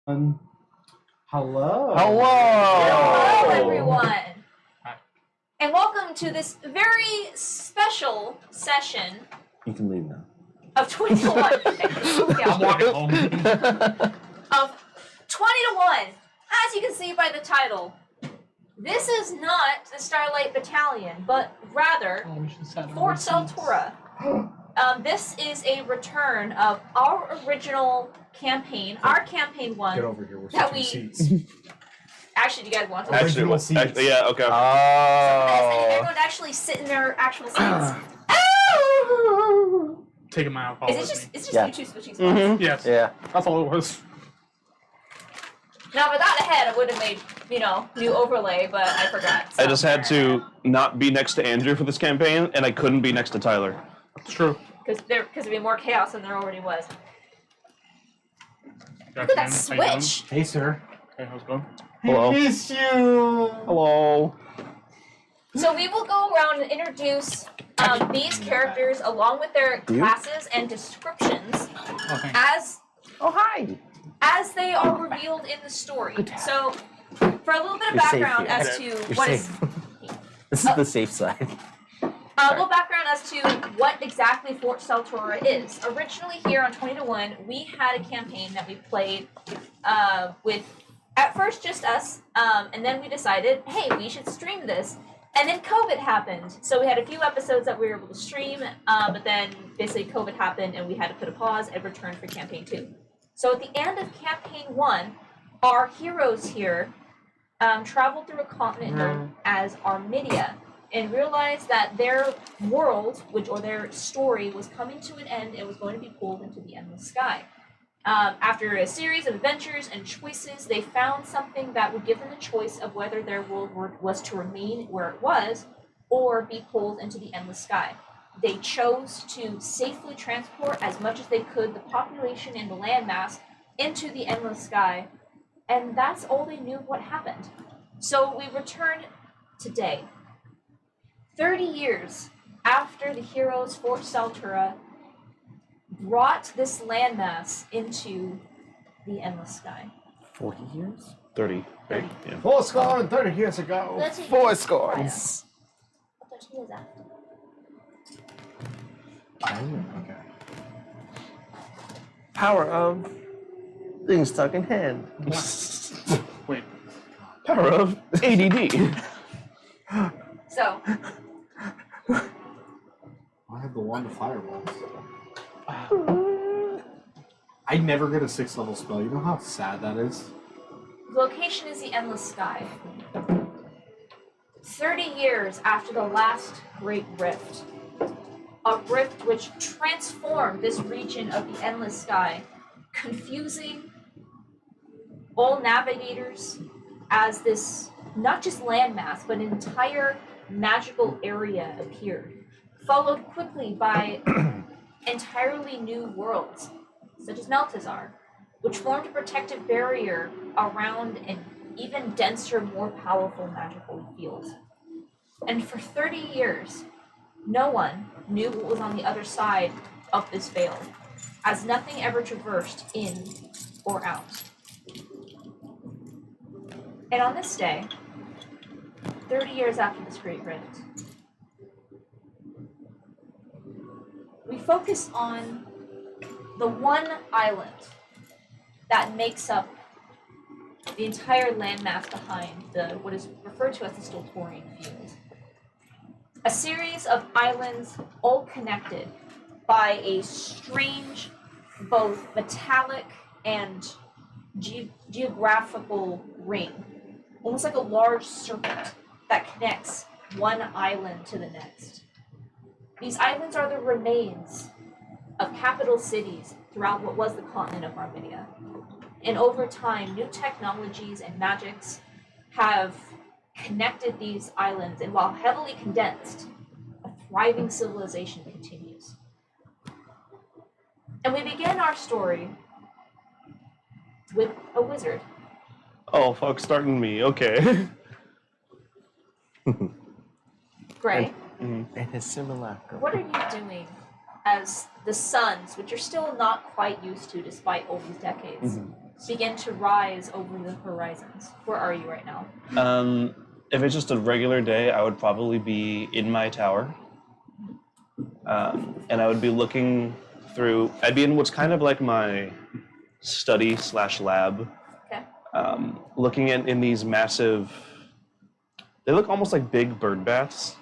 Hello. Hello, everyone. And welcome to this very special session. You can leave now. Of 20 to 1. I'm walking home. Of 20 to 1. As you can see by the title, this is not the Starlight Battalion, but rather Fort Stultora. This is a return of our original campaign, our campaign one. Get over here. We're that switching we seats. actually, do you guys want to? Original seats. Yeah, okay. Everyone actually sit in their actual seats. Taking my alcohol. Is it just you two switching spots? Mm-hmm. Yes. Yeah. That's all it was. Now, if I thought ahead, I would have made, new overlay, but I forgot. I just had to not be next to Andrew for this campaign, and I couldn't be next to Tyler. It's true. Because there'd be more chaos than there already was. Look at that switch. Hey, sir. Hey, how's it going? Hello. I miss you. Hello. So we will go around and introduce these characters along with their classes and descriptions as they are revealed in the story. So, for a little bit of background as to what is... This is the safe side. A little background as to what exactly Fort Stultora is. Originally here on 20 to 1, we had a campaign that we played with, at first, just us, and then we decided, hey, we should stream this. And then COVID happened. So we had a few episodes that we were able to stream, but then basically COVID happened and we had to put a pause and return for campaign 2. So at the end of campaign 1, our heroes here traveled through a continent known as Armidia and realized that their world, or their story, was coming to an end and was going to be pulled into the endless sky. After a series of adventures and choices, they found something that would give them a choice of whether their world was to remain where it was or be pulled into the endless sky. They chose to safely transport as much as they could the population and the landmass into the endless sky, and that's all they knew of what happened. So we return today, 30 years after the heroes Fort Stultora brought this landmass into the endless sky. 40 years? 30. 30. Yeah. 4 score and 30 years ago. That's 4 scores. What year is that? Okay. Power of things stuck in hand. Wait. Power of ADD. So, I have the wand of fireballs. I never get a 6th level spell. You know how sad that is? the location is the endless sky. 30 years after the last great rift, a rift which transformed this region of the endless sky, confusing all navigators as this not just landmass, but an entire magical area appeared, followed quickly by entirely new worlds, such as Meltazar, which formed a protective barrier around an even denser, more powerful magical field. And for 30 years, no one knew what was on the other side of this veil, as nothing ever traversed in or out. And on this day, 30 years after this great rift, we focus on the one island that makes up the entire landmass behind what is referred to as the Stultorian field. A series of islands all connected by a strange, both metallic and geographical ring, almost like a large serpent that connects one island to the next. These islands are the remains of capital cities throughout what was the continent of Armidia. And over time, new technologies and magics have connected these islands, and while heavily condensed, a thriving civilization continues. And we begin our story with a wizard. Oh, fuck, starting me. Okay. Gray, And his simulacrum. what are you doing as the sons, which you're still not quite used to despite all these decades, begin to rise over the horizons. Where are you right now? If it's just a regular day, I would probably be in my tower. And I would be looking through, I'd be in what's kind of like my study/lab. Okay. Looking in these massive, they look almost like big bird baths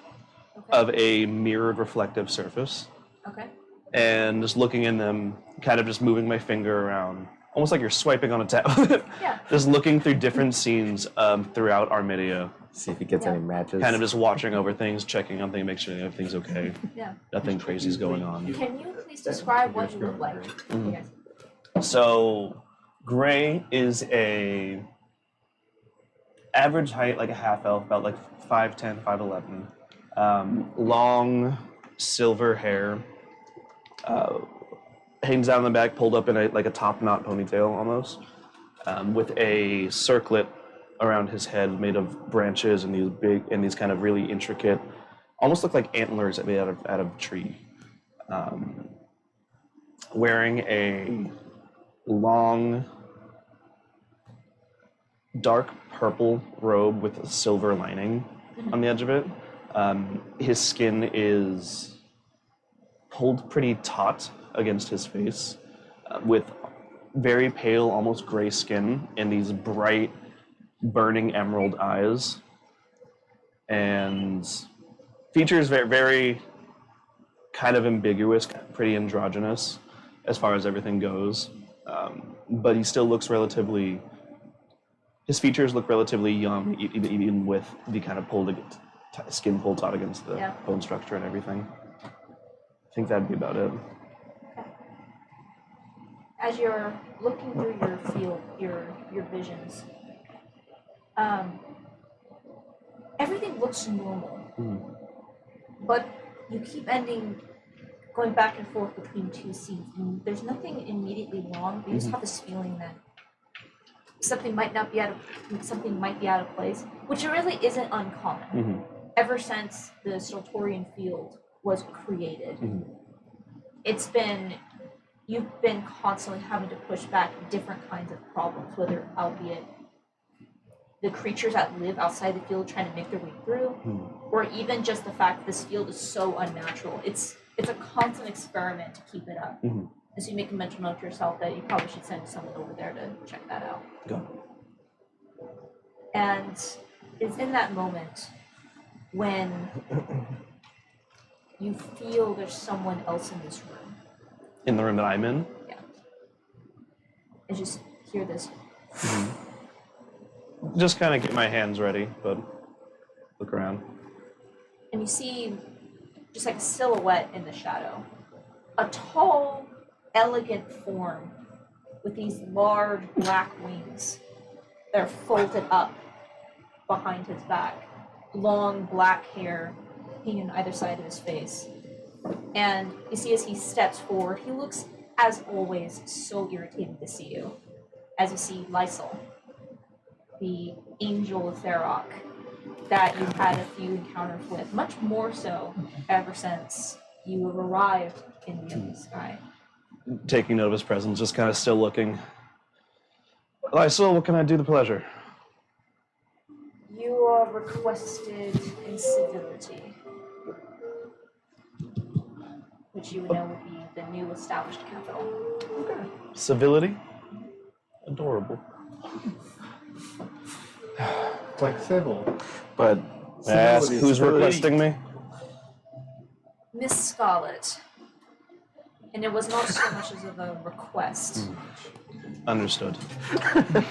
of a mirrored reflective surface. Okay. And just looking in them, kind of just moving my finger around, almost like you're swiping on a tablet. Yeah. Just looking through different scenes throughout Armidia. See if he gets any matches. Kind of just watching over things, checking on things, make sure everything's okay. Yeah. Nothing crazy is going on. Can you please describe what you look like? Yes. So, Gray is a average height, like a half elf, about like 5'10", 5'11". Long silver hair, hangs down the back, pulled up in like a top knot ponytail almost, with a circlet around his head made of branches and these kind of really intricate, almost look like antlers made out of a tree. Wearing a long, dark purple robe with a silver lining on the edge of it. His skin is pulled pretty taut against his face, with very pale, almost gray skin and these bright, burning emerald eyes. And features very, very kind of ambiguous, pretty androgynous as far as everything goes. But he still looks relatively, his features look relatively young, even with the kind of skin pulled taut against the bone structure and everything. I think that'd be about it. Okay. As you're looking through your field, your visions, everything looks normal, but you keep going back and forth between two scenes, and there's nothing immediately wrong, but you just have this feeling that something might be out of place, which really isn't uncommon. Ever since the Stultorian field was created, you've been constantly having to push back different kinds of problems, whether albeit the creatures that live outside the field trying to make their way through, or even just the fact that this field is so unnatural. It's a constant experiment to keep it up. And so you make a mental note to yourself that you probably should send someone over there to check that out. Go. And it's in that moment when you feel there's someone else in this room. In the room that I'm in? Yeah. And just hear this. Just kind of get my hands ready, but look around. And you see just like a silhouette in the shadow. A tall, elegant form with these large black wings that are folded up behind his back. Long black hair hanging on either side of his face. And you see as he steps forward, he looks, as always, so irritating to see you. As you see Lysol, the angel of Therok that you've had a few encounters with, much more so ever since you have arrived in the Endless Sky. Taking note of his presence, just kind of still looking. Lysol, what can I do the pleasure? You are requested in civility, which you would know would be the new established capital. Okay. Civility? Adorable. It's like civil. But May I ask who's civility. requesting me? Miss Scarlet. And it was not so much as of a request. Understood.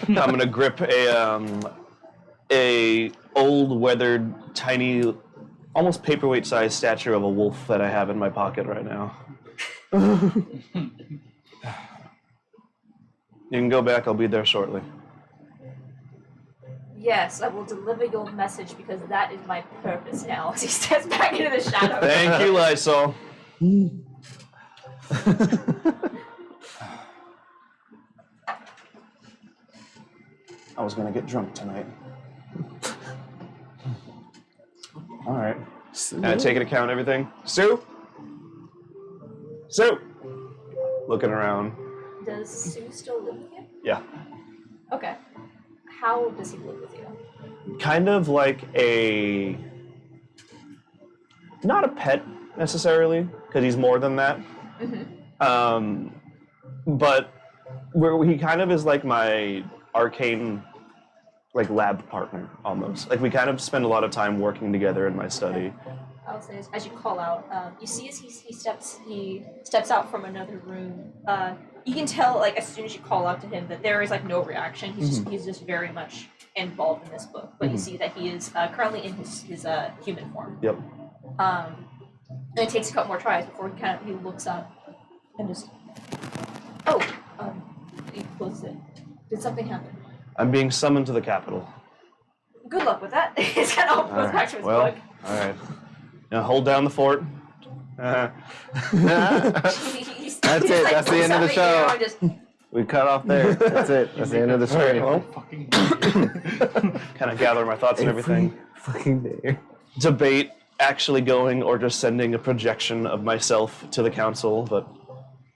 I'm gonna grip a old, weathered, tiny, almost paperweight-sized statue of a wolf that I have in my pocket right now. You can go back. I'll be there shortly. Yes, I will deliver your message because that is my purpose now. As he steps back into the shadow. Thank you, Lysol. I was gonna get drunk tonight. All right. Can I take into account everything? Sue? Sue? Looking around. Does Sue still live with you? Yeah. Okay. How does he live with you? Kind of like not a pet necessarily, because he's more than that. But he kind of is like my arcane, like lab partner almost. Like we kind of spend a lot of time working together in my study. I'll say as you call out, you see as he steps out from another room. You can tell like as soon as you call out to him that there is like no reaction. He's just very much involved in this book. But you see that he is currently in his human form. Yep. And it takes a couple more tries before he looks up and just he closes it. Did something happen? I'm being summoned to the Capitol. Good luck with that. It's kind of goes back to his book. All right. Now hold down the fort. That's it. That's the end of the show. We cut off there. That's it. That's the end of the story. Fucking Kind of gather my thoughts and everything. Fucking day. Debate actually going or just sending a projection of myself to the council, but.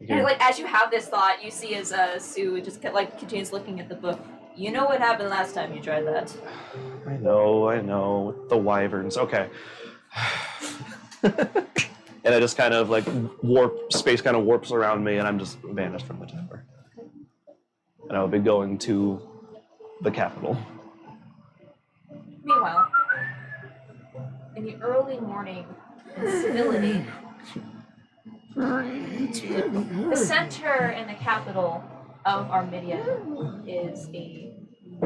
And like as you have this thought, you see as Sue just like continues looking at the book. You know what happened last time you tried that? I know. The wyverns. Okay. And I just kind of like space kind of warps around me, and I'm just vanished from the tower. And I'll be going to the Capitol. Meanwhile, in the early morning in civility, the center and the capital of Armidia is a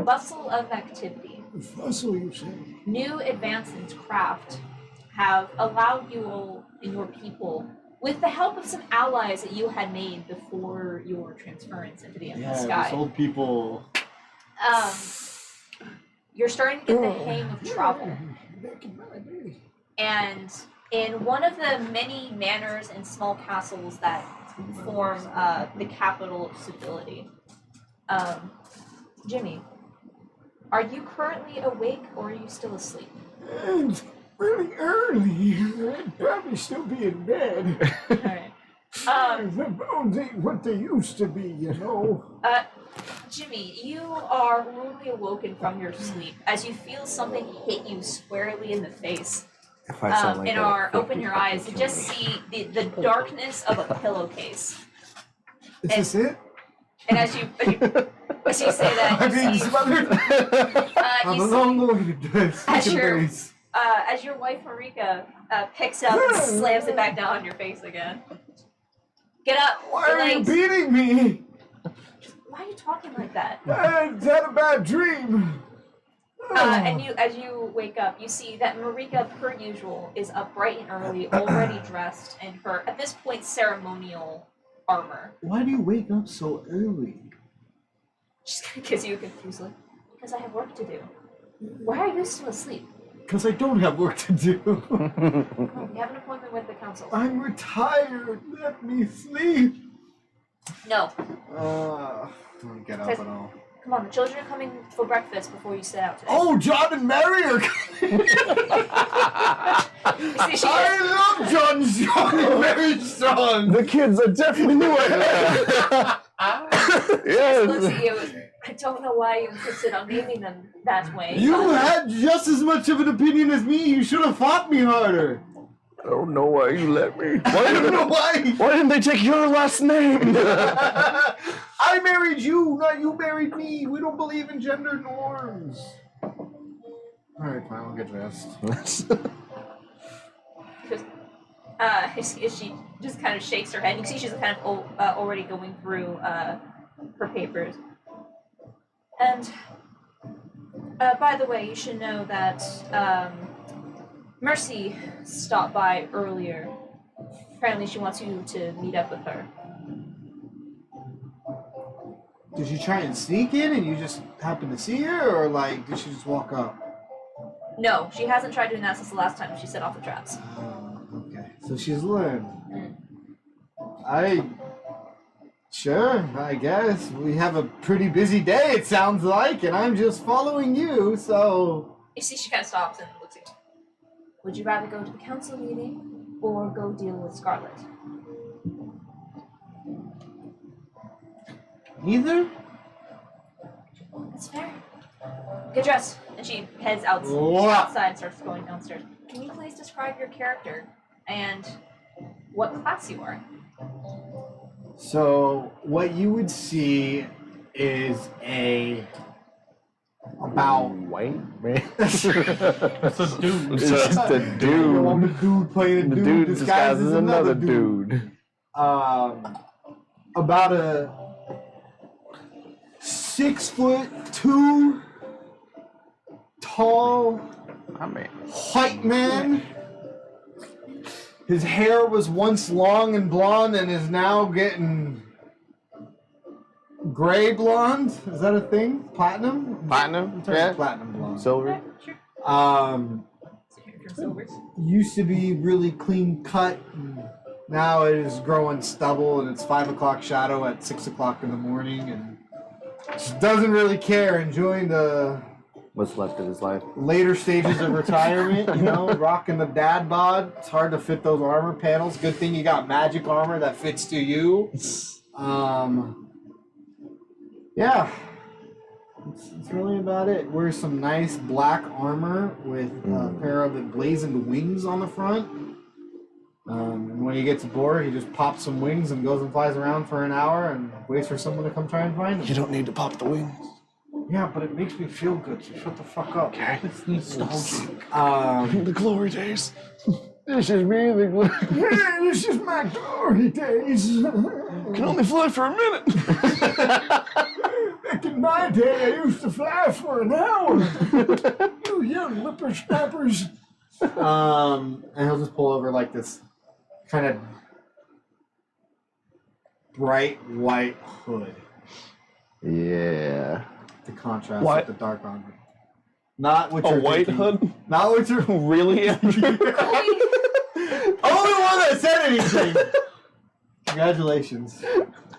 bustle of activity. Bustle, you say? New advances in craft have allowed you all and your people, with the help of some allies that you had made before your transference into the endless sky. These old people. You're starting to get the hang of travel. And in one of the many manors and small castles that form the capital of civility, Jimmy, are you currently awake or are you still asleep? It's really early. I'd probably still be in bed. Alright. The bones ain't what they used to be, you know. Jimmy, you are rudely awoken from your sleep as you feel something hit you squarely in the face. If I sound like And that, are 50 open your people eyes, you kill just me. see the darkness of a pillowcase. Is this it? And as you say that, I'm you being see, smothered. I'm you a see long way to this. as your wife Marika picks up and slams it back down on your face again. Get up. Why your are you legs. beating me? Why are you talking like that? I had a bad dream. And as you wake up, you see that Marika, per usual, is up bright and early, already dressed in her, at this point, ceremonial armor. Why do you wake up so early? She's gonna give you a confused look. Because I have work to do. Why are you still asleep? Because I don't have work to do. Oh, we have an appointment with the council. I'm retired. Let me sleep. No. Don't get up at all. Come on, the children are coming for breakfast before you set out today. Oh, John and Mary are coming. You see, I love John and Mary's song. The kids are definitely new at she looks at you. I don't know why you insisted on naming them that way. You had just as much of an opinion as me. You should have fought me harder. I don't know why you let me. I don't know why. Why didn't they take your last name? I married you, not you married me. We don't believe in gender norms. Alright, fine, I'll get dressed. She just kind of shakes her head. You can see she's kind of already going through her papers. And by the way, you should know that Mercy stopped by earlier. Apparently she wants you to meet up with her. Did you try and sneak in and you just happened to see her, or like did she just walk up? No, she hasn't tried doing that since the last time she set off the traps. Okay, so she's learned. Mm. Sure, I guess. We have a pretty busy day, it sounds like, and I'm just following you, so... You see she kind of stops and looks at you. Would you rather go to the council meeting or go deal with Scarlet? Neither? That's fair. Get dressed. And she heads What? outside and starts going downstairs. Can you please describe your character and what class you are? So what you would see is about White man. It's a dude. It's just a I'm dude. a dude playing a The dude, dude disguised disguises as another dude. About a 6'2" tall I mean, white man. His hair was once long and blonde and is now getting gray blonde. Is that a thing? Platinum? platinum? Turn Yeah. platinum blonde. Silver? Sure. Um, From Silvers. used to be really clean cut. And now it is growing stubble, and it's 5 o'clock shadow at 6 o'clock in the morning, and just doesn't really care. Enjoying the What's left of his life? later stages of retirement, you know, rocking the dad bod. It's hard to fit those armor panels. Good thing you got magic armor that fits to you. Yeah. That's really about it. Wears some nice black armor with a pair of emblazoned wings on the front. And when he gets bored, he just pops some wings and goes and flies around for an hour and waits for someone to come try and find him. You don't need to pop the wings. Yeah, but it makes me feel good, so shut the fuck up. Okay. It's nostalgic. The glory days. This is me. Yeah, this is my glory days. Can only fly for a minute. Back in my day, I used to fly for an hour. You young whippersnappers. And he'll just pull over like this kind of bright white hood Yeah. to contrast What? with the dark armor. Not what A you're white thinking. hood? Not what you're. Really, Andrew? Only one that said anything. Congratulations.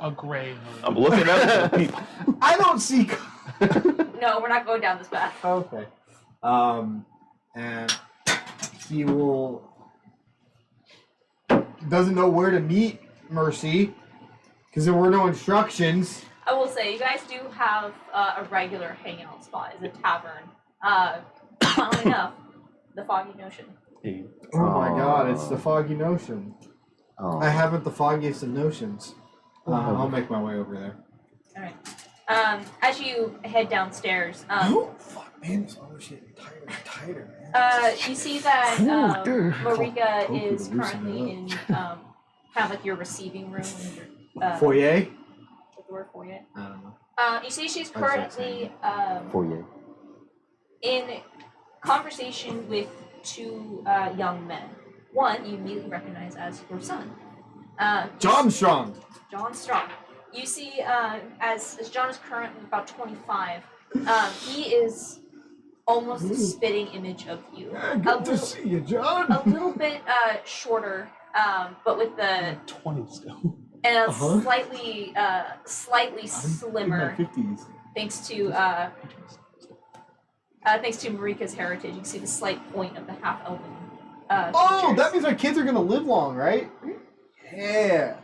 A gray hood. I'm looking at the people. I don't see. No, we're not going down this path. Okay. And he doesn't know where to meet Mercy because there were no instructions. I will say, you guys do have a regular hangout spot. It's a tavern. Funnily enough, the Foggy Notion. Oh my God! It's the Foggy Notion. Oh. I haven't the foggiest of notions. I'll make my way over there. All right. As you head downstairs, Oh fuck, man! This armor's getting tighter and tighter, man. you see that Marika is Loosen it currently up. in kind of like your receiving room. In your, Foyer? what's the word for you? I don't know. You see she's I was like currently Foyer. in conversation with two young men. One you immediately recognize as your son. John Strong. John Strong. You see, as John is currently about 25, he is almost a spitting image of you. Good to see you, John. A little bit shorter, but with the 20 still. and a Uh-huh. slightly slimmer, In my 50s. thanks to Marika's heritage. You can see the slight point of the half elven. Oh, features. that means my kids are gonna live long, right? Yeah.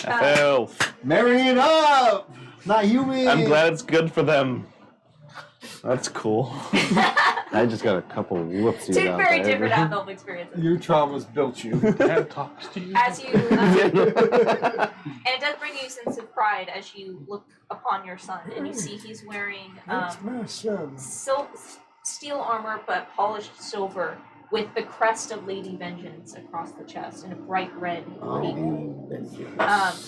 Elf. Marrying up! Not human! I'm glad it's good for them. That's cool. I just got a couple whoopsies Two out very there. different half elven experiences. Your traumas built you. Dad talks to you. As you, and it does bring you a sense of pride as you look upon your son and you see he's wearing That's my son. steel armor but polished silver with the crest of Lady Vengeance across the chest and a bright red cape.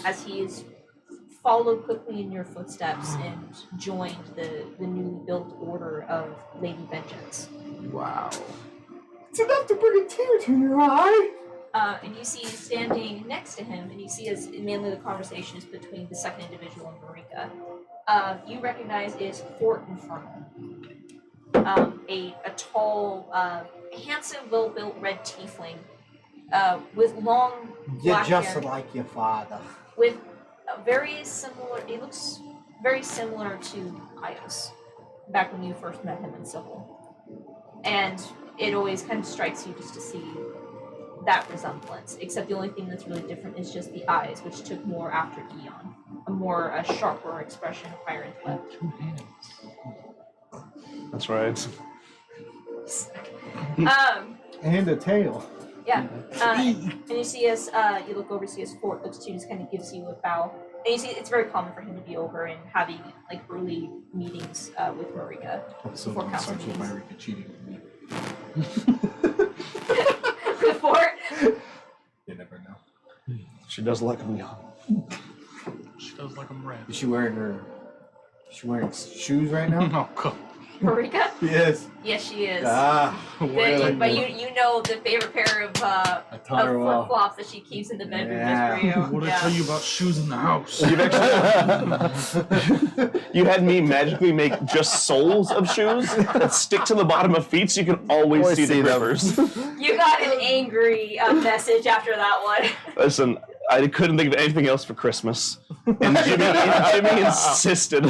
As he is followed quickly in your footsteps and joined the newly built order of Lady Vengeance. Wow. It's enough to bring a tear to your eye. And you see standing next to him, and you see as mainly the conversation is between the second individual and Marika. You recognize is Fort Infernal. A tall, handsome, well-built red tiefling with long You're black just hair, like your father. with a very similar. He looks very similar to Ios back when you first met him in Civil, and it always kind of strikes you just to see that resemblance. Except the only thing that's really different is just the eyes, which took more after Eon, more sharper expression of higher intellect. 2 hands. That's right. And a tail. Yeah. And you see as you look over, see as Fort looks to you, just kind of gives you a bow. And you see it's very common for him to be over and having like early meetings with Marika. So Before council starts with meetings. Marika cheating with me. With Fort? You never know. She does like him young. She does like I'm red. Is she wearing shoes right now? Oh, God. Marika? Yes. Yes, she is. Really? But you know the favorite pair of taught her well. flip-flops that she keeps in the bedroom Yeah. just for you. What did I tell you about shoes in the house? You've actually, you had me magically make just soles of shoes that stick to the bottom of feet, so you can always see the grippers. You got an angry message after that one. Listen, I couldn't think of anything else for Christmas, and Jimmy insisted.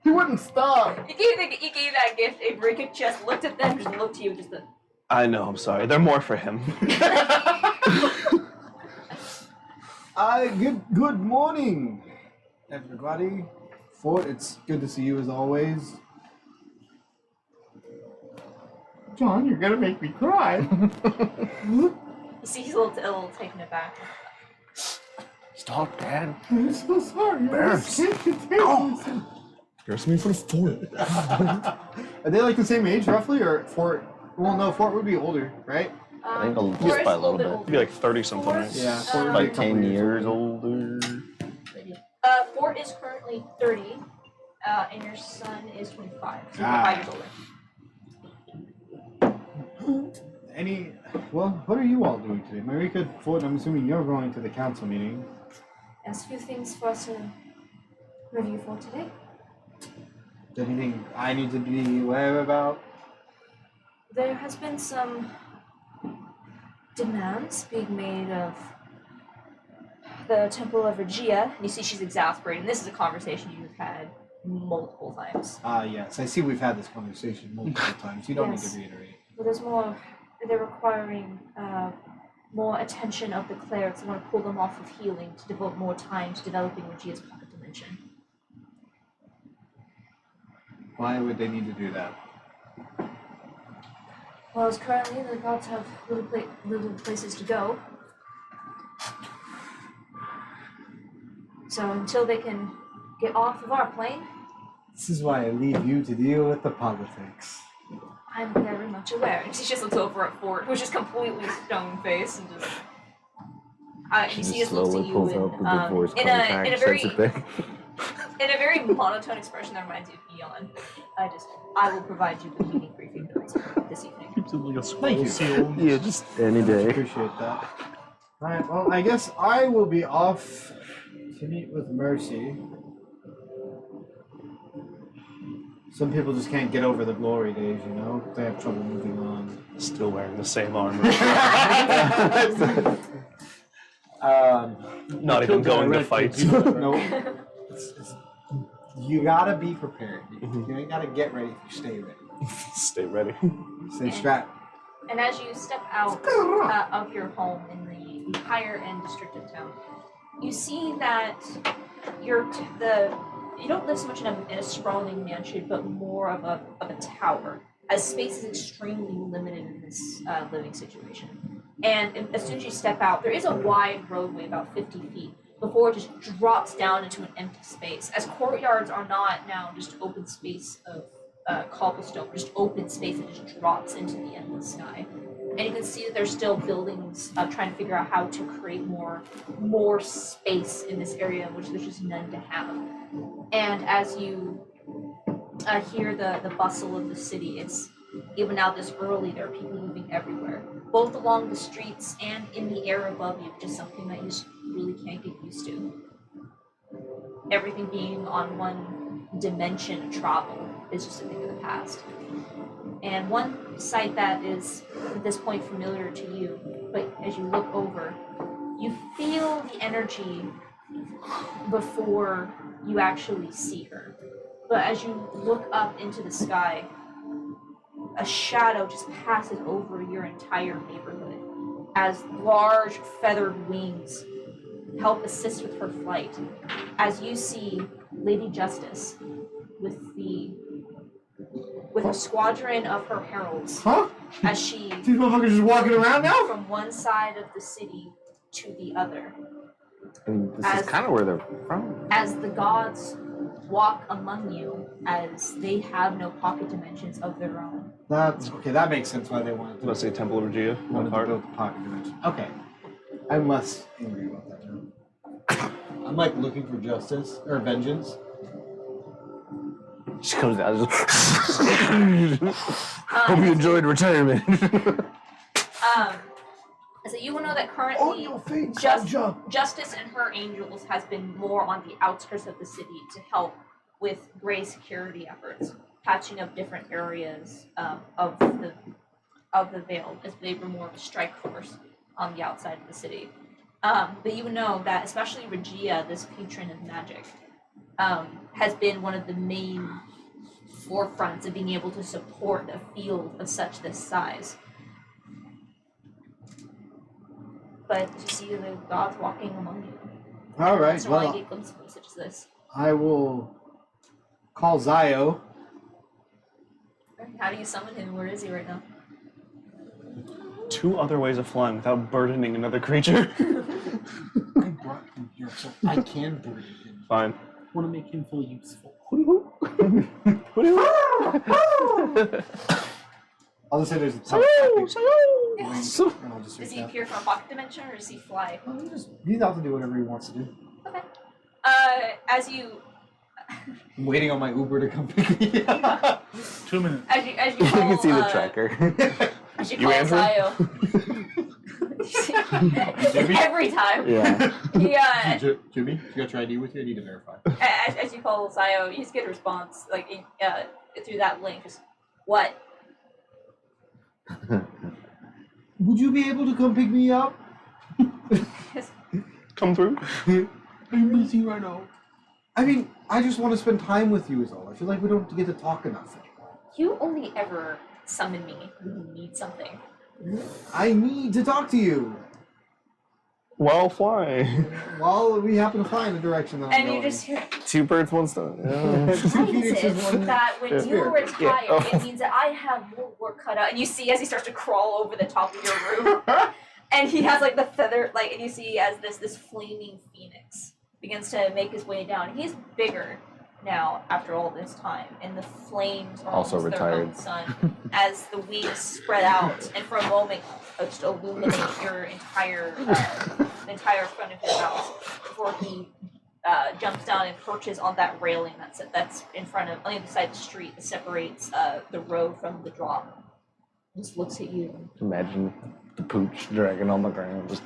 He wouldn't stop. You gave that gift. And Marika just looked at them, just looked to you, just the. I know. I'm sorry. They're more for him. Good morning, everybody. Fort, it's good to see you as always. John, you're gonna make me cry. You see, he's a little taken aback. Stop, Dad. I'm so sorry. I just can't contain myself. Here's me for the fort. Are they like the same age roughly, or Fort? Well, no, Fort would be older, right? I think Forrest just by a is little bit. He'd be like 30-something, right? Forrest, Yeah, Fort would be a Like couple 10 years years older. Fort is currently 30, and your son is 25. So you're Ah. 5 years older. Well, what are you all doing today? Marika, Fort, I'm assuming you're going to the council meeting. There's a few things for us to review for today. Is there anything I need to be aware about? There has been some demands being made of the Temple of Regia. You see she's exasperated. This is a conversation you've had multiple times. Yes, I see we've had this conversation multiple times. You don't Yes. need to reiterate. But they're requiring more attention of the clerics. They want to pull them off of healing to devote more time to developing Regia's pocket dimension. Why would they need to do that? Well, as currently the gods have little places to go. So until they can get off of our plane, This is why I leave you to deal with the politics. I'm very much aware. And she just looks over at Fort, who's just completely stone-faced and just. She You see, just just looks slowly at you pulls and, out the divorce in a contract, very sends it back. in a very monotone expression that reminds you of Eon. I will provide you with meeting briefing notes this evening. Keeps it like a Thank you. scroll seal. Yeah, just any I day. appreciate that. Alright, well, I guess I will be off to meet with Mercy. Some people just can't get over the glory days, you know? They have trouble moving on. Still wearing the same armor. Not even going to fight. No. You gotta be prepared. You ain't gotta get ready if you stay ready. Stay ready. Stay strapped. And as you step out of your home in the higher end district of town, you see that you don't live so much in a sprawling mansion, but more of a tower, as space is extremely limited in this living situation. And as soon as you step out, there is a wide roadway, about 50 feet, before it just drops down into an empty space. As courtyards are not now just open space of cobblestone, just open space that just drops into the endless sky. And you can see that there's still buildings trying to figure out how to create more space in this area, which there's just none to have. And as you hear the bustle of the city, it's even now this early, there are people moving everywhere, both along the streets and in the air above you, which is something that you just really can't get used to. Everything being on one dimension of travel is just a thing of the past. And one sight that is at this point familiar to you, but as you look over, you feel the energy before you actually see her. But as you look up into the sky, a shadow just passes over your entire neighborhood as large feathered wings help assist with her flight. As you see Lady Justice with a squadron of her heralds, Huh? as she These motherfuckers just walking around now? from one side of the city to the other. I mean, this is kind of where they're from. As the gods walk among you, as they have no pocket dimensions of their own. That's okay. That makes sense why they wanted to. Let's say Temple of Regia. Wanted to Part. build the pocket dimension. Okay. I'm less angry about that now. I'm like looking for justice or vengeance. She comes down. Hope you enjoyed retirement. So you will know that On currently your feet, Just- soldier. Justice and her angels has been more on the outskirts of the city to help with Grey security efforts, patching up different areas of the Vale, as they were more of a strike force on the outside of the city. But you would know that especially Regia, this patron of magic, has been one of the main forefronts of being able to support a field of such this size. But you see the gods walking among you. All right. That's why I Well, get glimpses such as this. I will call Zio. How do you summon him? Where is he right now? 2 other ways of flying without burdening another creature. I brought him here, so I can breed him. Fine. I want to make him feel useful. I'll just say there's a Sayo! and I'll just Does he reach out. appear from a pocket dimension or does he fly? He's out to do whatever he wants to do. Okay. As you I'm waiting on my Uber to come pick me up. 2 minutes. as you You call, can see the tracker. As you You call answer? Zio. Every time. Yeah. Yeah. Jimmy, you got your ID with you? I need to verify. As you call Zio, you just get a response like through that link. Just what? Would you be able to come pick me up? Come through. I'm busy right now. I mean, I just want to spend time with you is all. I feel like we don't get to talk enough anymore. You only ever summon me when you need something. I need to talk to you. Well, fly. While we happen to fly in the direction that I'm And going. you just hear, 2 birds, 1 stone. Yeah. Two phoenixes, is one- that when That's you fair. retire, Yeah. Oh. it means that I have more work cut out. And you see as he starts to crawl over the top of your roof, and he has like the feather, like, and you see as this flaming phoenix begins to make his way down. He's bigger now after all this time, and the flames are Also almost their own retired. sun as the wings spread out, and for a moment just illuminate your entire the entire front of your house before he jumps down and perches on that railing that's in front of on the other side of the street that separates the road from the drop. Just looks at you. Imagine the pooch dragging on the ground. Just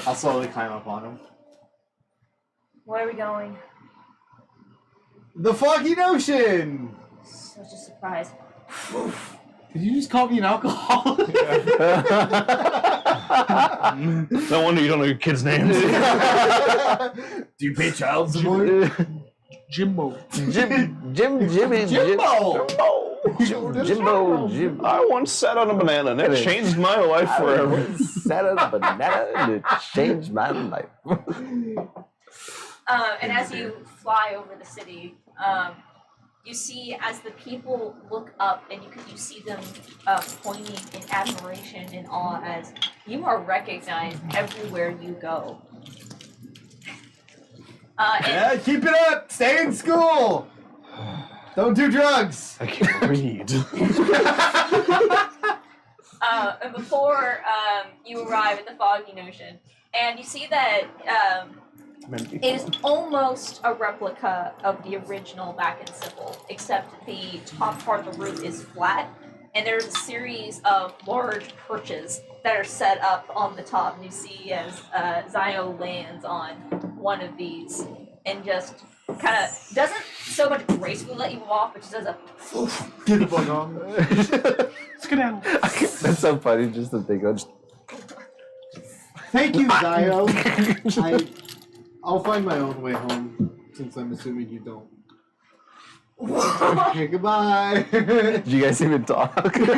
I'll slowly climb up on him. Where are we going? The foggy notion! Such a surprise. Did you just call me an alcoholic? No wonder you don't know your kids' names. Do you pay child support? Jimbo. Jimmy. Jimbo! Jimbo. I once sat on a banana and it changed my life forever. Sat on a banana and it changed my life. And as you fly over the city, you see as the people look up and you see them pointing in admiration and awe as you are recognized everywhere you go. And Yeah, keep it up! Stay in school! Don't do drugs! I can't read. and before you arrive at the foggy notion, and you see that it is almost a replica of the original back in Sybil, except the top part of the roof is flat, and there's a series of large perches that are set up on the top. And you see as Zio lands on one of these and just kind of doesn't so much gracefully let you off, but just does a Get the fuck on. Skedaddle. That's so funny just to think of. Thank you, Zio. I'll find my own way home, since I'm assuming you don't. Okay, goodbye. Did you guys even talk? probably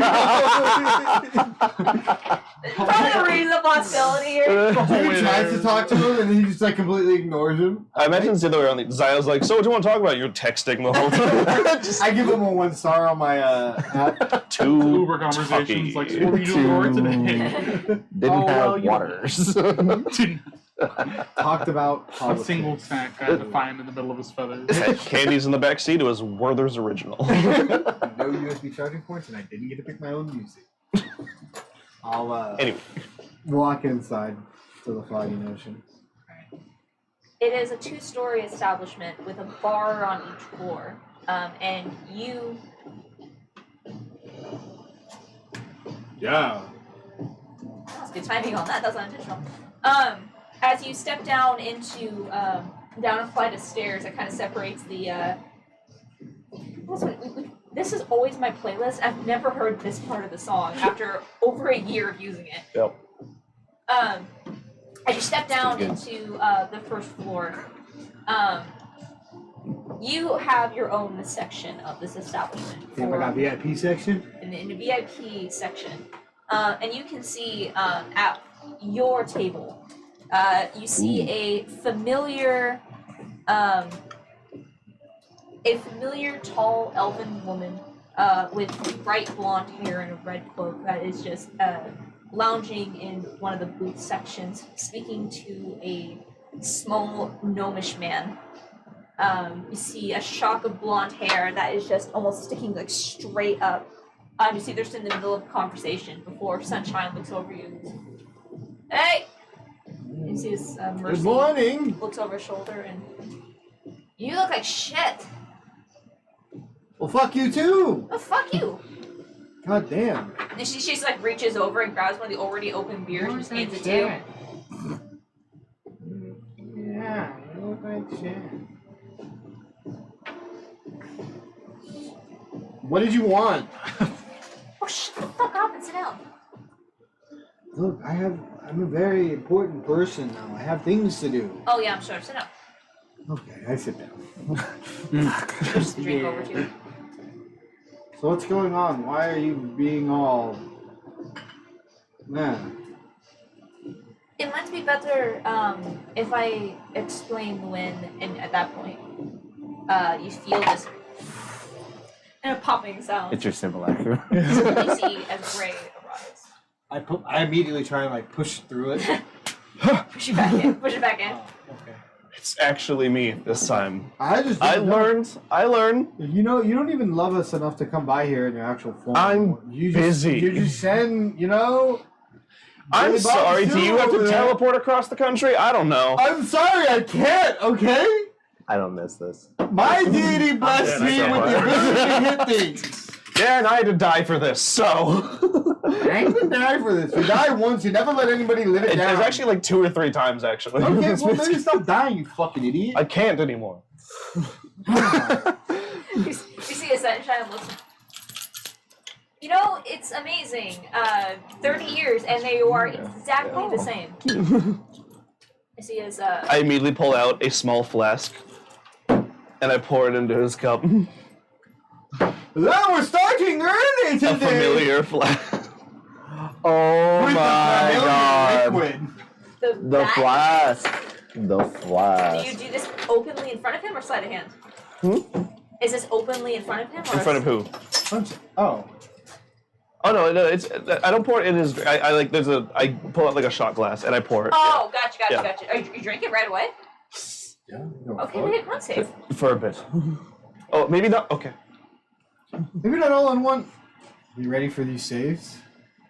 a reasonable possibility Dude tries to talk to him and he just like completely ignores him. I imagine it's the other way around. Zion's like, so what do you want to talk about? You're texting the whole time. Just I give him a 1 star on my app. too Uber conversations like, so what are you doing for today? Didn't have you know. waters. Talked about A politics. single snack I had to find in the middle of his feathers. Candy's in the back seat. It was Werther's original. No USB charging ports, and I didn't get to pick my own music. I'll Anyway, walk inside to the Foggy Ocean. It is a 2-story establishment with a bar on each floor, and you. Yeah. That's good timing on that. That's unintentional. As you step down into down a flight of stairs that kind of separates the. This is always my playlist. I've never heard this part of the song after over a year of using it. Yep. As you step down into the first floor, you have your own section of this establishment. Damn, I got VIP section. In the VIP section, and you can see at your table, you see a familiar tall elven woman with bright blonde hair and a red cloak that is just lounging in one of the booth sections, speaking to a small gnomish man. You see a shock of blonde hair that is just almost sticking like straight up. You see they're just in the middle of a conversation before Sunshine looks over you. Hey! You see this Mercy Good morning. looks over his shoulder and you look like shit. Well, fuck you too. Oh, fuck you. God damn. And she's like reaches over and grabs one of the already open beers and just hands it to you. Yeah, you look like shit. What did you want? Oh, shut the fuck up and sit down. Look, I'm a very important person now. I have things to do. Oh yeah, I'm sure. Sit down. Okay, I sit down. Just the drink over to you. So what's going on? Why are you being all... Man. It might be better if I explain when, and at that point, you feel this and a popping sound. It's your simulacrum. You see as Gray arrives. I immediately try and like push through it. Push it back in. Push it back in. Okay. It's actually me this time. I just I didn't know. learned. You know, you don't even love us enough to come by here in your actual form. I'm you just, busy. You just send, you know. I'm Billy Bob sorry, do Sue you have over to there. teleport across the country? I don't know. I'm sorry, I can't. Okay. I don't miss this. My deity blessed me so with the hard. ability to hit things. Yeah, and I had to die for this, so... I ain't gonna die for this. You die once, you never let anybody live it It's down. actually like 2 or 3 times, actually. Okay, well maybe stop dying, you fucking idiot. I can't anymore. You see a Sunshine looks. You know, it's amazing. 30 years and they are exactly the same. I see his I immediately pull out a small flask, and I pour it into his cup. Well, we're starting early A today. familiar flask. Oh With my the god. liquid. The back. flask. The Do flask. you do this openly in front of him or sleight of hand? Is this openly in front of him? Or In front of who? Oh. Oh no, it's. I don't pour it in his. I like. There's a. I pull out like a shot glass and I pour it. Oh, gotcha. Yeah. Are you drink it right away? Yeah. Okay, make it run safe. For a bit. Oh, maybe not. Okay. Maybe not all in one. You ready for these saves?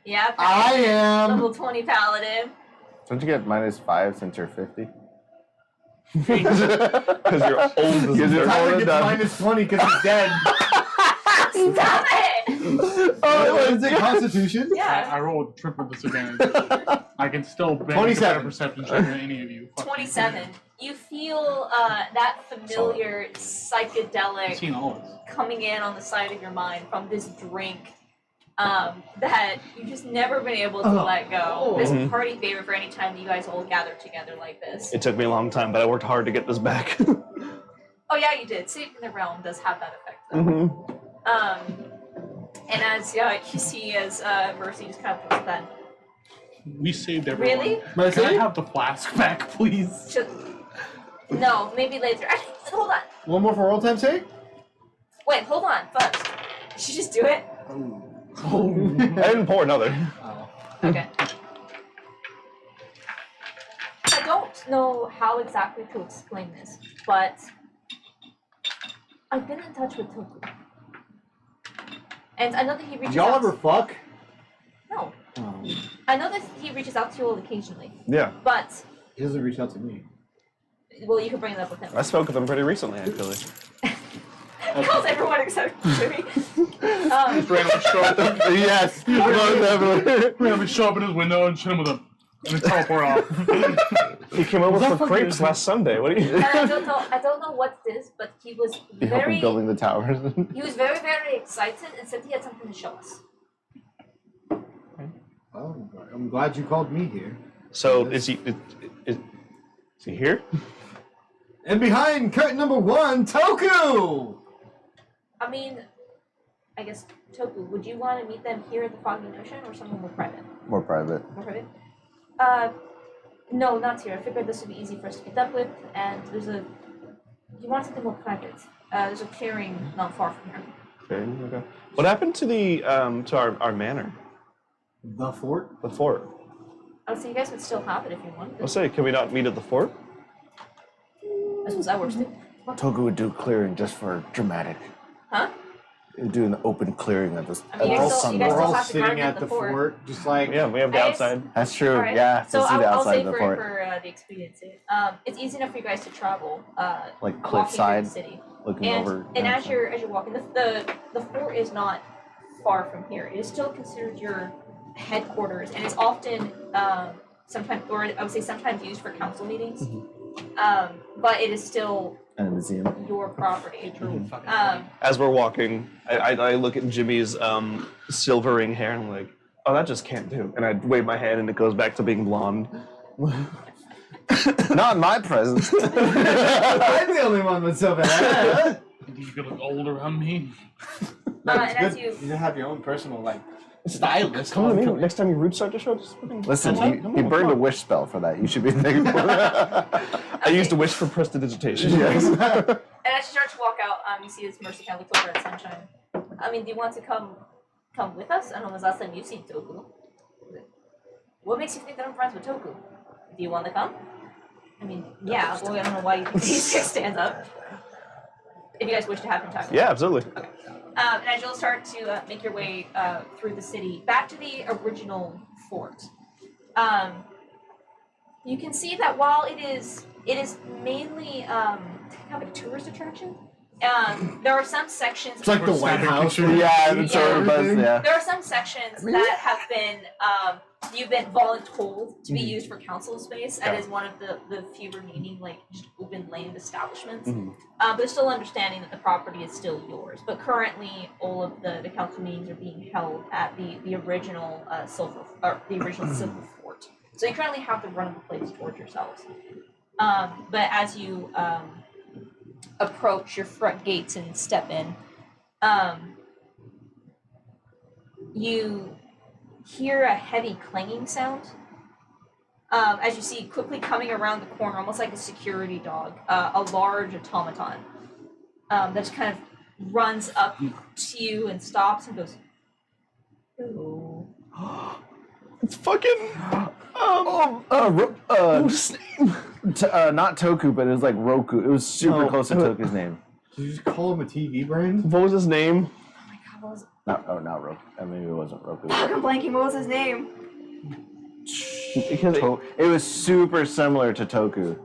Yeah. I am. Level 20 paladin. Don't you get -5 since you're 50? Because you're old as dirt. Tyler Older gets than- minus 20 because he's dead. Stop it! Oh, is it Constitution? Yeah. I rolled triple disadvantage. I can still bang 27. a perception check than any of you. Fuck you. 27. You feel that familiar I've psychedelic seen all this. coming in on the side of your mind from this drink that you've just never been able to let go. This Mhm. party favor for any time that you guys all gather together like this. It took me a long time, but I worked hard to get this back. Oh yeah, you did. Saving the Realm does have that effect though. Mm-hmm. And as you see as Mercy just kind of puts that, We saved everyone. Really? Can I have the flask back, please? No, maybe later. Actually, hold on. One more for old time's sake? Wait, hold on. First, did you just do it? Oh. I didn't pour another. Okay. I don't know how exactly to explain this, but I've been in touch with Toku. And I know that he reaches Y'all out. ever fuck? No. Oh. I know that he reaches out to you all occasionally, Yeah, but, He doesn't reach out to me. well, you can bring it up with him. I spoke with him pretty recently, actually. He calls everyone except Jimmy. Randomly show up. Yes, most definitely. Randomly show up in his window and shoot him with a teleport off. He came over for crepes last Sunday. What do you? And I don't know what it is, but he was You help him very, building the towers. he was very, very excited and said he had something to show us. Oh, I'm glad you called me here. So is he here? And behind curtain number 1, Toku! I mean, I guess, Toku, would you want to meet them here at the Foggy Notion or somewhere more private? More private. More private? No, not here. I figured this would be easy for us to meet up with, and there's a... You want something more private. There's a clearing not far from here. Okay. What happened to the to our manor, The fort? the fort? Oh, so you guys would still have it if you wanted. I'll say, can we not meet at the fort? This was that works too. Toku would do clearing just for dramatic. Huh? He would do an open clearing at this. I mean, you guys still We're all have to sitting garden at the fort, just like... Yeah, we have the I- outside. That's true. Alright. Yeah, So to see the I'll outside say of the for fort, the expediency, it's easy enough for you guys to travel. like walking through cliffside, the city. looking And over. as you're walking, the fort is not far from here. It is still considered your headquarters, and it's often sometimes, or I would say sometimes used for council meetings. But it is still and a museum. your property. Mm-hmm. As we're walking, I look at Jimmy's silvering hair and I'm like, oh, that just can't do. And I wave my hand and it goes back to being blonde. Not in my presence. I'm the only one with so bad. You could look old around me. And as you You have your own personal, like, stylist. Come to me. Next time your roots start to show, just fucking Listen, come on, he come burned a on. wish spell for that. You should be thankful. I used a wish for prestidigitation. Yes. And as you start to walk out, you see this Mercy kind of looks over at Sunshine. I mean, do you want to come with us? I don't know, when's the last time you've seen Toku? What makes you think that I'm friends with Toku? Do you want to come? I mean, yeah, well, I don't know why you think he stands up. If you guys wish to have him talk. Yeah, absolutely. And as you'll start to make your way through the city, back to the original fort, you can see that while it is mainly kind of a tourist attraction, there are some sections. It's like the White House. Yeah, that's Yeah. what it was, yeah. There are some sections that have been you've been voluntold to be used for council space. That is one of the few remaining like just open land establishments. But still understanding that the property is still yours. But currently, all of the council meetings are being held at the original silver fort. So you currently have to run the place towards yourselves. But as you approach your front gates and step in, you hear a heavy clanging sound as you see quickly coming around the corner, almost like a security dog, a large automaton that just kind of runs up to you and stops and goes, hello. It's fucking. What's his name? Not Toku, but it was like Roku. It was super No. close to Toku's name. Did you just call him a TV brand? What was his name? Oh my god, what was it? Not Roku. Maybe it wasn't Roku. I'm blanking, what was his name? Because It was super similar to Toku.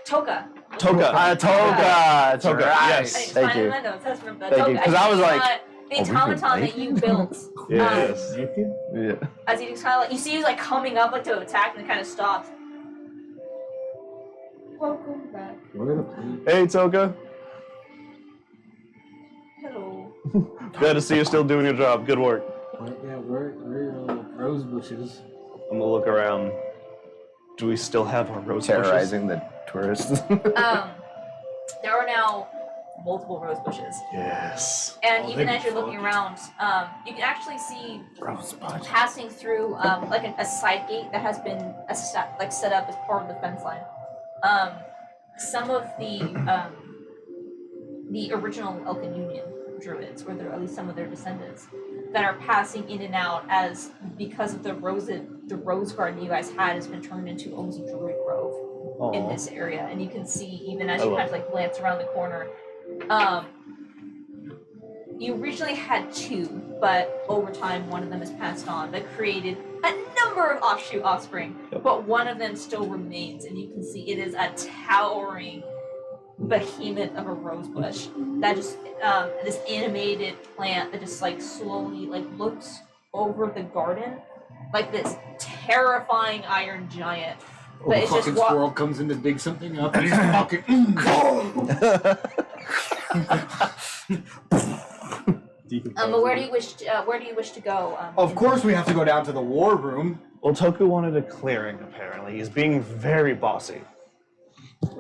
Toka. Toka. Toga. Toga, yes. I didn't Thank find it you. in my notes. I just remember that. Thank you, Toka. 'cause I was like, the we've been automaton that you built. Yes. Yeah. As he just kind of like, you see he's like coming up like to attack and it kind of stops. Welcome back. What are the plans? Hey, Toka. Hello. Glad to see you're still doing your job. Good work. Yeah, we're rose bushes. I'm gonna look around. Do we still have our rose bushes? Terrorizing the tourists. There are now multiple rose bushes. Yes. And even as you're looking around, you can actually see passing through like a side gate that has been set up as part of the fence line. Some of the original Elkin Union druids, or at least some of their descendants, that are passing in and out as because of the rose garden you guys had has been turned into almost a druid grove in this area. And you can see even as you kind of like glance around the corner. You originally had two, but over time one of them has passed on. That created a number of offshoot offspring, but one of them still remains, and you can see it is a towering behemoth of a rose bush that just this animated plant that just like slowly like looks over the garden like this terrifying iron giant. But it's just squirrel comes in to dig something up and he's fucking but where do you wish to go? Of course we have to go down to the war room. Well, Toku wanted a clearing, apparently. He's being very bossy.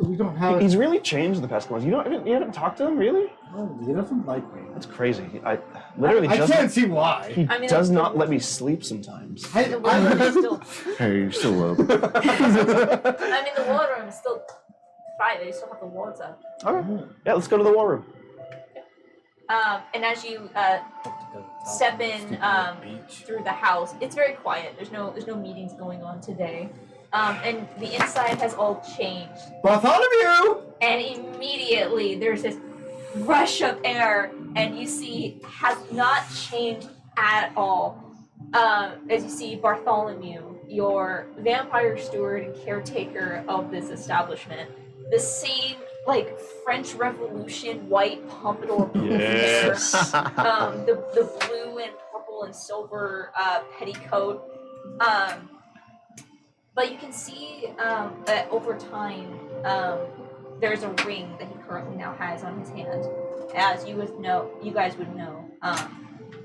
We don't have. He's really changed the past couple months. You haven't talked to him, really? No, he doesn't like me. That's crazy. I literally I doesn't. can't see why. He does not let me sleep sometimes. The war room is still. Hey, you're still up. I mean, the war room is still private. You still have the wards up. Okay. Yeah, let's go to the war room. And as you step in through the house, it's very quiet. There's no meetings going on today. And the inside has all changed. Bartholomew! And immediately there's this rush of air, and you see has not changed at all. As you see Bartholomew, your vampire steward and caretaker of this establishment, the same like French Revolution white pompadour hair, the blue and purple and silver petticoat. But you can see that over time, there's a ring that he currently now has on his hand. As you guys would know,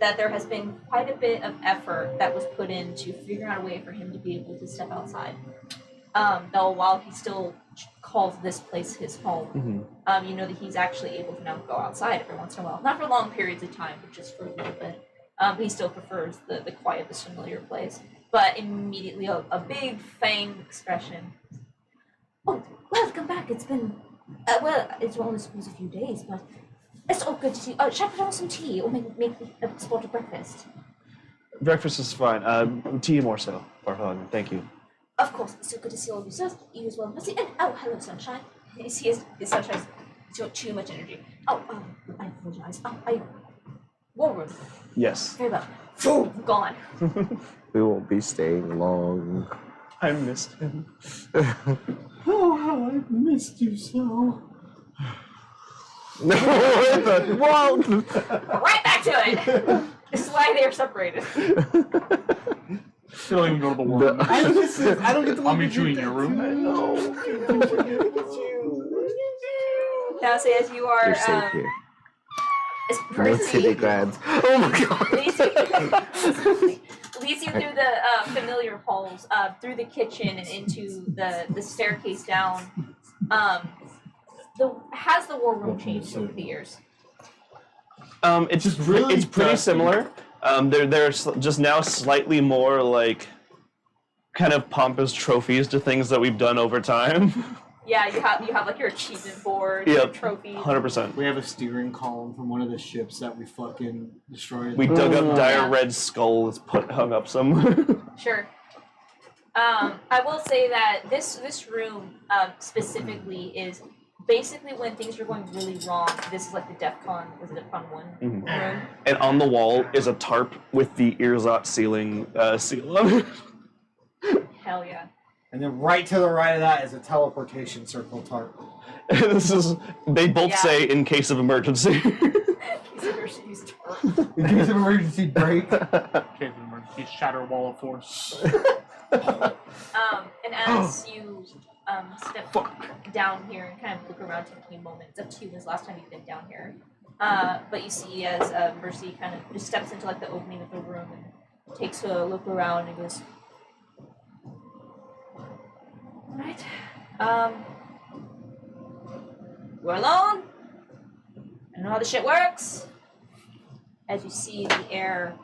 that there has been quite a bit of effort that was put into figuring out a way for him to be able to step outside. Though while he still calls this place his home, you know that he's actually able to now go outside every once in a while. Not for long periods of time, but just for a little bit. He still prefers the quiet, this familiar place. But immediately a big fanged expression. Oh, welcome back. It's been, it's only suppose a few days, but it's all good to see. Shall I put on some tea or make a spot of breakfast? Breakfast is fine. Tea more so, Bartholomew. Thank you. Of course, it's so good to see all of you. So you as well, Mercy. And hello, Sunshine. His Sunshine's too much energy. I apologize. War room. Yes. Very well. Boom, gone. We won't be staying long. I missed him. Oh, how I missed you so. Whoa! Right back to it. This is why they are separated. You don't even go to the war room. I don't get to I'll meet you in your room. Now, say as you are, You're safe here. as No Mercy city grads. Oh my god! leads you through the familiar halls, through the kitchen and into the staircase down. Has the war room changed over the years? It's just really it's pretty similar. There's just now slightly more like kind of pompous trophies to things that we've done over time. Yeah, you have like your achievement board, your trophies. 100%. We have a steering column from one of the ships that we fucking destroyed. We dug up Dire Red's skull. It's hung up somewhere. Sure. I will say that this room specifically is basically when things are going really wrong. This is like the DEFCON, was it DEFCON 1 room? And on the wall is a tarp with the Erzot ceiling seal on it. Hell yeah. And then right to the right of that is a teleportation circle tarp. They both say in case of emergency. In case of emergency break. Case of emergency, shatter wall of force. And as you step down here and kind of look around, taking a moment, it's up to you when's the last time you've been down here. But you see as Mercy kind of just steps into like the opening of the room and takes a look around and goes, alright. We're alone. You know how the shit works? As you see the air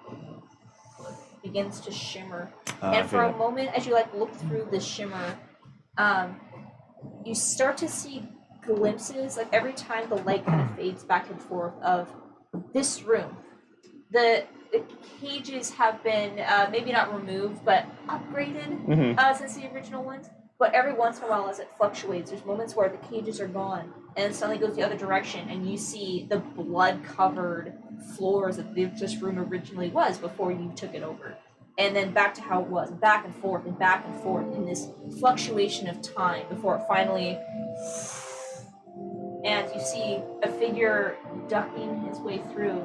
begins to shimmer. And for a moment, as you like look through the shimmer, you start to see glimpses, like every time the light kind of fades back and forth of this room. The cages have been maybe not removed, but upgraded since the original ones. But every once in a while, as it fluctuates, there's moments where the cages are gone, and it suddenly goes the other direction, and you see the blood-covered floors that this room originally was before you took it over. And then back to how it was, back and forth in this fluctuation of time before it finally... And you see a figure ducking his way through.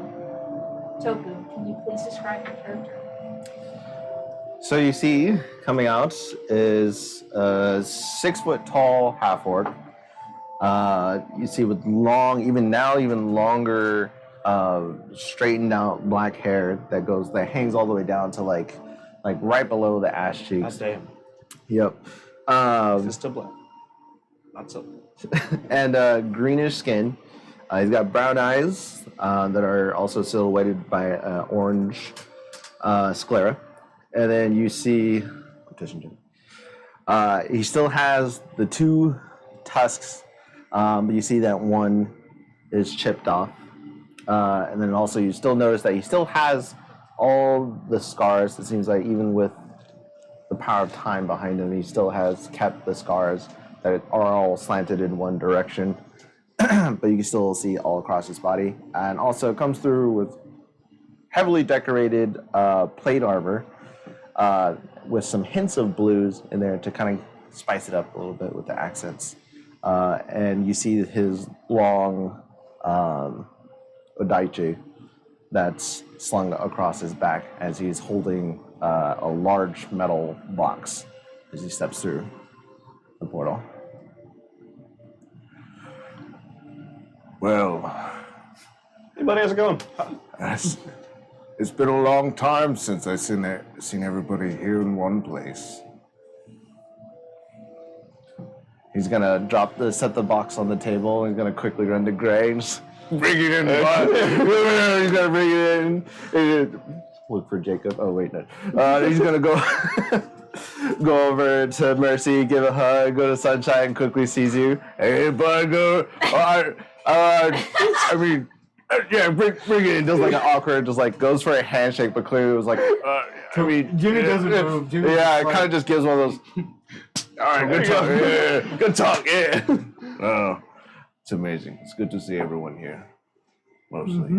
Toku, can you please describe your character? So you see, coming out is a 6 foot tall half orc. You see with long, even longer, straightened out black hair that hangs all the way down to like right below the ass cheeks. Damn. Yep. It's still black. Not so. And greenish skin. He's got brown eyes that are also silhouetted by orange sclera. And then you see, he still has the 2 tusks, but you see that one is chipped off. And then also you still notice that he still has all the scars. It seems like even with the power of time behind him, he still has kept the scars that are all slanted in one direction. But you can still see all across his body. And also it comes through with heavily decorated plate armor with some hints of blues in there to kind of spice it up a little bit with the accents. And you see his long odaiche that's slung across his back as he's holding a large metal box as he steps through the portal. Well, Hey buddy, how's it going? it's been a long time since I've seen everybody here in one place. He's gonna set the box on the table. He's gonna quickly run to Gray and just Bring it in, bud. he's gonna bring it in. Look for Jacob. Oh wait, no. He's gonna go go over to Mercy, give a hug, go to Sunshine, and quickly sees you. Hey, bud, go. I mean, yeah, bring it in. Does like an awkward, just like goes for a handshake, but clearly it was like, I mean, Jimmy doesn't move. Jimmy yeah, it just kind of just gives one of those. All right, good talk. Yeah, good talk. Yeah. Oh, it's amazing. It's good to see everyone here. Mostly.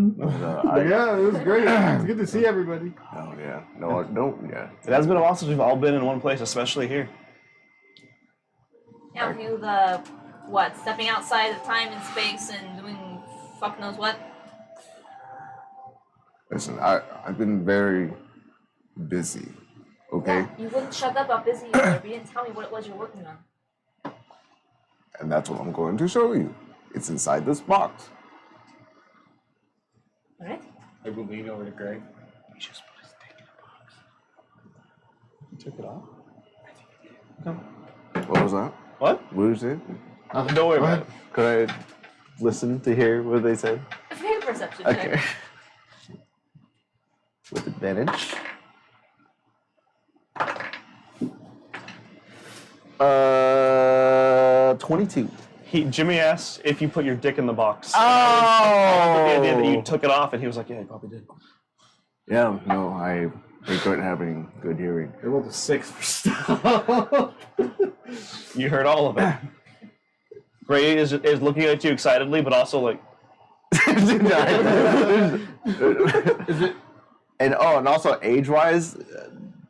yeah, it was great. It's good to see everybody. Oh yeah. No, don't. Yeah. It has been a while since we've all been in one place, especially here. Now do stepping outside of time and space and doing fuck knows what? Listen, I've been very busy. Okay. Yeah, you wouldn't shut up about busy either, but you didn't tell me what it was you're working on. And that's what I'm going to show you. It's inside this box. Alright? I will lean over to Greg. He just put his dick in a box. He took it off? Okay. What was that? What? What did you say? Don't worry about it. Could I listen to hear what they said? Very perception. Okay. With advantage. 22. Jimmy asked if you put your dick in the box. Oh! The idea that you took it off, and he was like, "Yeah, he probably did." Yeah, no, I regret having good hearing. I rolled a 6 for stuff. You heard all of it. Gray is looking at you excitedly, but also like, And also age-wise,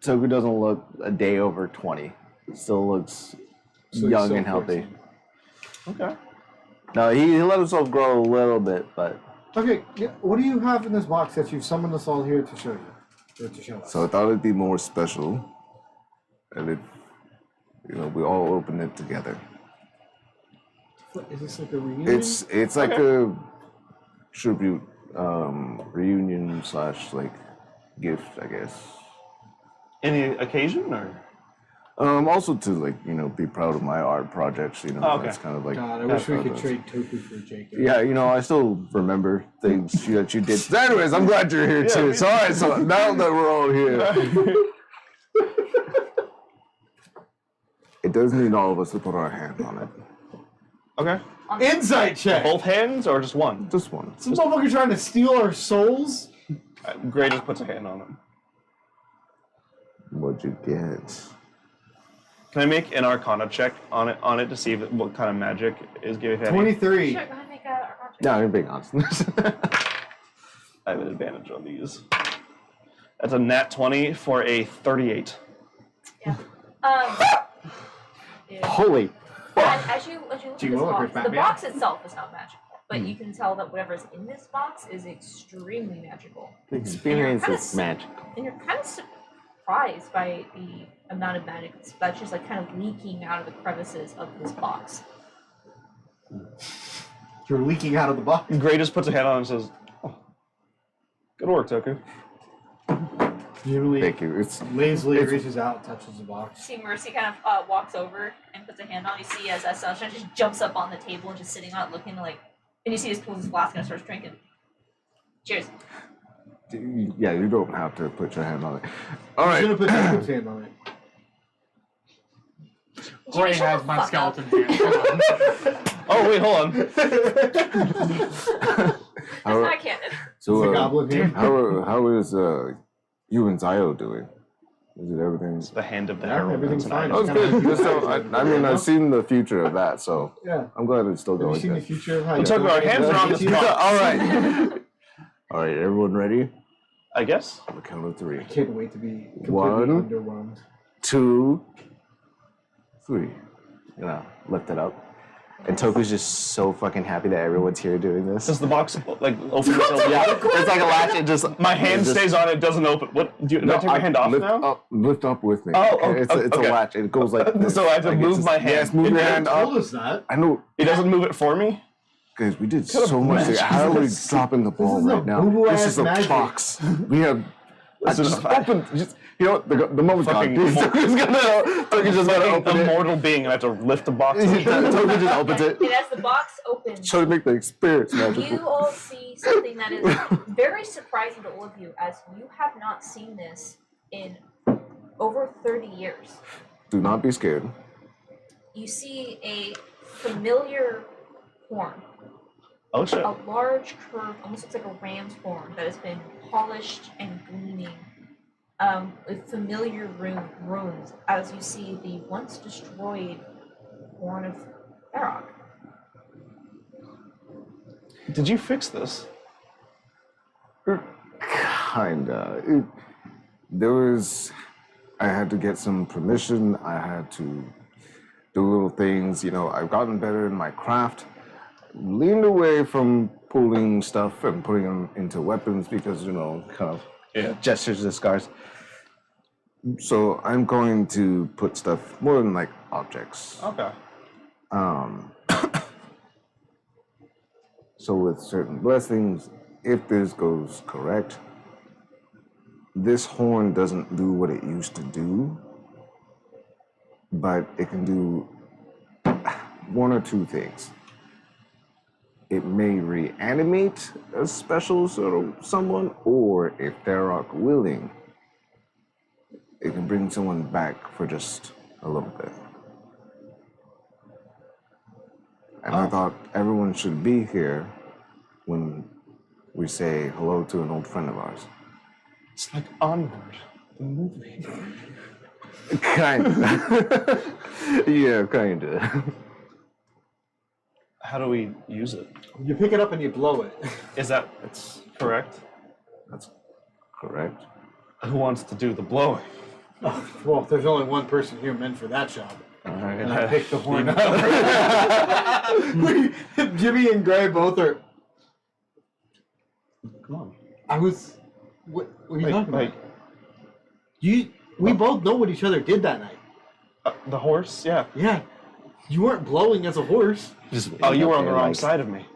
Toku doesn't look a day over 20. Still looks young and healthy. okay. No, he let himself grow a little bit, but Okay, yeah, what do you have in this box that you've summoned us all here to show you? Or to show us? So I thought it'd be more special, and if we all open it together. What, is this like a reunion? It's like a tribute, reunion / like gift, I guess. Any occasion or? Also to like be proud of my art projects. Okay. It's kind of like. God, I wish we could trade Toku for Jacob. Yeah, I still remember things that you did. So anyways, I'm glad you're here too. So, all right, so now that we're all here, it does need all of us to put our hand on it. Okay. Insight check. Both hands or just one? Just one. Some motherfucker trying to steal our souls. Gray just puts a hand on it. What'd you get? Can I make an Arcana check on it to see what kind of magic is giving that? 23. Sure, go ahead and make a No, you're being honest. I have an advantage on these. That's a nat 20 for a 38. Yeah. Holy. As you look at Gee, this well, box, if it's the Batman. box itself is not magical, but you can tell that whatever's in this box is extremely magical. The experience kinda is magical. And you're kind of surprised by the amount of magic that's just like kind of leaking out of the crevices of this box. You're leaking out of the box. Gray just puts a hand on it and says, oh, good work, Toku. Usually, Thank you. It's lazily reaches out, touches the box. See Mercy kind of walks over and puts a hand on. You see as Sunshine just jumps up on the table and just sitting on it, looking like. And you see he pulls his flask and starts drinking. Cheers. yeah. You don't have to put your hand on it. All You right. should have put Jacob's hand on it. Jimmy, Gray shut has the my fuck skeleton up. hand. Come on. Oh, wait, hold on. That's not canon. So, It's a goblin hand. how is you and Zio doing? Is it everything? The hand of the Yeah, herald. everything's That's an fine. Oh, it's good. Just I mean, I've seen the future of that, so Yeah. I'm glad it's still Have you going seen the good. future of how We'll talk about our hands are on this box. All right. All right, everyone ready? I guess. On the count of 3. I can't wait to be completely One. underwhelmed. 2, 3. Lift it up. And Toku's just so fucking happy that everyone's here doing this. Does the box like open itself? Yeah, it's like a latch. It just My hand it just- stays on it, doesn't open. What? Do I take my hand off lift now? Lift up with me. Oh, okay, It's a okay. latch. It goes like this. So I have to Like, move it's my just- hand. Yes, move It your didn't hand Told up. us that. I know, It doesn't move it for me? guys. We did Kind of so much. magic. How are we dropping the ball is a right now? boo-boo This ass is a magic. box. We have. Listen, just if I- open. Just the moment's gone. Fucking Toku's just gonna open a it. mortal being and I have to lift the box. Toku just opens it. And as the box opens, Trying to make the experience you magical. all see something that is very surprising to all of you, as you have not seen this in over 30 years. Do not be scared. You see a familiar horn, Oh shit. a large curved, almost looks like a ram's horn that has been polished and gleaming, with familiar runes, as you see the once destroyed horn of Varrock. Did you fix this? Kinda. I had to get some permission. I had to do little things. I've gotten better in my craft. Leaned away from pulling stuff and putting them into weapons because, kind of gestures and scars. So I'm going to put stuff more in like objects. Okay. So with certain blessings, if this goes correct, this horn doesn't do what it used to do, but it can do one or two things. It may reanimate a special sort of someone, or if Varrock willing, it can bring someone back for just a little bit. And I thought everyone should be here when we say hello to an old friend of ours. It's like Onward, the movie. Kinda. Yeah, kinda. How do we use it? You pick it up and you blow it. Is that correct? That's correct. Who wants to do the blowing? Well, there's only one person here meant for that job. And I picked the horn up. Jimmy and Gray both are. Come on. What are you talking Like, about? We both know what each other did that night. the horse? Yeah. Yeah. You weren't blowing as a horse, Oh, you were on the wrong side of me.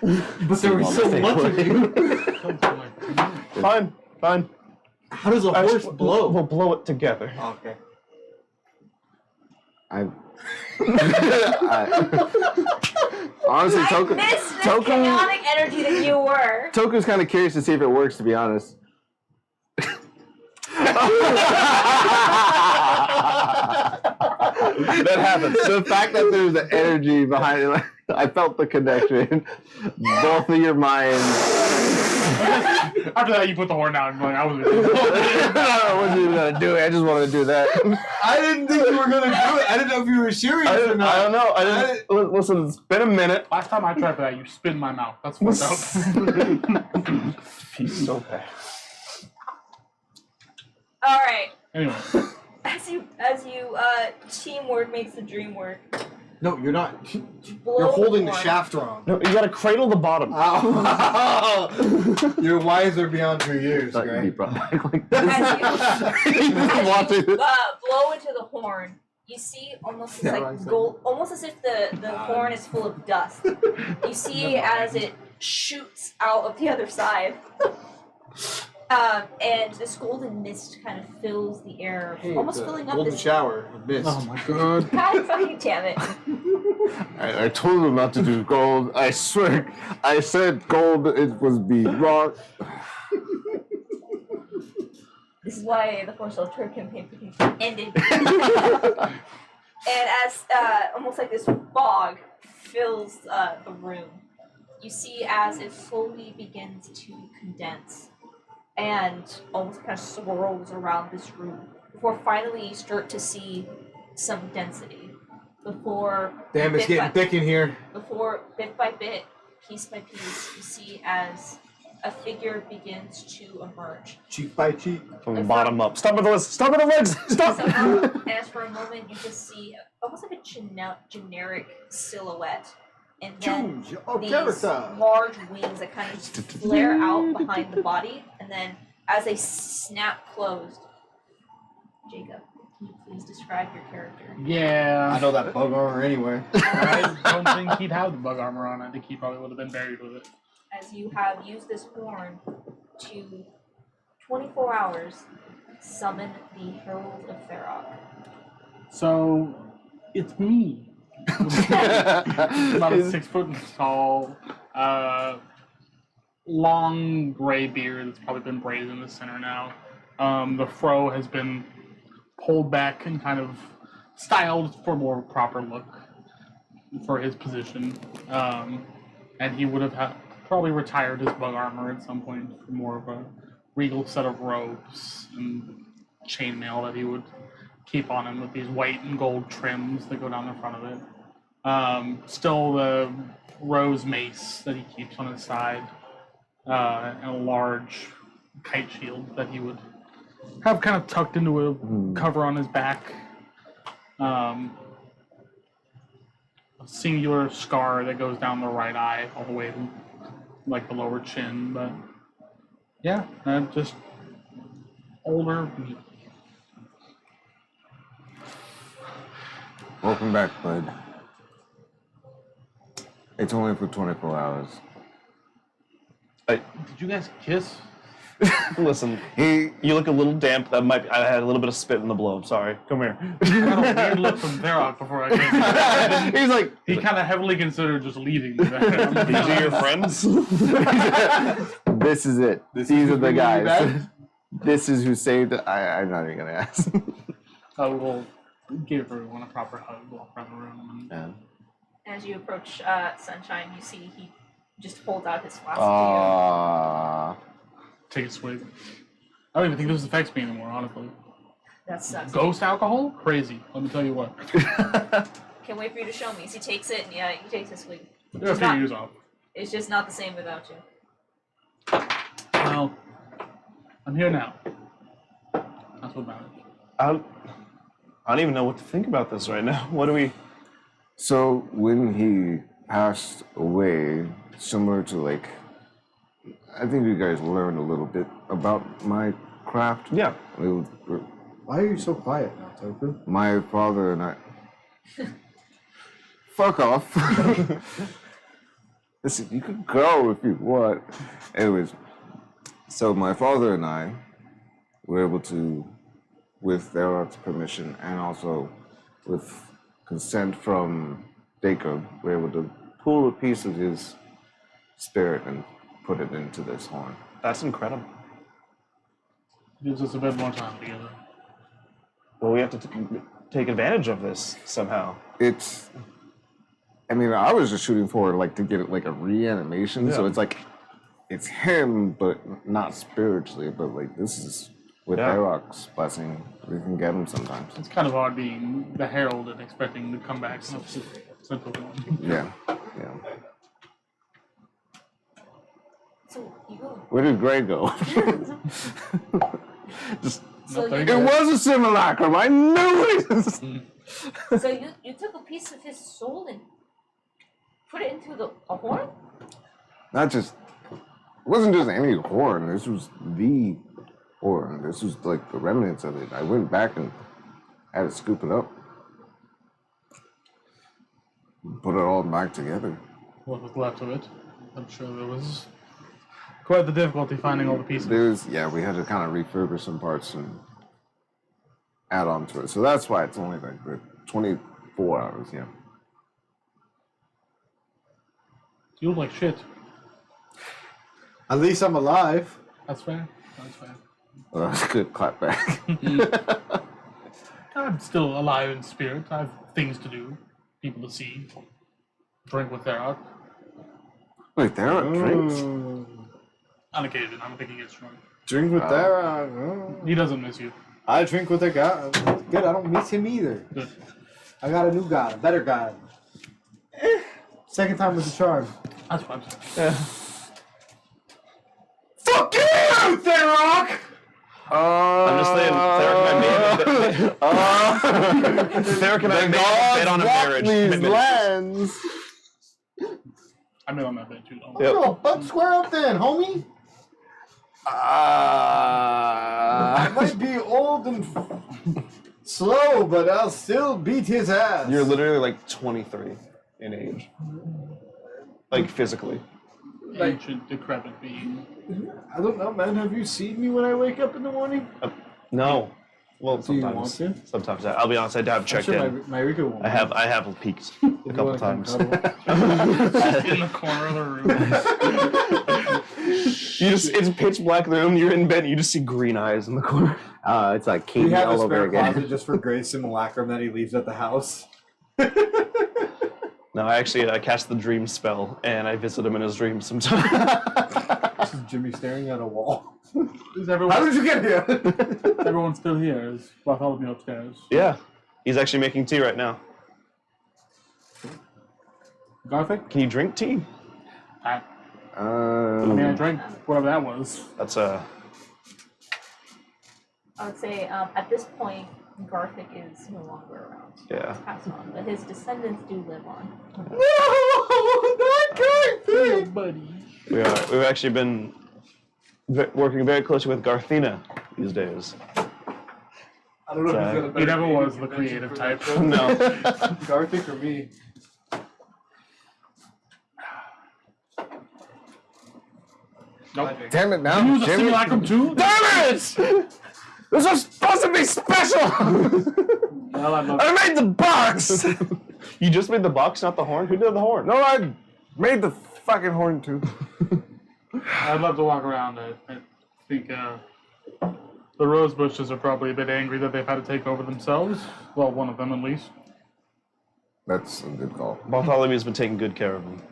but there was so much of you. Fine. How does a horse blow? We'll blow it together. Oh, okay. Honestly, I Toku. missed the chaotic energy that you were. Toku's kind of curious to see if it works, to be honest. That happens. The fact that there's the energy behind it, like, I felt the connection. Both of your minds. After that, you put the horn down. Like, I was. I wasn't even gonna do it. I just wanted to do that. I didn't think you were gonna do it. I didn't know if you were serious or not. I don't know. I didn't. Listen, it's been a minute. Last time I tried for that, you spit in my mouth. That's fucked up. He's so bad. All right. Anyway, As you teamwork makes the dream work. No, you're not. Blow You're holding the horn. shaft wrong. No, you gotta cradle the bottom. Ow. You're wiser beyond your years, Thought you'd be Greg. brought back like this. As you blow into the horn, you see almost Yeah, like right, so- gold, almost as if the horn is full of dust. You see as it shoots out of the other side. And this golden mist kind of fills the air, almost filling up golden this. shower of mist. Oh my god. God fucking damn it! I told him not to do gold. I swear. I said gold. It was being wrong. This is why the Force Ultra campaign ended. And as almost like this fog fills the room, you see as it slowly begins to condense and almost kind of swirls around this room before finally you start to see some density. Before Damn, it's bit getting thick in here. Before bit by bit, piece by piece, you see as a figure begins to emerge. Cheek by cheek. From the bottom up. Stop with the legs! Stop with the legs! Stop! And as for a moment, you just see almost like a generic silhouette, and then Choose your these character. large wings that kind of just flare out behind the body, and then as they snap closed, Jacob, can you please describe your character? yeah. I know that bug armor anywhere. I don't think he'd have the bug armor on. I think he probably would have been buried with it. As you have used this horn to 24 hours summon the Herald of Feroc. So, it's me. About a 6 foot tall, long gray beard that's probably been braided in the center now. The fro has been pulled back and kind of styled for more proper look for his position. And he would have probably retired his bug armor at some point for more of a regal set of robes and chainmail that he would keep on him with these white and gold trims that go down the front of it. Still the rose mace that he keeps on his side, and a large kite shield that he would have kind of tucked into a cover on his back. A singular scar that goes down the right eye all the way to like the lower chin, but yeah, just older me. Welcome back, bud. It's only for 24 hours. Did you guys kiss? Listen, He you look a little damp. I had a little bit of spit in the blow. Sorry. Come here. I got a weird look from Feroc before I came. He's like, He kind of heavily considered just leaving me there. These are your friends? this is it. These are the guys. This is who saved it. I'm not even gonna ask. I will give everyone a proper hug, walk around the room. And As you approach Sunshine, you see he just holds out his flask take a swig. I don't even think this affects me anymore, honestly. to you. That sucks. Ghost alcohol? Crazy. Let me tell you what. Can't wait for you to show me. So he takes it, and yeah, he takes a swig. There are a few years off. It's just not the same without you. Well, I'm here now. That's what matters. I don't even know what to think about this right now. What do we... So when he passed away, similar to like, I think you guys learned a little bit about my craft. Yeah. Why are you so quiet now, Toku? My father and I. Fuck off. Listen, you can go if you want. Anyways, so my father and I were able to, with Erot's permission and also with consent from Jacob, we're able to pull a piece of his spirit and put it into this horn. That's incredible. Gives us a bit more time together. Well, we have to take advantage of this somehow. I mean, I was just shooting for like to get it like a reanimation, so Yeah. it's like it's him, but not spiritually. But like this is with Yeah. Arok's blessing, we can get him sometimes. It's kind of hard being the herald and expecting to come back simple one. Yeah, yeah. So you go. Where did Gray go? Just So there you, you it was a simulacrum. I knew it. so you took a piece of his soul and put it into a horn? Not just. It wasn't just any horn. This was the horn. This was like the remnants of it. I went back and had to scoop it up, put it all back together. What was left of it. I'm sure there was quite the difficulty finding all the pieces. We had to kind of refurbish some parts and add on to it. So that's why it's only like 24 hours, yeah. You look like shit. At least I'm alive. That's fair. That's fair. Well, that was a good clap back. I'm still alive in spirit. I have things to do, people to see, drink with Therak. Wait, there are drinks? On occasion, I don't think he gets drunk. Drink with Dara. He doesn't miss you. I drink with a guy. Good, I don't miss him either. Good. I got a new guy, a better guy. Second time was the charm. That's what I'm saying. Fuck you, Therok! I'm just saying, Theric and I made a bet on a marriage. commitment. lands. I made on that bit too. Don't Yep. Yo, butt square up then, homie. I might be old and slow, but I'll still beat his ass. You're literally like 23 in age. Like physically. ancient, decrepit being. I don't know, man. Have you seen me when I wake up in the morning? No. Well, Do you sometimes. want to? Sometimes. I'll be honest, I have I'm checked sure in. my Rika won't. I have peeked a couple times. In the corner of the room. It's pitch black room, you're in bed, and you just see green eyes in the corner. It's like We Katie have all a over spare again. closet just for Gray's simulacrum that he leaves at the house. No, I cast the dream spell, and I visit him in his dreams sometimes. This is Jimmy staring at a wall. Is How everyone, did you get here? everyone still here? Is Bartholomew upstairs? Yeah, he's actually making tea right now. Garthik? Can you drink tea? I mean, I drank whatever that was. That's I would say at this point, Garthik is no longer around. Yeah. He's passed on, but his descendants do live on. No, not Garthik! Buddy. We've actually been working very closely with Garthina these days. I don't know if he's got a He better never naming was the convention creative for type. that. No. Garthik or me? Nope. Damn it now, You use a Jimmy. simulacrum too? Damn it! This was supposed to be special! Well, I'd love I made the box! You just made the box, not the horn? Who did the horn? No, I made the fucking horn too. I'd love to walk around. I think the rose bushes are probably a bit angry that they've had to take over themselves. Well, one of them at least. That's a good call. Bartholomew's been taking good care of him.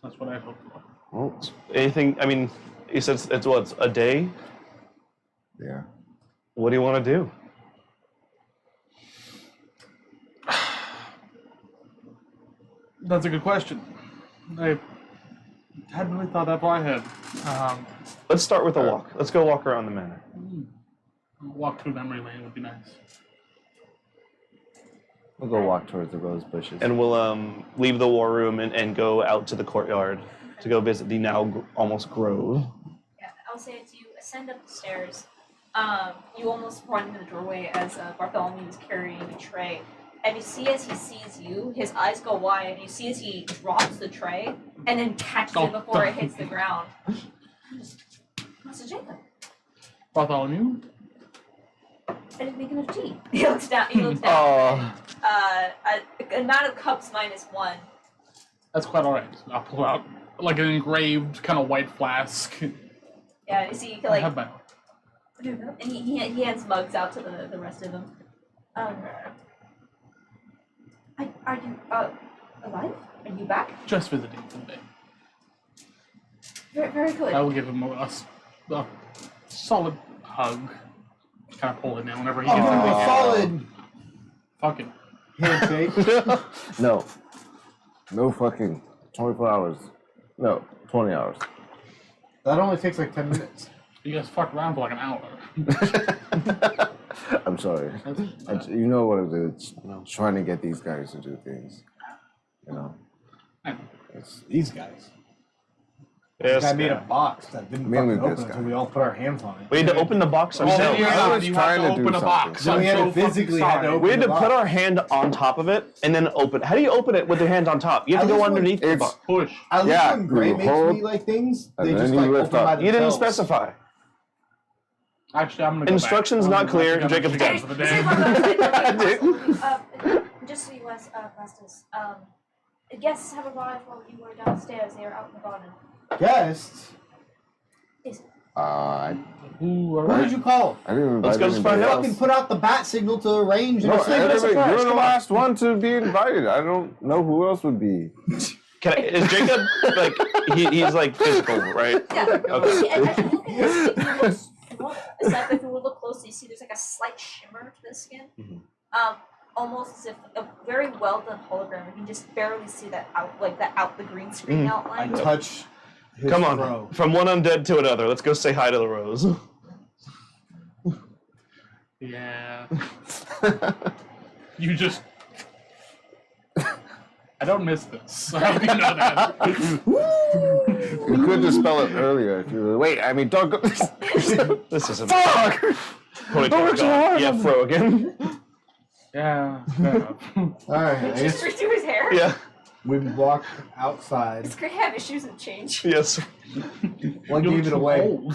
That's what I hope for. Well, Anything, I mean, he said it's what, a day? yeah. What do you want to do? That's a good question. I hadn't really thought that far ahead. Let's start with a walk. Let's go walk around the manor. Walk through memory lane would be nice. We'll go walk towards the rose bushes. And we'll leave the war room and go out to the courtyard to go visit the now almost grove. Yeah, I'll say as you ascend up the stairs, you almost run into the doorway as Bartholomew is carrying a tray. And you see as he sees you, his eyes go wide, and you see as he drops the tray and then catches it before it hits the ground. Master Jacob. Bartholomew? I didn't make enough tea. He looks down. He looks down. Amount of cups -1. That's quite alright. I'll pull out like an engraved kind of white flask. Yeah, you see, I have like, my and he hands mugs out to the rest of them. Are you alive? Are you back? just visiting today. Very, very good. I will give him a solid hug. Kind of pull him in whenever he Give gets him in. a solid Fucking. handshake. No. No fucking 24 hours. No, 20 hours. That only takes like 10 minutes. You guys fucked around for like an hour. I'm sorry. You know what it is. It's trying to get these guys to do things. You know? I know. It's These guys. Yes, I made a yeah. box that didn't Mainly fucking this open until guy. we all put our hands on it. We had to open the box Well, ourselves. then you're I not. was You trying have to to do open a something. box. So I'm we had so to physically fucking had to sorry. open We had to the put box. our hand on top of it and then open. How do you open it with your hand on top? You have to At go least when underneath the it's- box. Push. At least Yeah, when Gray you makes hold, me like things, and they then just you like lift open up. by You didn't themselves. specify. Actually, I'm gonna go Instructions back. not I'm clear. gonna Jacob's go dead. for the Say day. one more time. Just so you guys, Masters, the guests have arrived while you were downstairs. They are out in the garden. Guests? Is What did you call? I didn't Let's invite go anybody find out. else. Fucking put out the bat signal to arrange and No, it's like, it a surprise, you're the come on. last one to be invited. I don't know who else would be. Is Jacob like he's like physical, right? Yeah. Okay. And as you look at his skin, he looks normal. Except if you look closely, you see there's like a slight shimmer to the skin. Almost as if a very well done hologram. You can just barely see that out the green screen I outline. touch his Come on, throat. from one undead to another. Let's go say hi to the rose. Yeah. You just. I don't miss this. How do you know that? You could dispel it earlier if you were. Wait, I mean, don't go. This is a Fuck! Totally Don't work so hard. Yeah, throw again. Yeah. Fair enough. Alright, I Just guess redo his hair. Yeah. we walk outside. It's great to have issues and change. Yes. One You're gave it too away. old.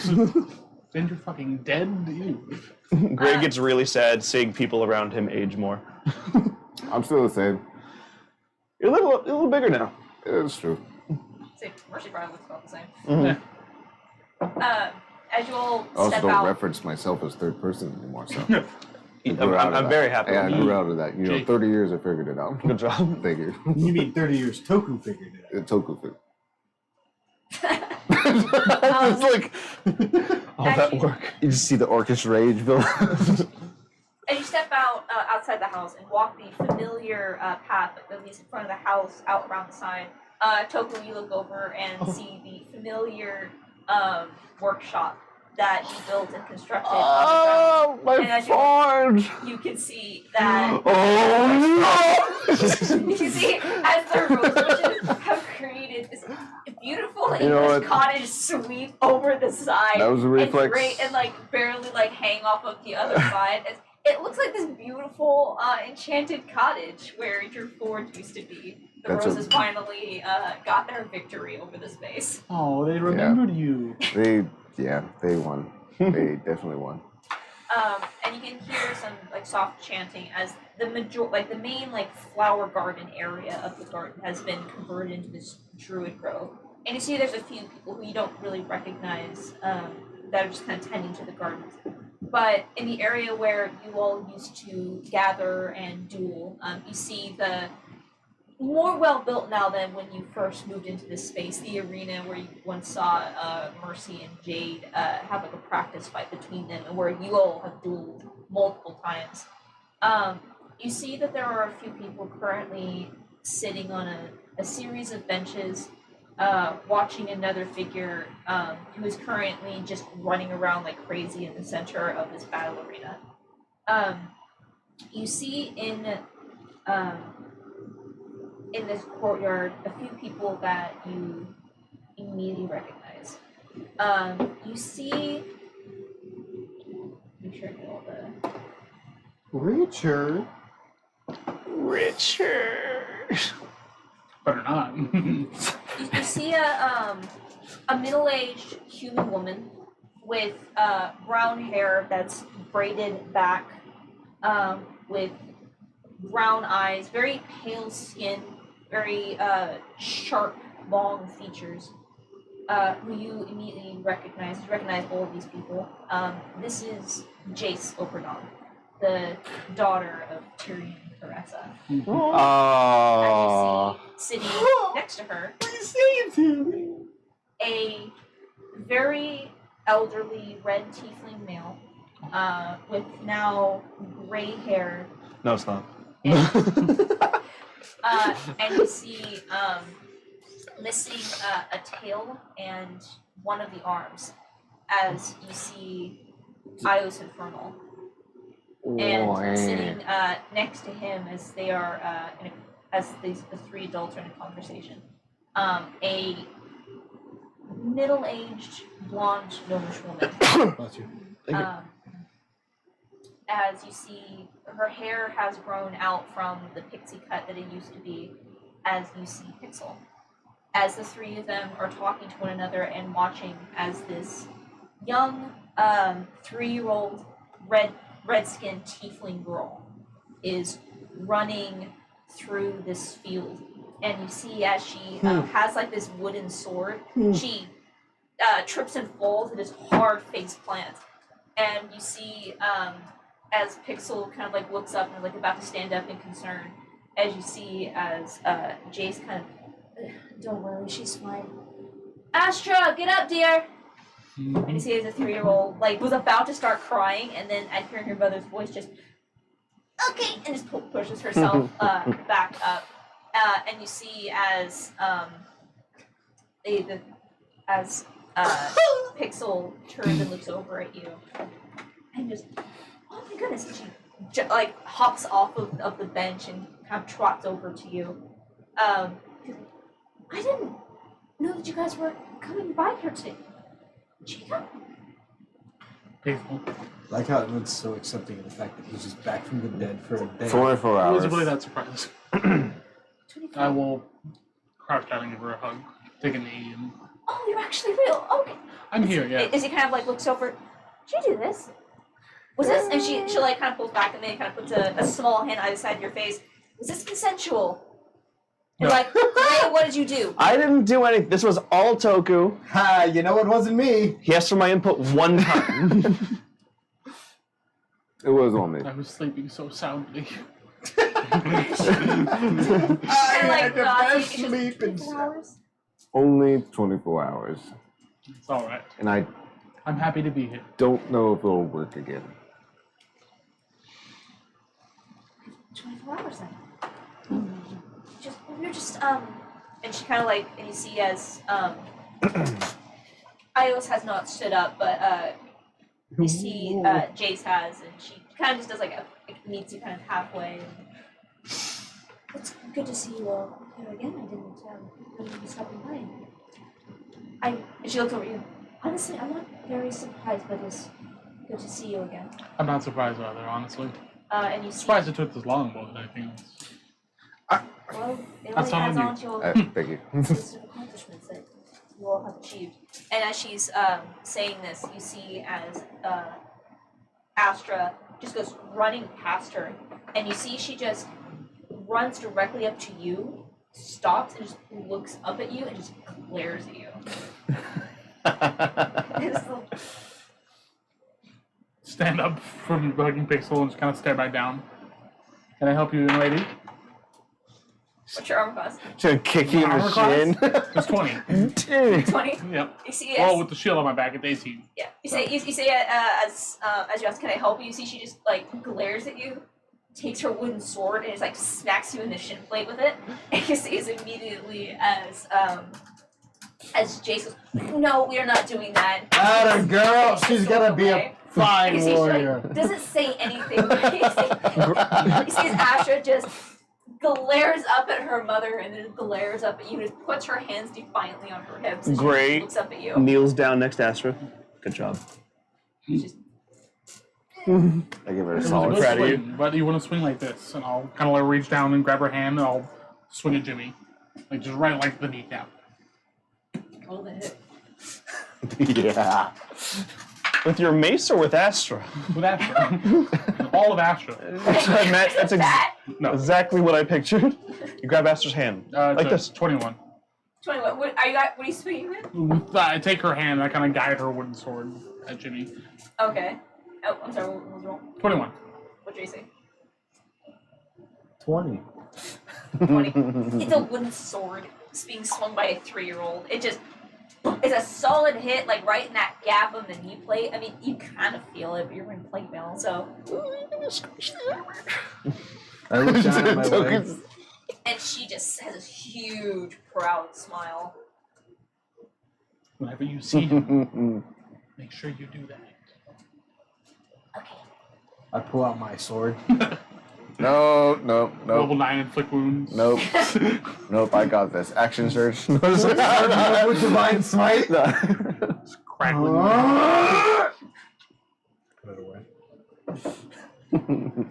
Then you're fucking dead. Ew. Gray gets really sad seeing people around him age more. I'm still the same. You're a little bigger now. It's true. So Mercy probably looks about the same. Mm-hmm. As you all I also step don't out, reference myself as third person anymore, so. I grew out of I'm that. very happy. Yeah, I grew out of that. You know, Jake. 30 years I figured it out. Good job. Thank you. You mean 30 years Toku figured it out. It's Toku food. It's like all that Actually- work. You just see the orcish rage build. as you step out outside the house and walk the familiar path that leads in front of the house, out around the side, Toku, you look over and see the familiar workshop that he built and constructed on the ground. And my as you- forge! You can see that. Oh You can see as the rose bushes have created this beautiful You know English what? cottage sweep over the side. That was a reflex. And great, and like barely like hang off of the other side. It looks like this beautiful enchanted cottage where your forge used to be. The That's a- roses finally got their victory over the space. Oh, they remembered you. They won. They definitely won. And you can hear some like soft chanting as the the main like flower garden area of the garden has been converted into this druid grove. And you see there's a few people who you don't really recognize that are just kind of tending to the gardens. But in the area where you all used to gather and duel, you see the more well built now than when you first moved into this space. The arena where you once saw Mercy and Jade have like a practice fight between them, and where you all have dueled multiple times. You see that there are a few people currently sitting on a series of benches, watching another figure who is currently just running around like crazy in the center of this battle arena. You see in this courtyard a few people that you immediately recognize. You see. Make sure I get all the. Richard. Better not. You see a middle-aged human woman with brown hair that's braided back with brown eyes, very pale skin, very sharp, long features, who you immediately recognize. You recognize all of these people. This is Jace Operdon, the daughter of Tyrion and Caressa. Oh. And you see sitting next to her Please say it to me. a very elderly red tiefling male with now gray hair. No, it's not. And you see missing a tail and one of the arms as you see Ios Infernal. And sitting next to him as they are as the three adults are in a conversation, a middle-aged blonde gnomish woman. Bless you. As you see, her hair has grown out from the pixie cut that it used to be. As you see Pixel, as the three of them are talking to one another and watching as this young 3-year-old red-skinned tiefling girl is running through this field, and you see as she has like this wooden sword, she trips and falls and just hard face plant, and you see as Pixel kind of like looks up and is like about to stand up in concern, as you see as Jace kind of, don't worry, she's fine. Astra, get up, dear. And you see as a 3-year-old like was about to start crying, and then at hearing her mother's voice, just okay, and just pushes herself back up. And you see as Pixel turns and looks over at you, and just, oh my goodness, and she like hops off of the bench and kind of trots over to you. I didn't know that you guys were coming by here today. Jacob? Faithful. Like how everyone's so accepting of the fact that he's just back from the dead for a day. 24 I hours. was really that surprised. I will crouch down and give her a hug, take a knee, and Oh, you're actually real. Okay. I'm here, yeah. As he kind of like looks over, did you do this? Was this? And she like kind of pulls back and then kind of puts a small hand either side of your face. Was this consensual? You're No. like, hey, what did you do? I didn't do anything. This was all Toku. Ha! You know it wasn't me. He asked for my input one time. It was on me. I was sleeping so soundly. And like, the nods, best you just, sleep in 24 hours? Only 24 hours. It's all right. And I I'm happy to be here. don't know if it'll work again. 24 hours then. You're just, and she kind of like, and you see as, Ios has not stood up, but, you see, Jace has, and she kind of just does like meets you kind of halfway. And it's good to see you all here again. I didn't know you'd be stopping by. And she looks over at you. Honestly, I'm not very surprised by this. Good to see you again. I'm not surprised either, honestly. And you see, Surprised it took this long more than anything else. well, it That's only all adds on you. on to your Thank you. list of accomplishments that you all have achieved. And as she's saying this, you see as Astra just goes running past her, and you see she just runs directly up to you, stops, and just looks up at you and just glares at you. It's like, Stand up from hugging Pixel and just kind of stare back down. Can I help you, young lady? what's your armor class? Should kick you in Armor the class? shin. It's 20. Dude. 20? Yep. You see Well, with the shield on my back, it's 18. yeah. You say as you ask, can I help you? You see she just like glares at you, takes her wooden sword and just like smacks you in the shin plate with it. And you see as immediately as Jace goes, no, we are not doing that. Atta girl, Takes she's the gonna sword be a away. fine You see she warrior. like doesn't say anything. You see as Astra just glares up at her mother and then glares up at you and just puts her hands defiantly on her hips. And she Great. looks up at you. Kneels down next to Astra. Good job. Just, I give her a It was a solid. good proud of you. swing, but you want to swing like this, and I'll kind of like reach down and grab her hand, and I'll swing at Jimmy, like just right like the kneecap. roll the hit. Yeah. With your mace or with Astra? With Astra. All of Astra. That's That. exactly what I pictured. You grab Astra's hand. Like this. 21. 21. What are you swinging with? I take her hand and I kind of guide her wooden sword at Jimmy. Okay. Oh, I'm sorry. What was the roll? 21. What'd you say? 20. 20. It's a wooden sword. It's being swung by a 3-year-old. It just. It's a solid hit, like right in that gap of the knee plate. I mean, you kind of feel it, but you're wearing plate mail, so. I look down at my legs. And she just has this huge, proud smile. Whenever you see him, make sure you do that. Okay. I pull out my sword. No. Level 9 inflict wounds. Nope. Nope, I got this. Action search. With divine smite. Crackling. Put it away.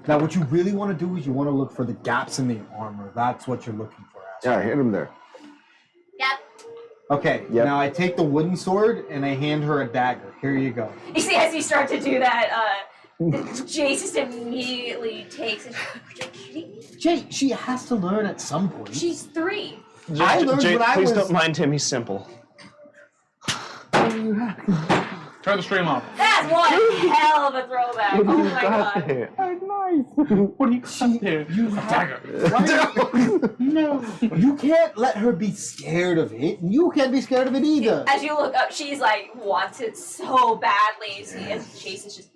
Now, what you really want to do is you want to look for the gaps in the armor. That's what you're looking for. Yeah, hit him there. Yep. Okay, Yep. now I take the wooden sword and I hand her a dagger. Here you go. You see, as you start to do that, Jace just immediately takes it. You're kidding me? Jay, she has to learn at some point. She's 3. I learned when I please was- don't mind him. He's simple. Turn the stream off. That's one hell of a throwback. Oh my god. What do you got there? You Dagger. No, you can't let her be scared of it. You can't be scared of it either. As you look up, she's like, wants it so badly. You see, as Chase is just.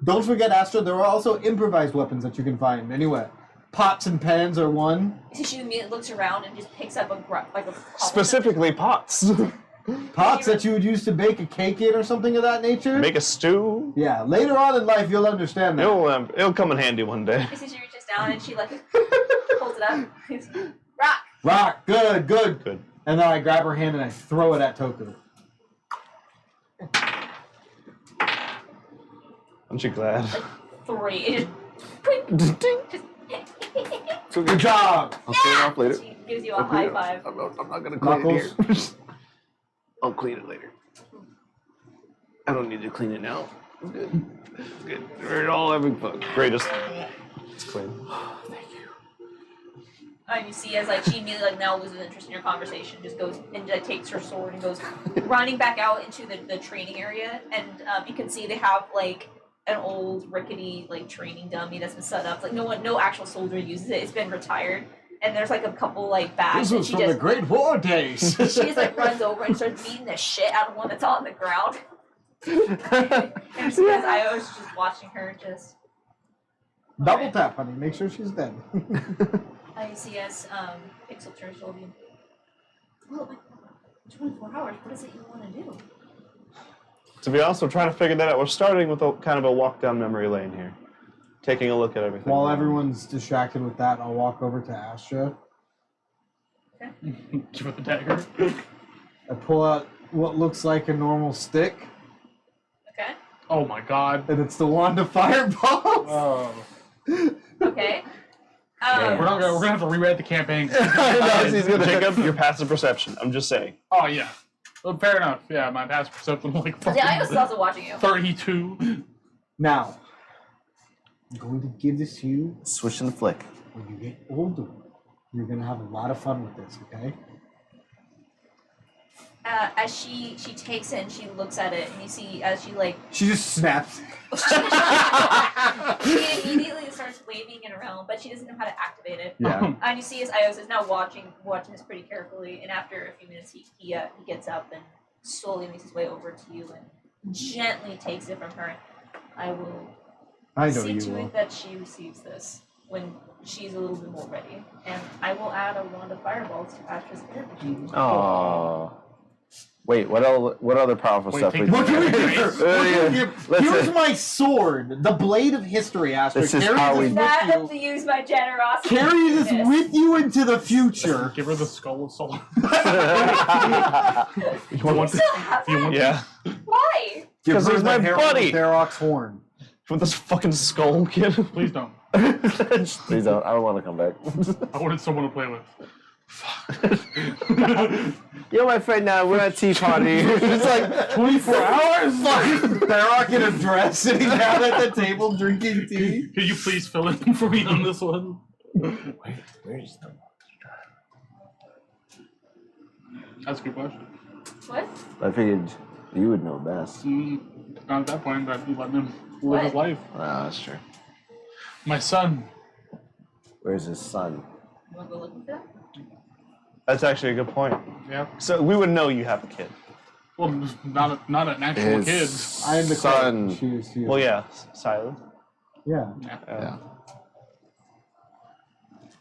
Don't forget, Astra, there are also improvised weapons that you can find. Anyway, pots and pans are one. So she immediately looks around and just picks up a Specifically pots. Pots that you would use to bake a cake in or something of that nature. Make a stew. Yeah, later on in life you'll understand that. It'll come in handy one day. You see, she reaches down and she like pulls it up. Rock. Rock, good. Good. And then I grab her hand and I throw it at Toku. Aren't you glad? 3. It just. Good job. I'll clean it off later. She gives you a high five. I'm not gonna clean Knuckles. it here. I'll clean it later. I don't need to clean it now. It's good. It's good. We're all having fun. Greatest. It's clean. And you see as like she immediately like now loses interest in your conversation, just goes and like, takes her sword and goes running back out into the training area, and you can see they have like an old rickety like training dummy that's been set up. Like no actual soldier uses it. It's been retired, and there's like a couple like bags. This And was she from just the Great War days. she just like runs over and starts beating the shit out of one that's on the ground. And she as Io's just watching her just. Double Alright. tap, honey. Make sure she's dead. I see as Pixel Church told you. Well, like 24 hours. What is it you want to do? To be honest, we're trying to figure that out. We're starting with a kind of a walk down memory lane here. Taking a look at everything. While everyone's distracted with that, I'll walk over to Astra. Give her the dagger. I pull out what looks like a normal stick, Okay. Oh my god. and it's the wand of fireballs. Oh. Okay. We're gonna have to rewrite the campaign. Jacob, your passive perception. I'm just saying. Oh yeah. Well, fair enough. Yeah, my past perception was like Yeah, I was also watching you. 32. Now, I'm going to give this to you. Switch and flick. When you get older, you're going to have a lot of fun with this, okay? As she takes it and she looks at it, and you see as she like She just snaps. she immediately starts waving it around, but she doesn't know how to activate it. Yeah. And you see as Ios is now watching this pretty carefully, and after a few minutes he gets up and slowly makes his way over to you and gently takes it from her. I will I know see you to will. it that she receives this when she's a little bit more ready, and I will add a wand of fireballs to Astra's energy. Aww. Wait, what other powerful Wait, stuff take we What can do we do? do? What do we do? Listen. Here's my sword, the blade of history, Astra. This is Carry how this we- Does not with have you. to use my generosity. Carry to do this with you into the future. Give her the skull of soul. You You want still have that? Yeah. Why? Give 'Cause her he's the my herald of buddy. Tharok's horn. With this fucking skull, kid. Please don't. Please don't. I don't want to come back. I wanted someone to play with. You're my friend now. We're at tea party. It's like 24 hours? Barrock in a dress sitting down at the table drinking tea. Could you please fill in for me on this one? where's the? That's a good question. What? I figured you would know best. Not at that point, I'd let him live his life. Oh, that's true. My son. Where's his son? You want to go looking for that? That's actually a good point. Yeah. So we would know you have a kid. Well, not an actual kid. I am the son. She is. Well, yeah, Silas. Yeah. Yeah.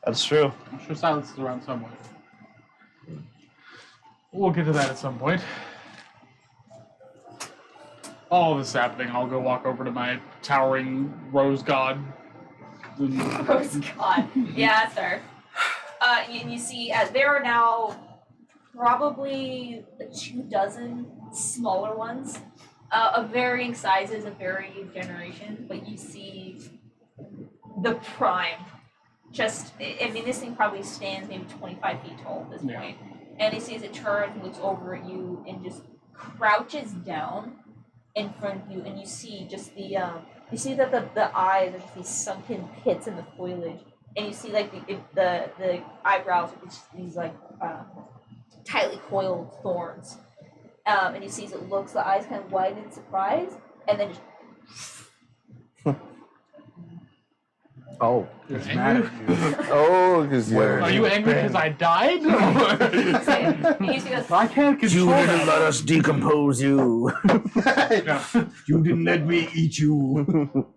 That's true. I'm sure Silas is around somewhere. We'll get to that at some point. All this happening, I'll go walk over to my towering rose god. Rose God. Yeah, that's fair. You see, there are now probably 24 smaller ones of varying sizes, of varying generations, but you see the prime. I mean, this thing probably stands maybe 25 feet tall at this point. And he sees it turns and looks over at you and just crouches down in front of you, and you see just the the eyes are just these sunken pits in the foliage, and you see like the eyebrows are just these like tightly coiled thorns, and you see as it looks, the eyes kind of widen in surprise, and then just Oh. You're He's mad angry? at you. Oh, because you're. Are you angry because I died? he used to go, I can't control that. us decompose you. Yeah. You didn't let me eat you.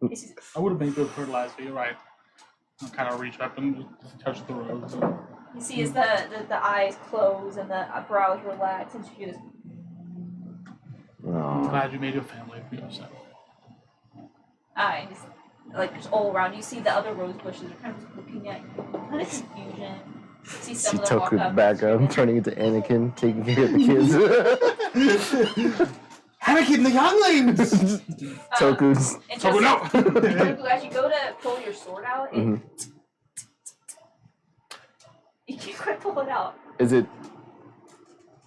he sees, I would have been good fertilizer, you're right. I'll kind of reach up and just touch the rose. you see as the eyes close and the brows relax, and she goes, I'm Oh. glad you made a family for yourself. and he's, like just all around. You see the other rose bushes are kind of just looking at you, kind of confusion. You see some of them walk Toku up. back up, turning into Anakin, taking care of the kids. Anakin, the younglings! Toku's. And Toku, no! Toku, as you go to pull your sword out, you can't quite pull it out. Is it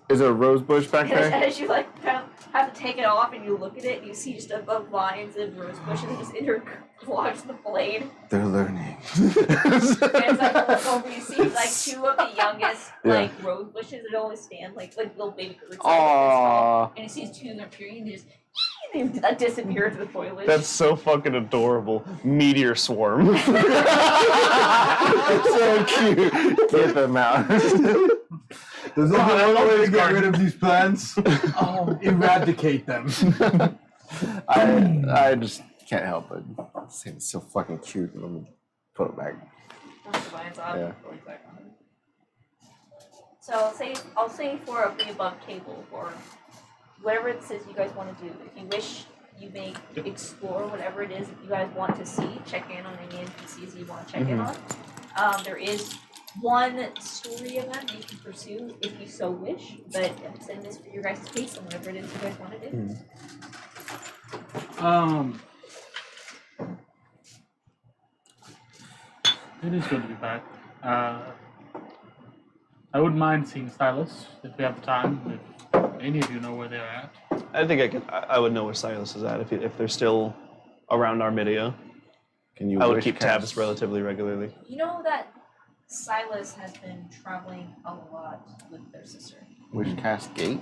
a rose bush back As, there? as you like kind of have to take it off and you look at it, and you see just a lines of rose bushes just interlodged in the blade. They're learning. And it's like look over, you see like two of the youngest like rose bushes that only stand like little baby roots. Like, Aww. and you see two appearing, and they just disappear into the foliage. That's so fucking adorable. Meteor swarm. So cute. Get them out. There's only one way to get rid of these plants. Eradicate them. I just can't help it. It's so fucking cute. Let me put it back. Once the vines off, Yeah. goes back on. So I'll say for a the above table for whatever it says you guys want to do. If you wish, you may explore whatever it is that you guys want to see. Check in on any NPCs you want to check in on. There is one story event that you can pursue if you so wish, but I'm saying this for your guys' pace on whatever it is you guys want to do. It is good to be back. I wouldn't mind seeing Silas if we have the time. If any of you know where they're at. I think I would know where Silas is at if they're still around Armidia. Can you I would wish keep cast- tabs relatively regularly. You know that Silas has been traveling a lot with their sister. Wish cast gate?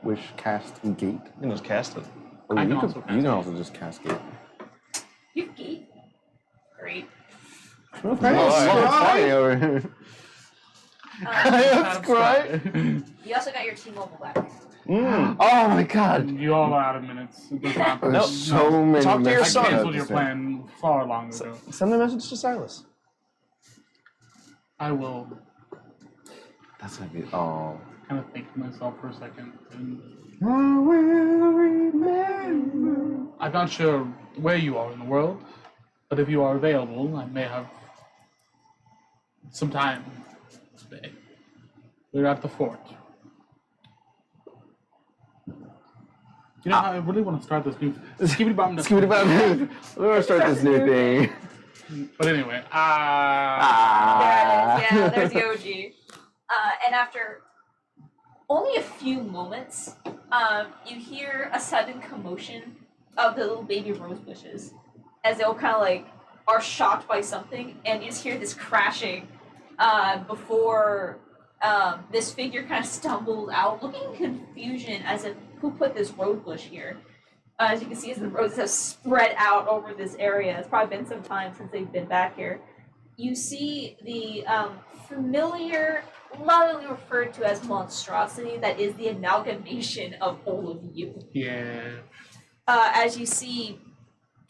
Wish cast gate? You can just cast it. Oh, I you can can, also you cast can gate. also just cast gate. You have gate. Great. Funny over here. That's great. You also got your T-Mobile back. Oh my god. You all are out of minutes. It does not- There's so many Talk to your I messages son. about canceled your this thing. plan far long ago. Send a message to Silas. I will That's gonna be. Oh. kind of think to myself for a second. And I will remember. I'm not sure where you are in the world, but if you are available, I may have some time today. We're at the fort. You know, I really want to start this new. Skibidi bop. We're gonna start this new thing. But anyway, There it is. Yeah, there's Yoji. And after only a few moments, you hear a sudden commotion of the little baby rose bushes as they all kind of like are shocked by something, and you just hear this crashing before this figure kind of stumbles out, looking in confusion as if who put this rose bush here. As you can see, as the roses have spread out over this area, it's probably been some time since they've been back here. You see the familiar, lovingly referred to as monstrosity that is the amalgamation of all of you. yeah. As you see,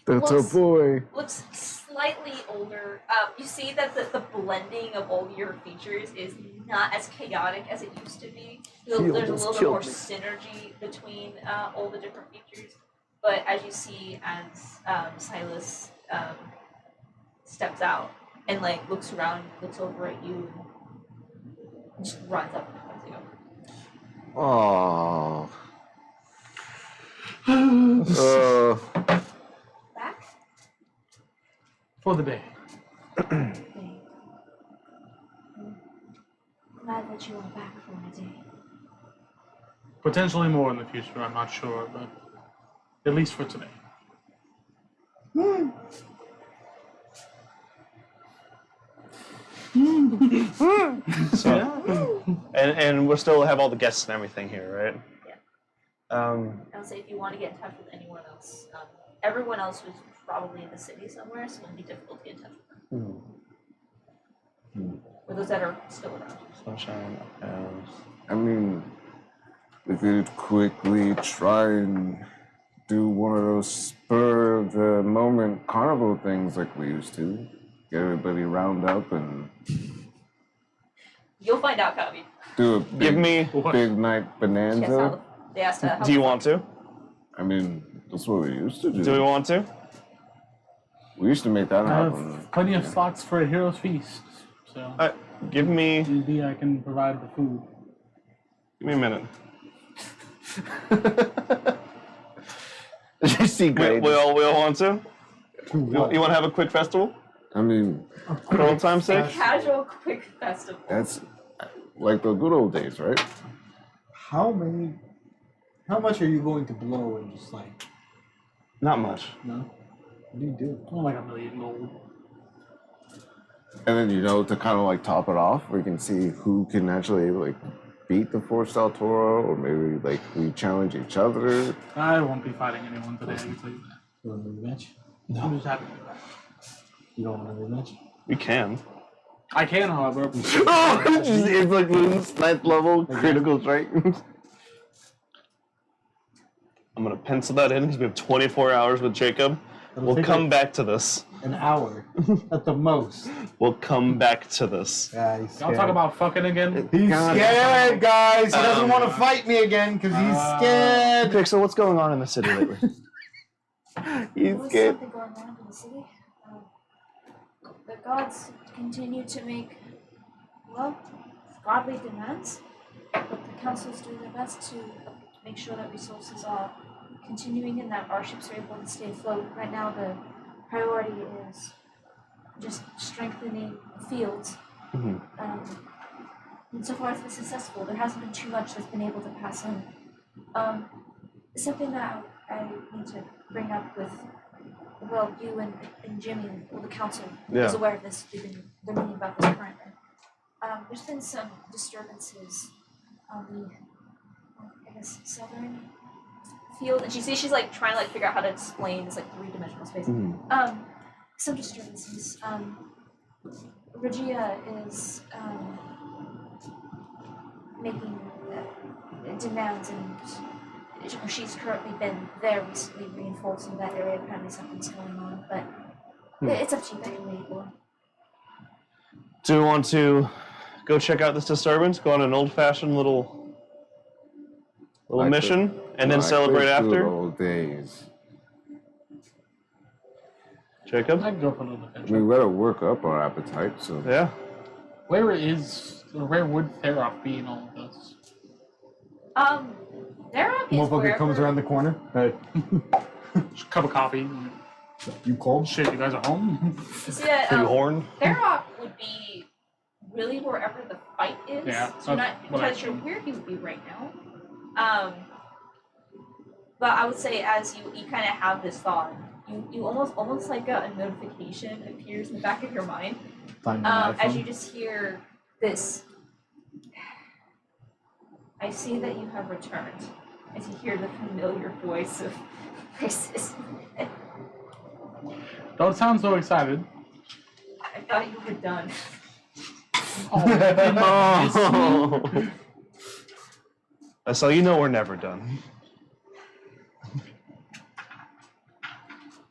That's looks- a boy. looks slightly older. You see that the blending of all your features is not as chaotic as it used to be. There's a little bit more synergy between all the different features. But as you see, as Silas steps out and like looks around, looks over at you, and just runs up towards you. Oh. Back? For the day. Okay. Glad that you are back for a day. Potentially more in the future, I'm not sure, but at least for today. So, and we'll still have all the guests and everything here, right? Yeah. I'll say if you want to get in touch with anyone else, everyone else was probably in the city somewhere, so it'll be difficult to get in touch with them. For those that are still around. Sunshine, I mean, we could quickly try and do one of those spur of the moment carnival things like we used to. Get everybody round up and You'll find out, Kavi. do a Give me. big night bonanza. They asked how Do you want to? I mean, that's what we used to do. Do we want to? We used to make that I happen. have plenty of slots for a hero's feast, so Give me. maybe I can provide the food. Give me a minute. You see, great. We all want to? You want to have a quick festival? I mean, For old time's A sake? casual, quick festival. that's like the good old days, right? How much are you going to blow and just like, Not much. no? What do you do? Oh, like $1 million gold. And then, to kind of like top it off, we can see who can actually like beat the four Stultora, or maybe like we challenge each other. I won't be fighting anyone today, I can tell you that. You want a rematch? I'm just happy to be back. You don't want a rematch? We can. I can, however. Oh, it's like Moon's 9th level critical strike. I'm going to pencil that in because we have 24 hours with Jacob. It'll We'll take come like back to this. an hour at the most. We'll come back to this. Yeah, he's Y'all scared. talk about fucking again? He's God. scared, guys. He doesn't want to fight me again because he's scared. Pixel, what's going on in the city lately? He's There's scared. something going on in the city. The gods continue to make, well, godly demands, but the council's doing their best to make sure that resources are continuing and that our ships are able to stay afloat. Right now, the priority is just strengthening the fields. Mhm. And so far, it's been successful. There hasn't been too much that's been able to pass in. Something that I need to bring up with, well, you and Jimmy and well, the council is aware of this. They're meeting about this currently. There's been some disturbances on the, I guess, southern field, and she's like trying to like figure out how to explain this like three-dimensional space. Some disturbances. Regia is making demands, and she's currently been there recently reinforcing that area. Apparently something's going on, but it's up to you. That can wait for. Do we want to go check out this disturbance? Go on an old-fashioned little Like mission, and then Like celebrate the good after? old days. Jacob? I can go for a little adventure. We better work up our appetite. So Yeah. Where would Theroff be in all of this? There is Motherfucker wherever. comes around the corner. Hey. Just a cup of coffee. You cold? Shit, you guys are home? See that, Are you horned? Fairrock would be really wherever the fight is. Yeah, So I'm not that's what I entirely sure where he would be right now. But I would say as you kind of have this thought, you almost like a notification appears in the back of your mind. Find my As iPhone. you just hear this, I see that you have returned. As you hear the familiar voice of Isis. Don't sound so excited. I thought you were done. So you know we're never done.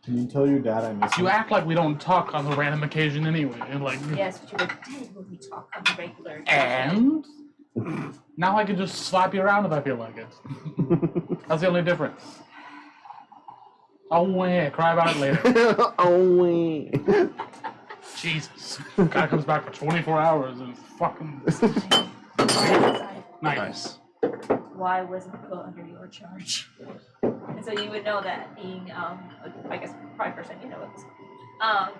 Can you tell your dad I miss him? You act like we don't talk on a random occasion anyway. And like, Yes, but you were dead when we talk on the regular. and now I can just slap you around if I feel like it. That's the only difference. Oh yeah, cry about it later. Oh, wait. Jesus. Guy comes back for 24 hours and it's fucking nice. Why wasn't put under your charge? And so you would know that being, I guess probably first time you know it.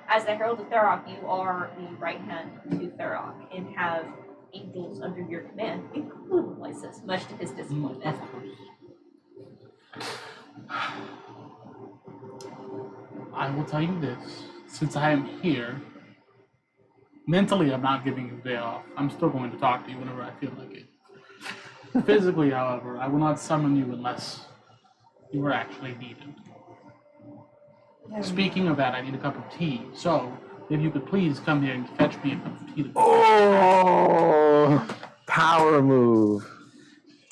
As the Herald of Tharok, you are the right hand to Tharok and have angels under your command, including Lysis, much to his disappointment. I will tell you this. Since I am here, mentally I'm not giving you a day off. I'm still going to talk to you whenever I feel like it. Physically, however, I will not summon you unless you are actually needed. Speaking of that, I need a cup of tea. So, if you could please come here and fetch me a cup of tea. Oh, power move.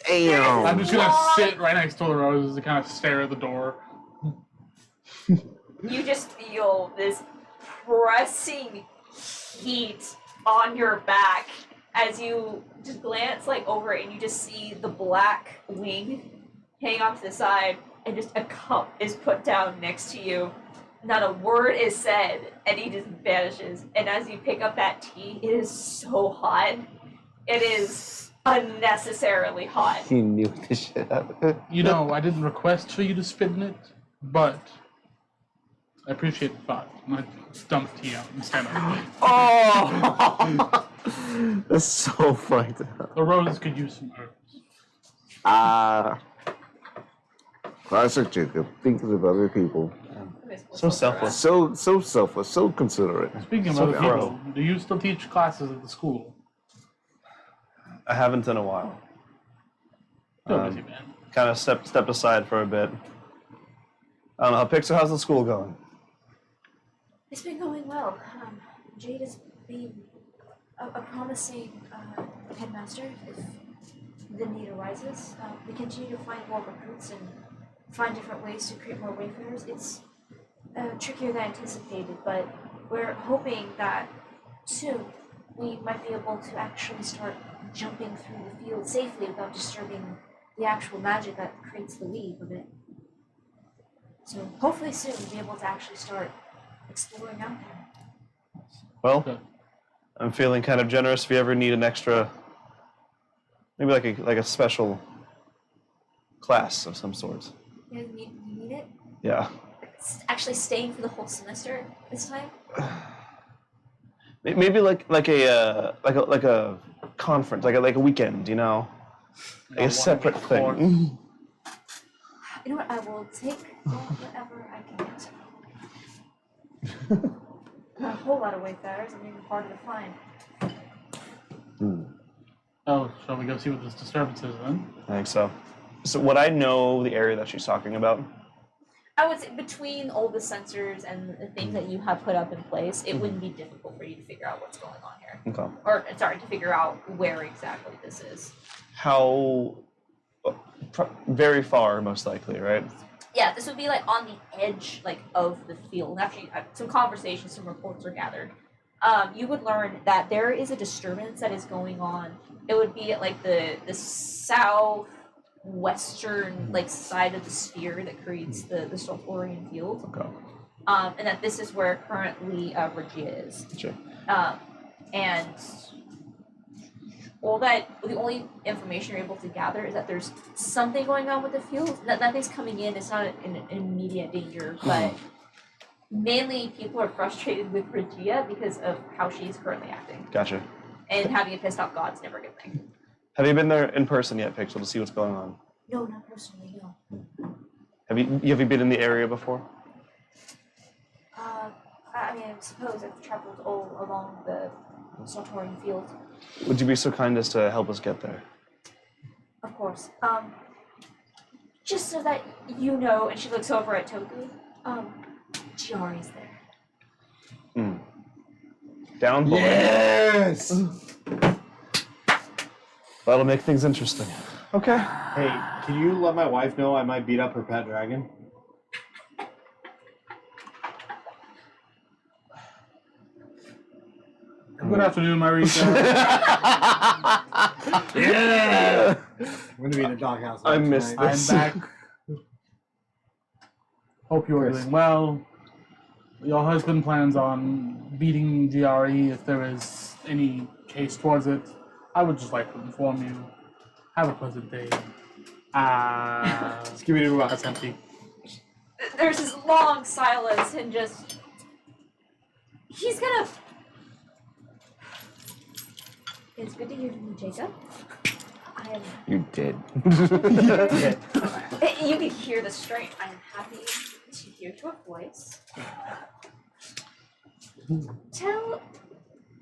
Damn. I'm just gonna sit right next to the roses and kind of stare at the door. You just feel this pressing heat on your back as you just glance like over it and you just see the black wing hang off to the side and just a cup is put down next to you. Not a word is said and he just vanishes. And as you pick up that tea, it is so hot. It is unnecessarily hot. He knew this shit up. You know, I didn't request for you to spit in it, but I appreciate the thought. I'm gonna dump tea out and stand up. Oh, that's so fucked up. The roses could use some herbs. Classic Jacob, thinking of other people. So selfless. So selfless, so considerate. Speaking of So other people, do you still teach classes at the school? I haven't in a while. Still busy, man. Kind of stepped aside for a bit. I don't know, Pixar, how's the school going? It's been going well. Jade has been a promising headmaster if the need arises. We continue to find more recruits and find different ways to create more wayfarers. It's trickier than anticipated, but we're hoping that soon we might be able to actually start jumping through the field safely without disturbing the actual magic that creates the weave of it. So hopefully soon we'll be able to actually start exploring out there. Well, Good. I'm feeling kind of generous if you ever need an extra, maybe like a special class of some sort. Yeah, you need it? Yeah. It's actually staying for the whole semester this time? Maybe like a conference, like a weekend, you know, like a separate thing. You know what, I will take whatever I can get. Not a whole lot of wayfarers, and maybe harder to find. Oh, shall we go see what this disturbance is then? I think so. So would I know the area that she's talking about? I would say between all the sensors and the things that you have put up in place, it wouldn't be difficult for you to figure out what's going on here. Okay. Or, sorry, to figure out where exactly this is. How? Very far, most likely, right? Yeah, this would be like on the edge, like of the field. Actually, some conversations, some reports are gathered. You would learn that there is a disturbance that is going on. It would be at like the southwestern like side of the sphere that creates the Stultorian field. Okay. And that this is where currently Regia is. Sure. And the only information you're able to gather is that there's something going on with the field. Nothing's coming in. It's not an immediate danger, but mainly people are frustrated with Regia because of how she's currently acting. Gotcha. And having a pissed off god's never a good thing. Have you been there in person yet, Pixel, to see what's going on? No, not personally, no. Have you been in the area before? I mean, I suppose I've traveled all along the Stultorian field. Would you be so kind as to help us get there? Of course. Just so that you know, and she looks over at Toku, Giari's there. Down below. Yes! That'll make things interesting. Okay. Hey, can you let my wife know I might beat up her pet dragon? Good afternoon, Marisa. Yeah! We're gonna be in a doghouse. I missed tonight. this. I'm back. Hope you are doing well. Your husband plans on beating GRE if there is any case towards it. I would just like to inform you. Have a pleasant day. Scooby-Doo That's empty. There's this long silence and just... He's gonna... It's good to hear from you, Jacob. I am... You did. You can hear the strain. I am happy to hear your voice. Tell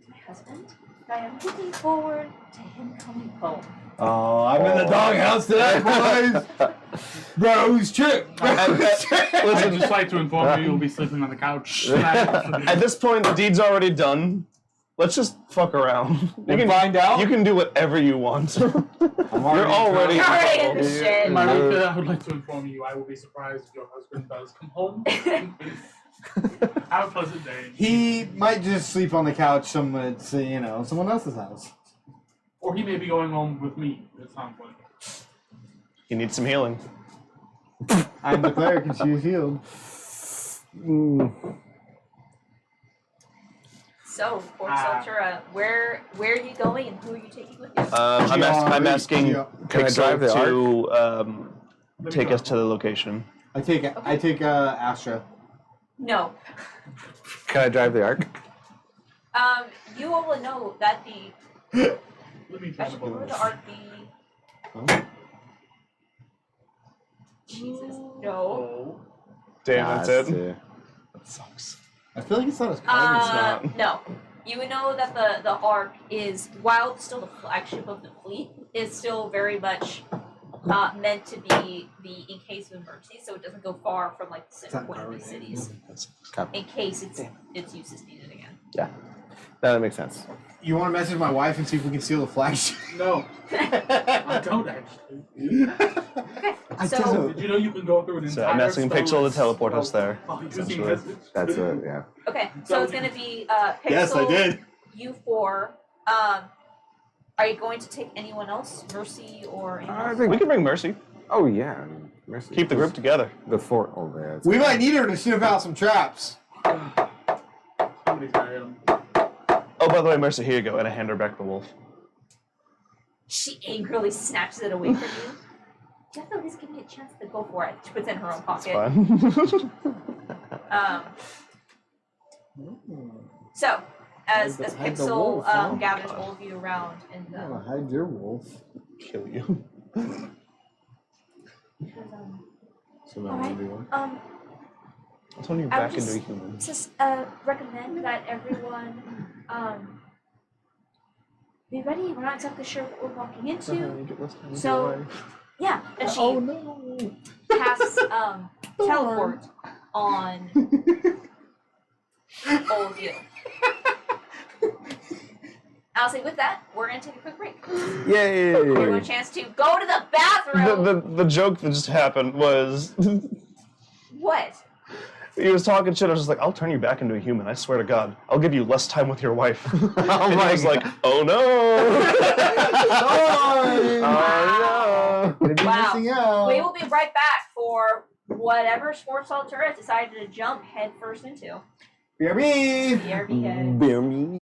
my husband that I am looking forward to him coming home. Oh, I'm in the doghouse tonight, boys! Bros trip! I'd just like to inform you you'll be sleeping on the couch tonight. At this point, the deed's already done. Let's just fuck around. You can find out? You can do whatever you want. You're already. You're already in the shit. Marika, I would like to inform you I will be surprised if your husband does come home. Have a pleasant day. He might just sleep on the couch someone else's house. Or he may be going home with me at some point. You need some healing. I'm the cleric and she's healed. So, Fort Stultora, where are you going and who are you taking with you? I'm asking Can I drive the Pixel to take us to the location. I take Astra. No. Can I drive the ark? You all will know that the... Let me try Actually, to where would the art be? Jesus, no. Damn, that's it. That Sucks. I feel like it's not as common. No. You would know that the Ark is, while it's still the flagship of the fleet, is still very much meant to be in case of emergency, so it doesn't go far from like the center point of the cities, in case its use is needed again. Yeah, that makes sense. You want to message my wife and see if we can steal the flagship? No. I don't actually. Okay, so Did you know you can go through an So entire I'm asking spell Pixel to list teleport us there. while using essentially. message? That's it, yeah. okay, so it's gonna be Pixel, Yes, I did. you four. Are you going to take anyone else, Mercy or anyone I else? think. We can bring Mercy. Oh yeah. I mean, Mercy. Keep the group together. The fort over there. We might need her to sniff out some traps. Somebody's got him. Oh, by the way, Mercy, here you go, and I hand her back the wolf. She angrily snatches it away from you. You have to at least give me a chance to go for it. She puts it in her own pocket. Fine. So, as Hide the Pixel wolf, huh? gathers all of you around and I'm gonna hide your wolf. Kill you. So now Alright. I'm gonna do one. I'll turn you I back would into a just- human. just recommend that everyone be ready. We're not exactly sure what we're walking into. So, yeah, and she no! casts teleport on all of you. I'll say with that, we're gonna take a quick break. Give you a Yay! chance to go to the bathroom. The joke that just happened was What? he was talking shit. I was just like, I'll turn you back into a human. I swear to God, I'll give you less time with your wife. Oh my I was like, oh no. Oh no! Wow. Missing out. We will be right back for whatever Sports Ultra decided to jump head first into. BRB! BRB head. Bear me.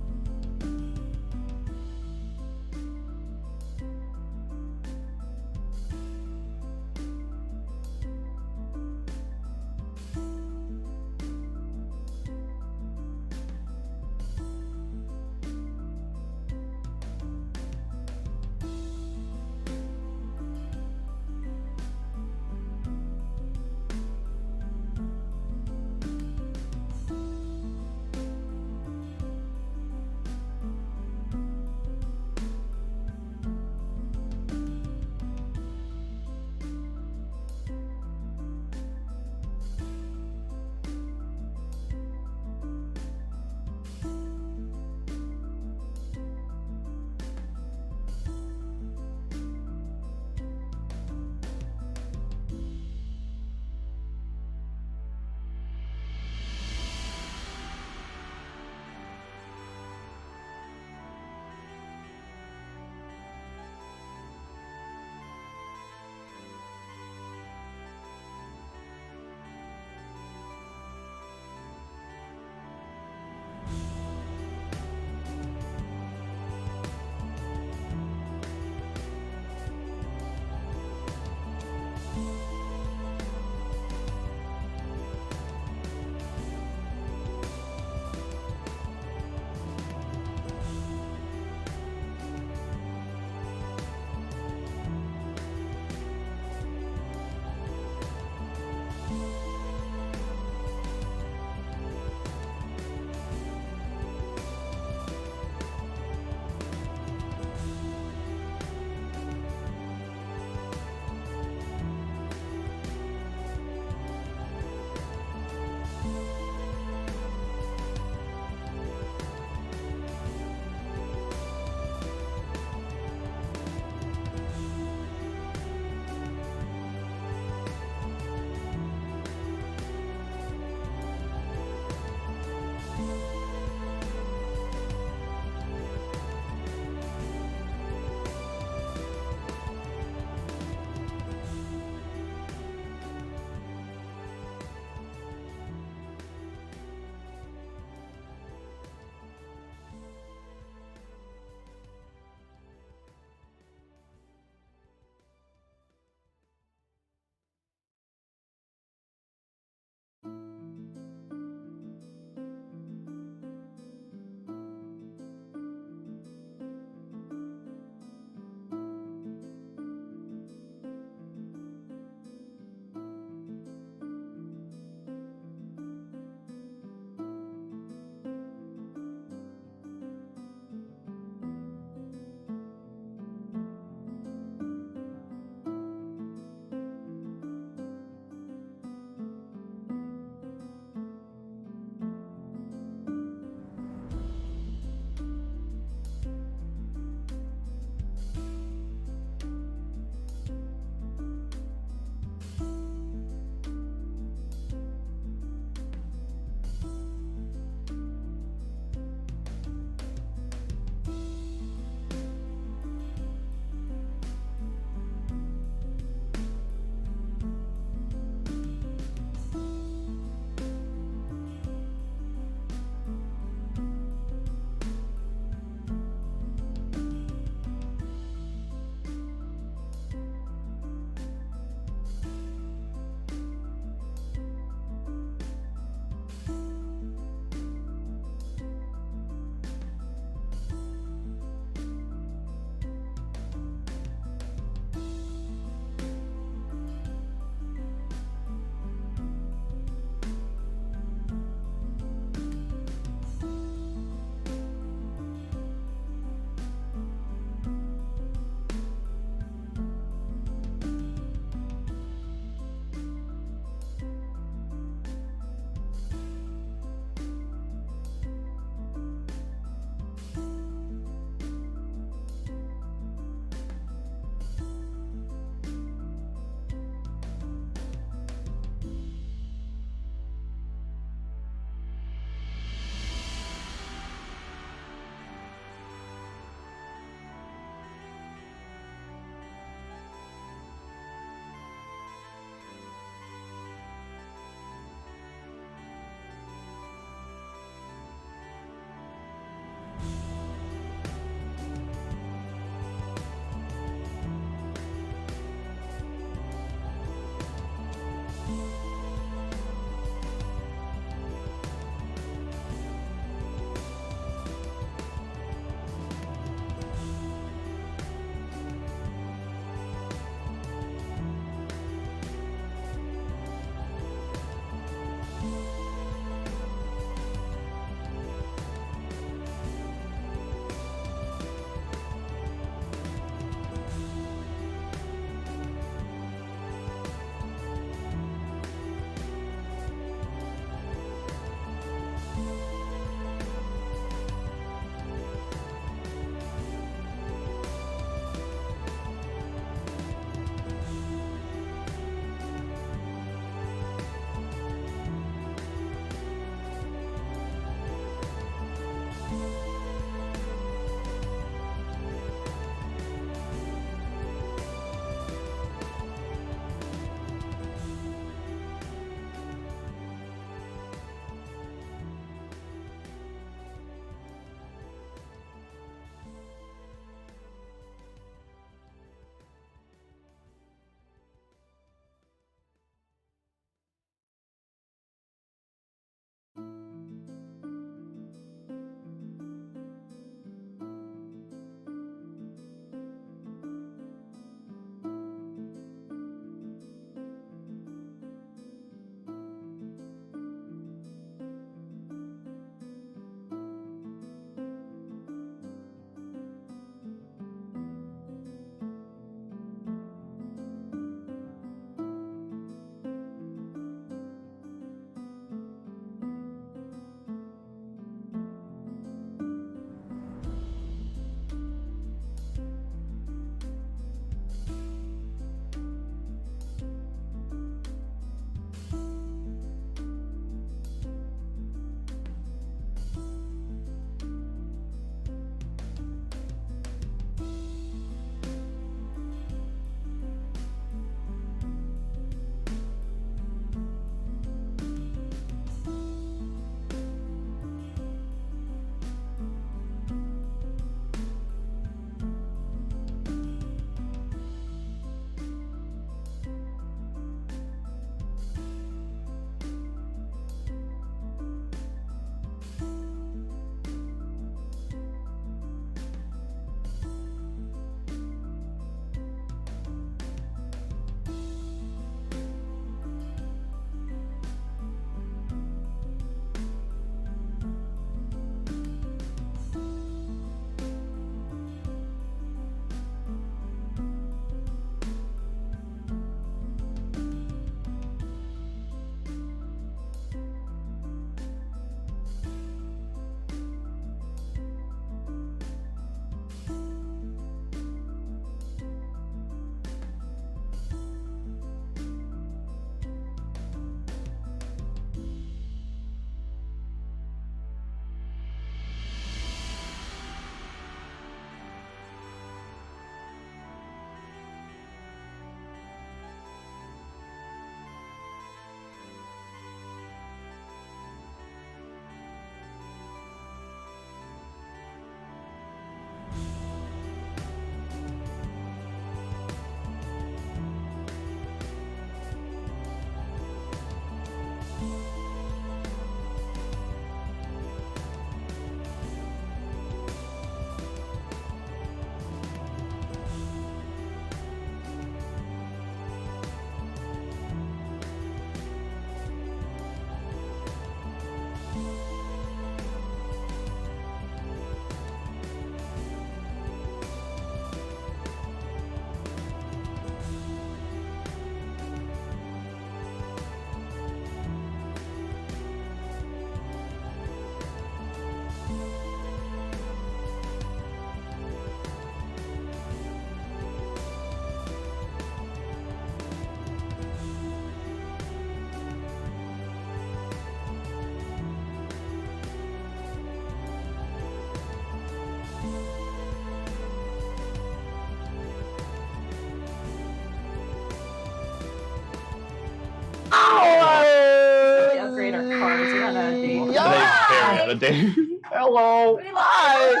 We upgrade our cards. We're on a date. They very out of date. Hello. We love Hi.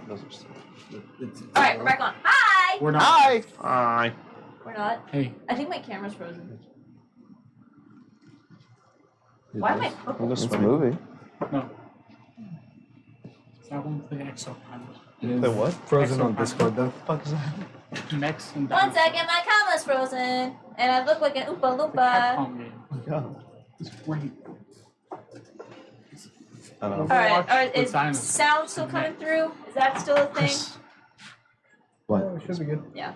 Those are still- All right, we're back on. Hi. We're not. Hi. Hi. We're not. Hey, I think my camera's frozen. Why am I purple? It's a movie. no. That one's the exo panel. The what? Frozen on Discord though. Fuck is that? Next and One second, my camera's frozen, and I look like an Oompa The Loompa. Capcom game. Yeah. It's great. I don't know. All right, Overwatch with is dinosaurs. sound still coming through? Is that still a thing? Chris, What? Oh, it should be good. Yeah.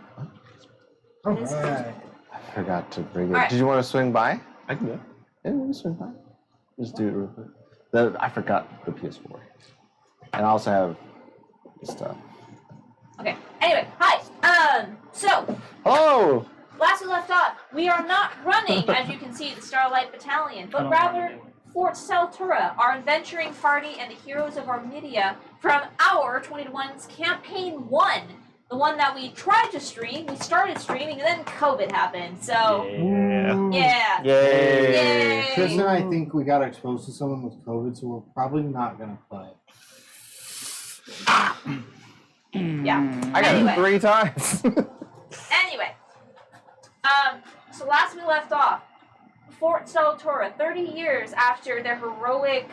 All It is. right. I forgot to bring it. Alright. Did you want to swing by? I can do it. Yeah, we can swing by. Just do it real quick. I forgot the PS4. And I also have stuff. Okay. Anyway, hi. So Hello! last we left off, we are not running, as you can see, the Starlight Battalion, but rather Fort Stultora, our adventuring party and the heroes of Armidia from our 20-1's Campaign 1. The one that we tried to stream, we started streaming, and then COVID happened. So, yeah. Yay! Chris and I think we got exposed to someone with COVID, so we're probably not gonna play. Yeah. I got Anyway. it 3 times. Anyway, so last we left off, Fort Stultora, 30 years after their heroic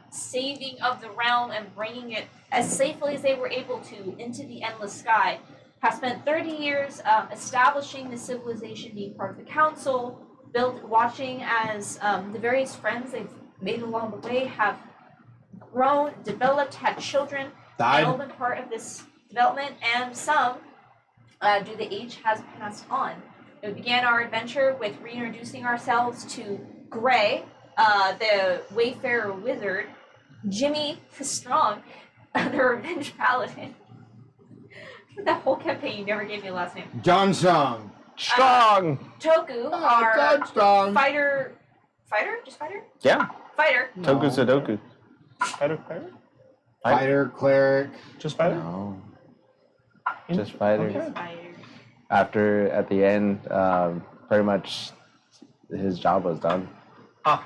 saving of the realm and bringing it as safely as they were able to into the endless sky, have spent 30 years establishing the civilization, being part of the council, watching as the various friends they've made along the way have grown, developed, had children, and all been part of this development, and some, due to age, has passed on. We began our adventure with reintroducing ourselves to Gray, the Wayfarer Wizard, Jimmy the Strong, the Revenge Paladin. That whole campaign, you never gave me a last name. John Strong. Strong! Toku, John our Strong. fighter? Just fighter? Yeah. Fighter. Toku Sudoku. Fighter? Fighter, cleric. Just fighter? No. Just fighter. Okay. After, at the end, pretty much his job was done. Ah.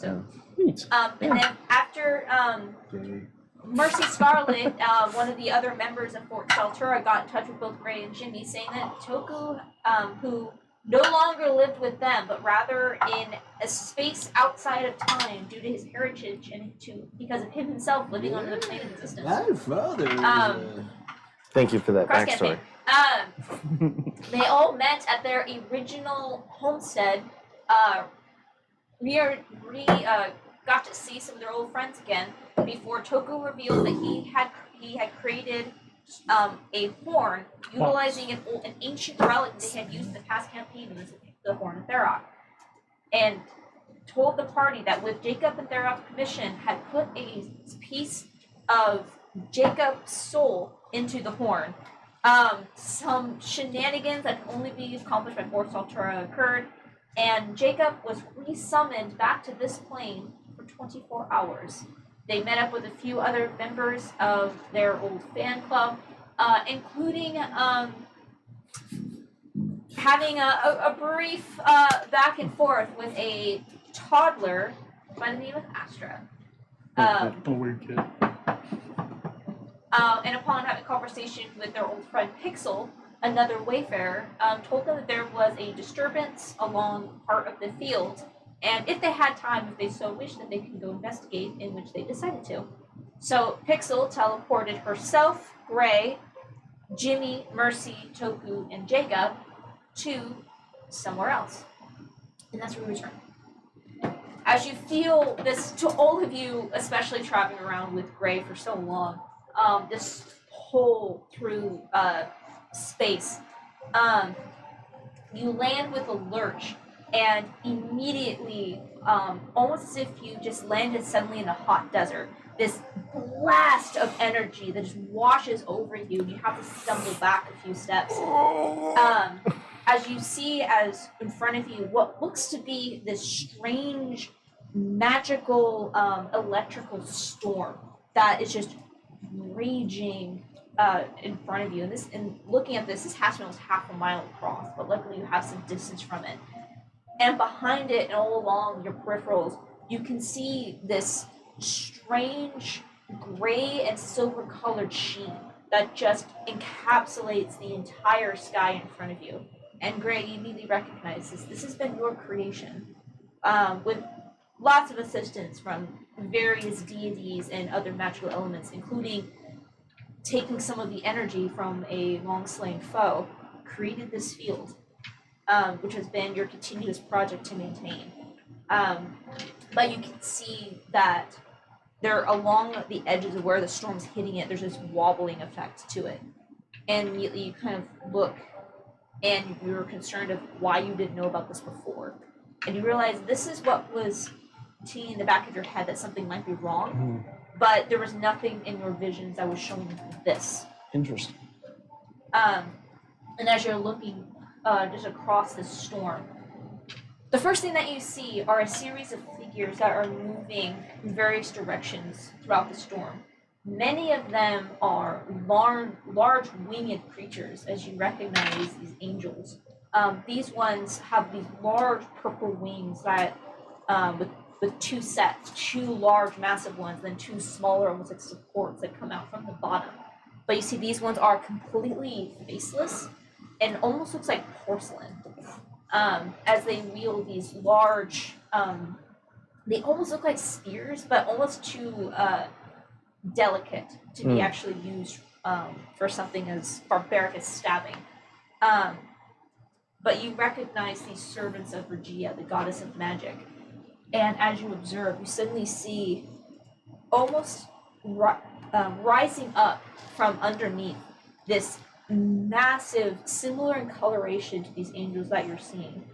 Yeah. Neat. And then after Mercy Scarlet, one of the other members of Fort Stultora, got in touch with both Gray and Jimmy, saying that Toku, who no longer lived with them, but rather in a space outside of time due to his heritage and because of him himself living on another plane of existence. My father. Thank you for that Cross backstory. campaign. They all met at their original homestead. Got to see some of their old friends again before Toku revealed that he had created a horn utilizing an ancient relic they had used in the past campaign, and this is the Horn of Therok, and told the party that with Jacob and Therok's permission had put a piece of Jacob's soul into the horn. Some shenanigans that could only be accomplished by Fort Stultora occurred, and Jacob was resummoned back to this plane for 24 hours. They met up with a few other members of their old fan club, including having a brief back and forth with a toddler by the name of Astra. A weird kid. And upon having a conversation with their old friend Pixel, another wayfarer, told them that there was a disturbance along part of the field, and if they had time, if they so wished, that they could go investigate, in which they decided to. So Pixel teleported herself, Gray, Jimmy, Mercy, Toku, and Jacob to somewhere else. And that's where we return. As you feel this, to all of you, especially traveling around with Gray for so long, this pull through space, you land with a lurch, and immediately, almost as if you just landed suddenly in a hot desert, this blast of energy that just washes over you, and you have to stumble back a few steps. As you see, as in front of you, what looks to be this strange, magical, electrical storm that is just raging in front of you. And looking at this hatchment was half a mile across, but luckily you have some distance from it. And behind it and all along your peripherals, you can see this strange gray and silver colored sheen that just encapsulates the entire sky in front of you. And Gray, you immediately recognize this. This has been your creation, with lots of assistance from various deities and other magical elements, including taking some of the energy from a long-slain foe, created this field, which has been your continuous project to maintain. But you can see that there, along the edges of where the storm's hitting it, there's this wobbling effect to it. And immediately you kind of look, and you were concerned of why you didn't know about this before. And you realize this is what was teeing in the back of your head, that something might be wrong, but there was nothing in your visions that was showing this. Interesting. And as you're looking just across this storm, the first thing that you see are a series of figures that are moving in various directions throughout the storm. Many of them are large winged creatures, as you recognize these angels. These ones have these large purple wings that, with two sets, two large massive ones, then two smaller, almost like supports that come out from the bottom. But you see these ones are completely faceless and almost looks like porcelain. As they wield these large, they almost look like spears, but almost too delicate to be actually used for something as barbaric as stabbing. But you recognize these servants of Regia, the goddess of magic. And as you observe, you suddenly see almost rising up from underneath this massive, similar in coloration to these angels that you're seeing.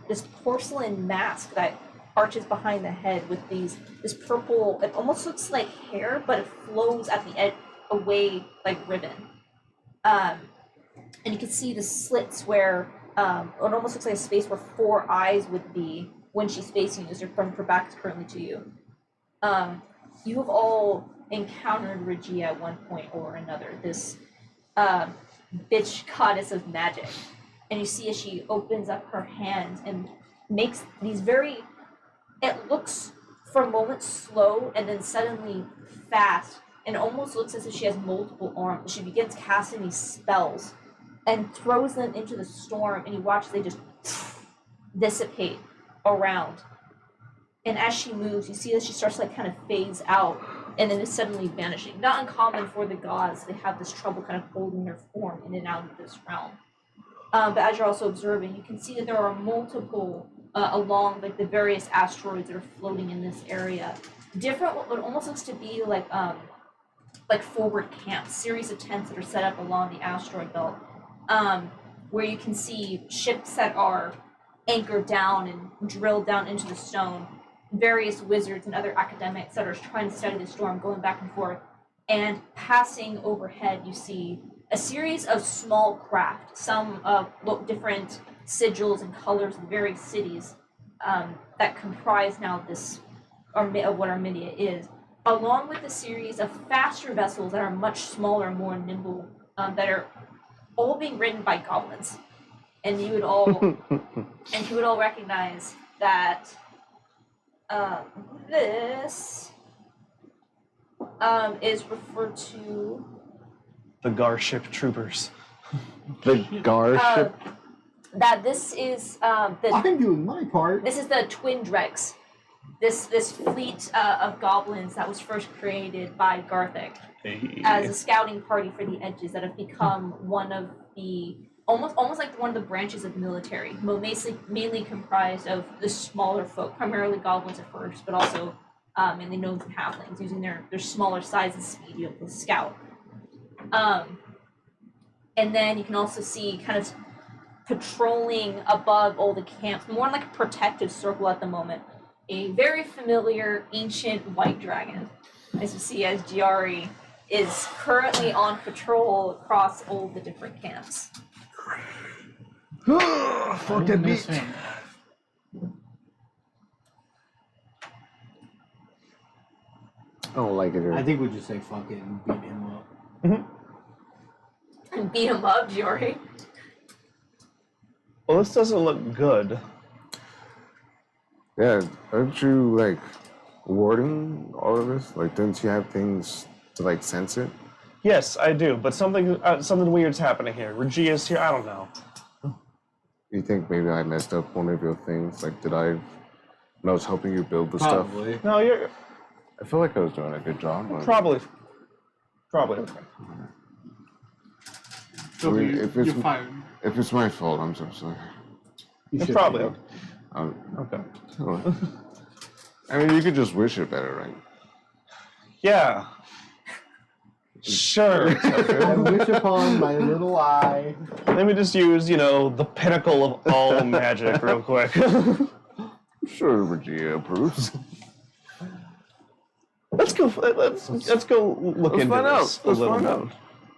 This porcelain mask that arches behind the head with this purple, it almost looks like hair, but it flows at the edge away like ribbon. And you can see the slits where it almost looks like a space where four eyes would be when she's facing you, as her back is currently to you. You have all encountered Regia at one point or another, this bitch goddess of magic. And you see as she opens up her hands and makes these it looks for a moment slow and then suddenly fast, and almost looks as if she has multiple arms. She begins casting these spells and throws them into the storm, and you watch they just dissipate around. And as she moves, you see that she starts to kind of phase out, and then is suddenly vanishing. Not uncommon for the gods; they have this trouble kind of holding their form in and out of this realm. But as you're also observing, you can see that there are multiple along like the various asteroids that are floating in this area. Different, what almost looks to be like forward camps, series of tents that are set up along the asteroid belt, where you can see ships that are anchored down and drilled down into the stone, various wizards and other academics that are trying to study the storm going back and forth. And passing overhead, you see a series of small craft, some look different sigils and colors of various cities that comprise now this of what Armidia is, along with a series of faster vessels that are much smaller, more nimble, that are all being ridden by goblins. And you would all recognize that this is referred to The Garship Troopers. The Garship. that this is I'm doing my part. this is the Twin Dregs. This fleet of goblins that was first created by Garthik as a scouting party for the Edges that have become one of the almost like one of the branches of military, mainly comprised of the smaller folk, primarily goblins at first, but also mainly gnomes and halflings, using their smaller size and speed to be able to scout. And then you can also see kind of patrolling above all the camps, more like a protective circle at the moment, a very familiar ancient white dragon. As you see, as Giari is currently on patrol across all the different camps. Fuck that Miss bitch. him. I don't like it. I think we just say fuck it and beat him up. beat him up, Jory. Well, this doesn't look good. Yeah, aren't you like warding all of this? Like, don't you have things to like sense it? Yes, I do, but something weird's happening here. Regia's here. I don't know. You think maybe I messed up one of your things? Like, did I? When I was helping you build the stuff. Probably. No, you're I feel like I was doing a good job. But probably okay. So mean, if it's- you're fired. if it's my fault, I'm so sorry. You It's should probably be. okay. Okay. I mean, you could just wish it better, right? Yeah. Sure. I wish upon my little eye. Let me just use, the pinnacle of all magic real quick. Sure, Regia approves. Let's go look Let's into find out. this a Let's little find bit.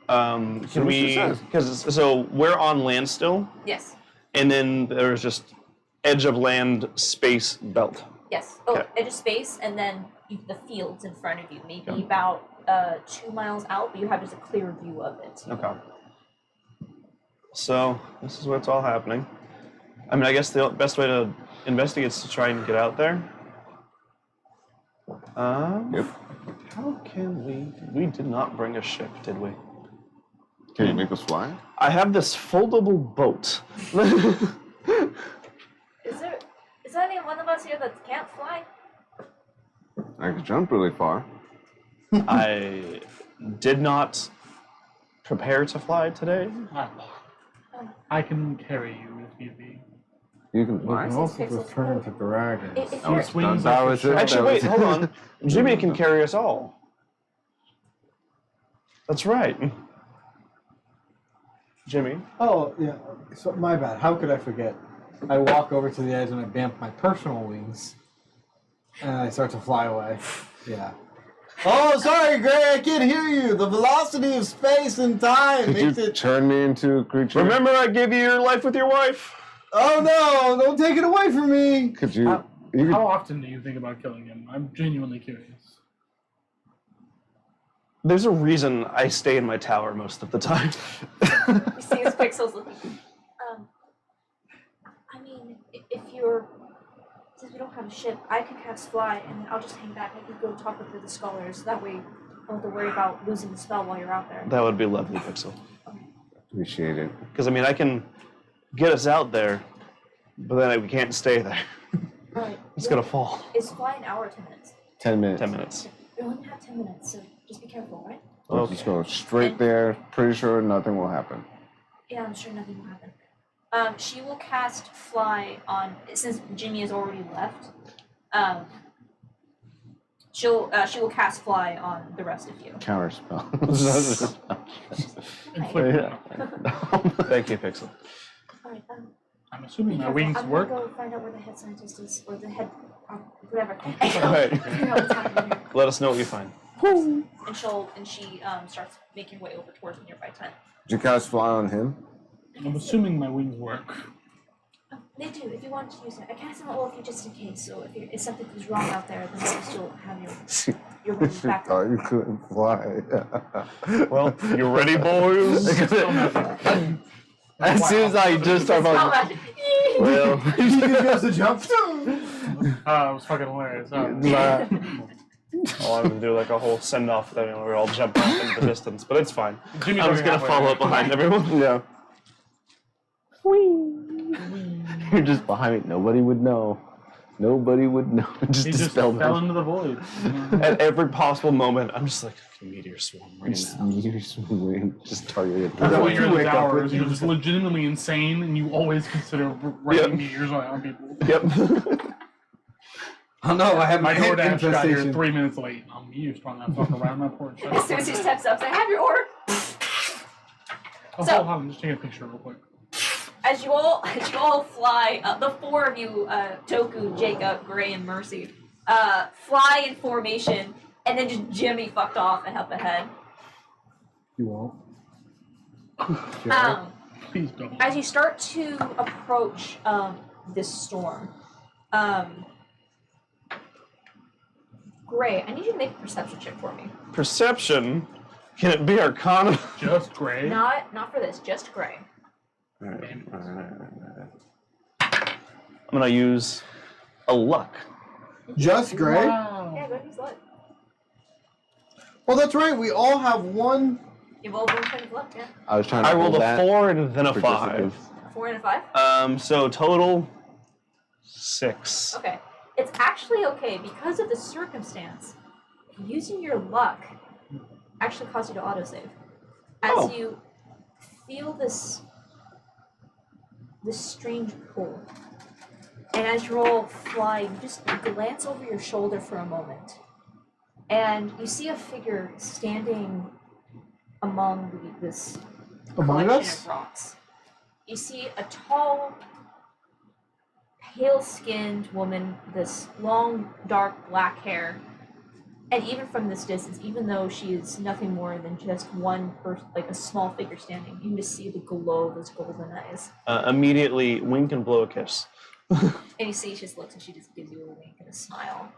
out. Can what we? she says. Because we're on land still, Yes. and then there's just edge of land space belt. Yes. Oh, Okay. edge of space, and then the fields in front of you, maybe Okay. about 2 miles out, but you have just a clear view of it. Okay. So this is what's all happening. I mean, I guess the best way to investigate is to try and get out there. Yep. How can we? We did not bring a ship, did we? Can you make us fly? I have this foldable boat. Is there any one of us here that can't fly? I could jump really far. I did not prepare to fly today. I can carry you if need be. You can We fly. can also just turn into dragons. If Your you're, swings that are was for it. sure. Actually, wait, hold on. Jimmy can carry us all. That's right. Jimmy. Oh, yeah. So, my bad. How could I forget? I walk over to the edge and I vamp my personal wings. And I start to fly away. Yeah. Oh, sorry, Gray. I can't hear you. The velocity of space and time Could makes you it. turn me into a creature? Remember I gave you your life with your wife? Oh, no. Don't take it away from me. Could you? How, you could, how often do you think about killing him? I'm genuinely curious. There's a reason I stay in my tower most of the time. you see his pixels looking. I mean, since we don't have a ship, I could cast fly, and then I'll just hang back. I could go talk with the scholars. That way, I don't have to worry about losing the spell while you're out there. That would be lovely, Pixel. appreciate it. Because, I mean, I can get us out there, but then we can't stay there. Alright. It's going to fall. Is fly an hour or 10 minutes? 10 minutes. 10 minutes. We only have 10 minutes, so just be careful, right? We'll just go straight there. Pretty sure nothing will happen. Yeah, I'm sure nothing will happen. She will cast fly on, since Jimmy has already left, she will cast fly on the rest of you. Counter spell. Inflict Yeah. Thank you, Pixel. Alright, I'm assuming my I'm wings gonna work. go find out where the head scientist is, or the head, whatever. Alright. Figure out what's happening here. Let us know what you find. And she starts making her way over towards the nearby tent. Did you cast fly on him? I'm assuming my wings work. Oh, they do, if you want to use it. I cast them all of you just in case, so if something goes wrong out there, then you still have your wings back. thought you couldn't fly. Well, you ready, boys? As soon as I just start Spell about, magic. well, He just goes to jump. It was fucking hilarious. uh, I wanted to do like a whole send-off that we're all jumping off into the distance, but it's fine. Jimmy's I'm just already gonna follow up halfway behind everyone. yeah. You're just behind me. Nobody would know. Nobody would know. Just He just dispel fell them. into the void. At every possible moment, I'm just like, meteor swarm right Just now. just targeted. That's why you're in the wake up towers. with You're you. just legitimately insane, and you always consider writing meteors on people. Yep. Oh no, I have My my head DoorDash got here infestation. 3 minutes late. Meteors trying to fuck around my porch. As soon as he steps up, say, I have your order. Oh, So- hold on, I'm just taking a picture real quick. As you all fly, the four of you, Toku, Jacob, Gray, and Mercy, fly in formation, and then just Jimmy fucked off and up ahead. You won't. Please don't. As you start to approach this storm, Gray, I need you to make a perception check for me. Perception. Can it be Arcana? Just Gray. Not for this, just Gray. Alright. I'm gonna use a luck. Just Gray? Wow. Yeah, go ahead and use luck. Well, that's right. We all have one. You rolled 1 point of luck, yeah. I was trying to I rolled hold a that 4 and then a for just 5. case. A 4 and a 5? So total 6. Okay. It's actually okay because of the circumstance. Using your luck actually caused you to autosave. As you feel this strange pull. And as you're all flying, you just glance over your shoulder for a moment. And you see a figure standing among this Among collection us? of rocks. You see a tall, pale-skinned woman, this long, dark black hair, and even from this distance, even though she is nothing more than just one person, like a small figure standing, you can just see the glow of those golden eyes. Immediately wink and blow a kiss. And you see she just looks and she just gives you a wink and a smile.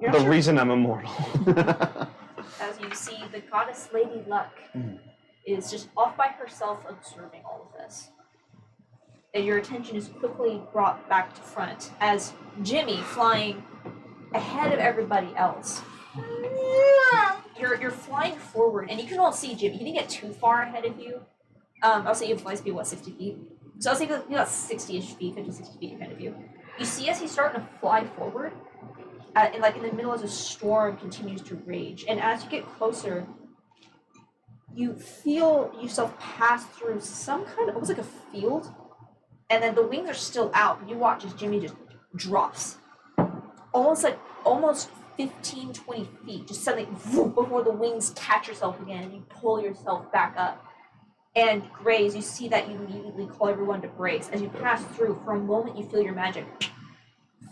You're not The sure- reason I'm immortal. as you see the goddess Lady Luck is just off by herself observing all of this. And your attention is quickly brought back to front as Jimmy, flying ahead of everybody else. You're flying forward, and you can all see Jimmy. He didn't get too far ahead of you. I'll say you have flight speed, 60 feet? So I'll say you got 60-ish feet, 50, 60 feet ahead of you. You see as he's starting to fly forward, in the middle as a storm continues to rage. And as you get closer, you feel yourself pass through some kind of, almost like a field. And then the wings are still out. You watch as Jimmy just drops. Almost 15, 20 feet. Just suddenly, before the wings catch yourself again, and you pull yourself back up. And Graze, you see that you immediately call everyone to brace. As you pass through, for a moment you feel your magic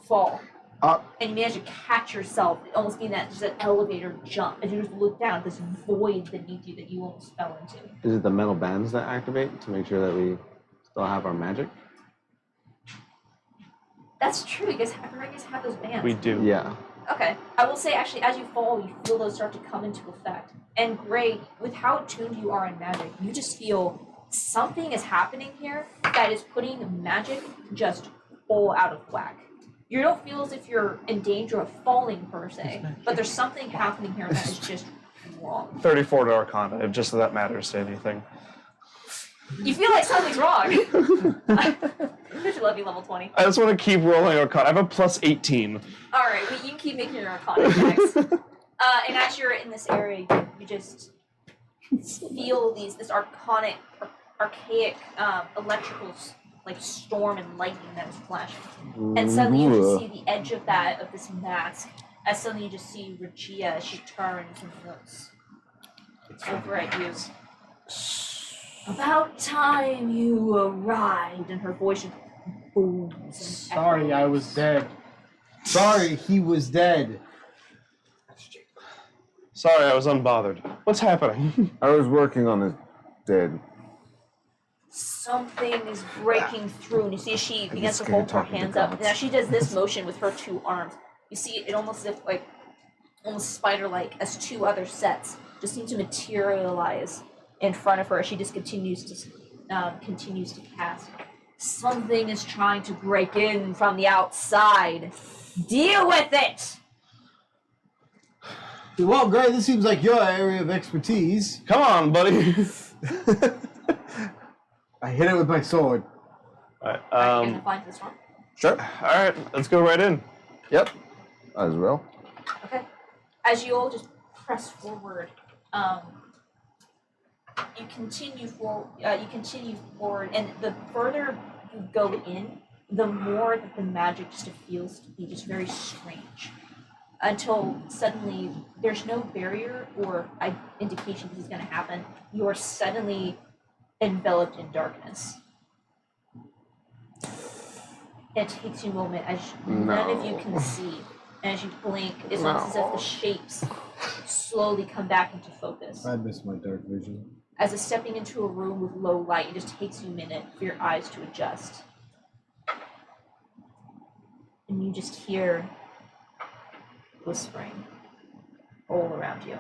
fall. And you manage to catch yourself, almost being that just an elevator jump, as you just look down at this void beneath you that you almost fell into. Is it the metal bands that activate to make sure that we still have our magic? That's true, you guys have those bands. We do. Yeah. Okay. I will say, actually, as you fall, you feel those start to come into effect. And Gray, with how attuned you are in magic, you just feel something is happening here that is putting magic just all out of whack. You don't feel as if you're in danger of falling, per se, but there's something happening here that is just wrong. 34 to Arcana, if just that matters to anything. You feel like something's wrong. I should love you, level 20. I just want to keep rolling Arcana. I have a plus 18. Alright, well, you can keep making your Arcana checks. And as you're in this area, you just feel this archaic electrical storm and lightning that is flashing. And suddenly you just see the edge of this mask, as suddenly you just see Regia as she turns and looks over at you. About time you arrived, and her voice just booms. And Sorry, I was dead. Sorry, he was dead. Sorry, I was unbothered. What's happening? I was working on his dead. Something is breaking through, and you see she begins to scared hold her talking to hands up. gods. And as she does this motion with her two arms, you see it almost as if, almost spider-like, as two other sets just seem to materialize in front of her as she just continues to cast. Something is trying to break in from the outside. Deal with it! Well, Gray, this seems like your area of expertise. Come on, buddy. I hit it with my sword. Alright, Are you gonna fly into the storm? Sure. alright, let's go right in. Yep. As well. Okay. As you all just press forward, you continue forward, and the further you go in, the more that the magic just feels to be just very strange. Until suddenly there's no barrier or indication this is going to happen. You are suddenly enveloped in darkness. It takes you a moment as none of you can see. And as you blink, it's almost as if the shapes slowly come back into focus. I miss my dark vision. As it's stepping into a room with low light, it just takes you a minute for your eyes to adjust. And you just hear whispering all around you.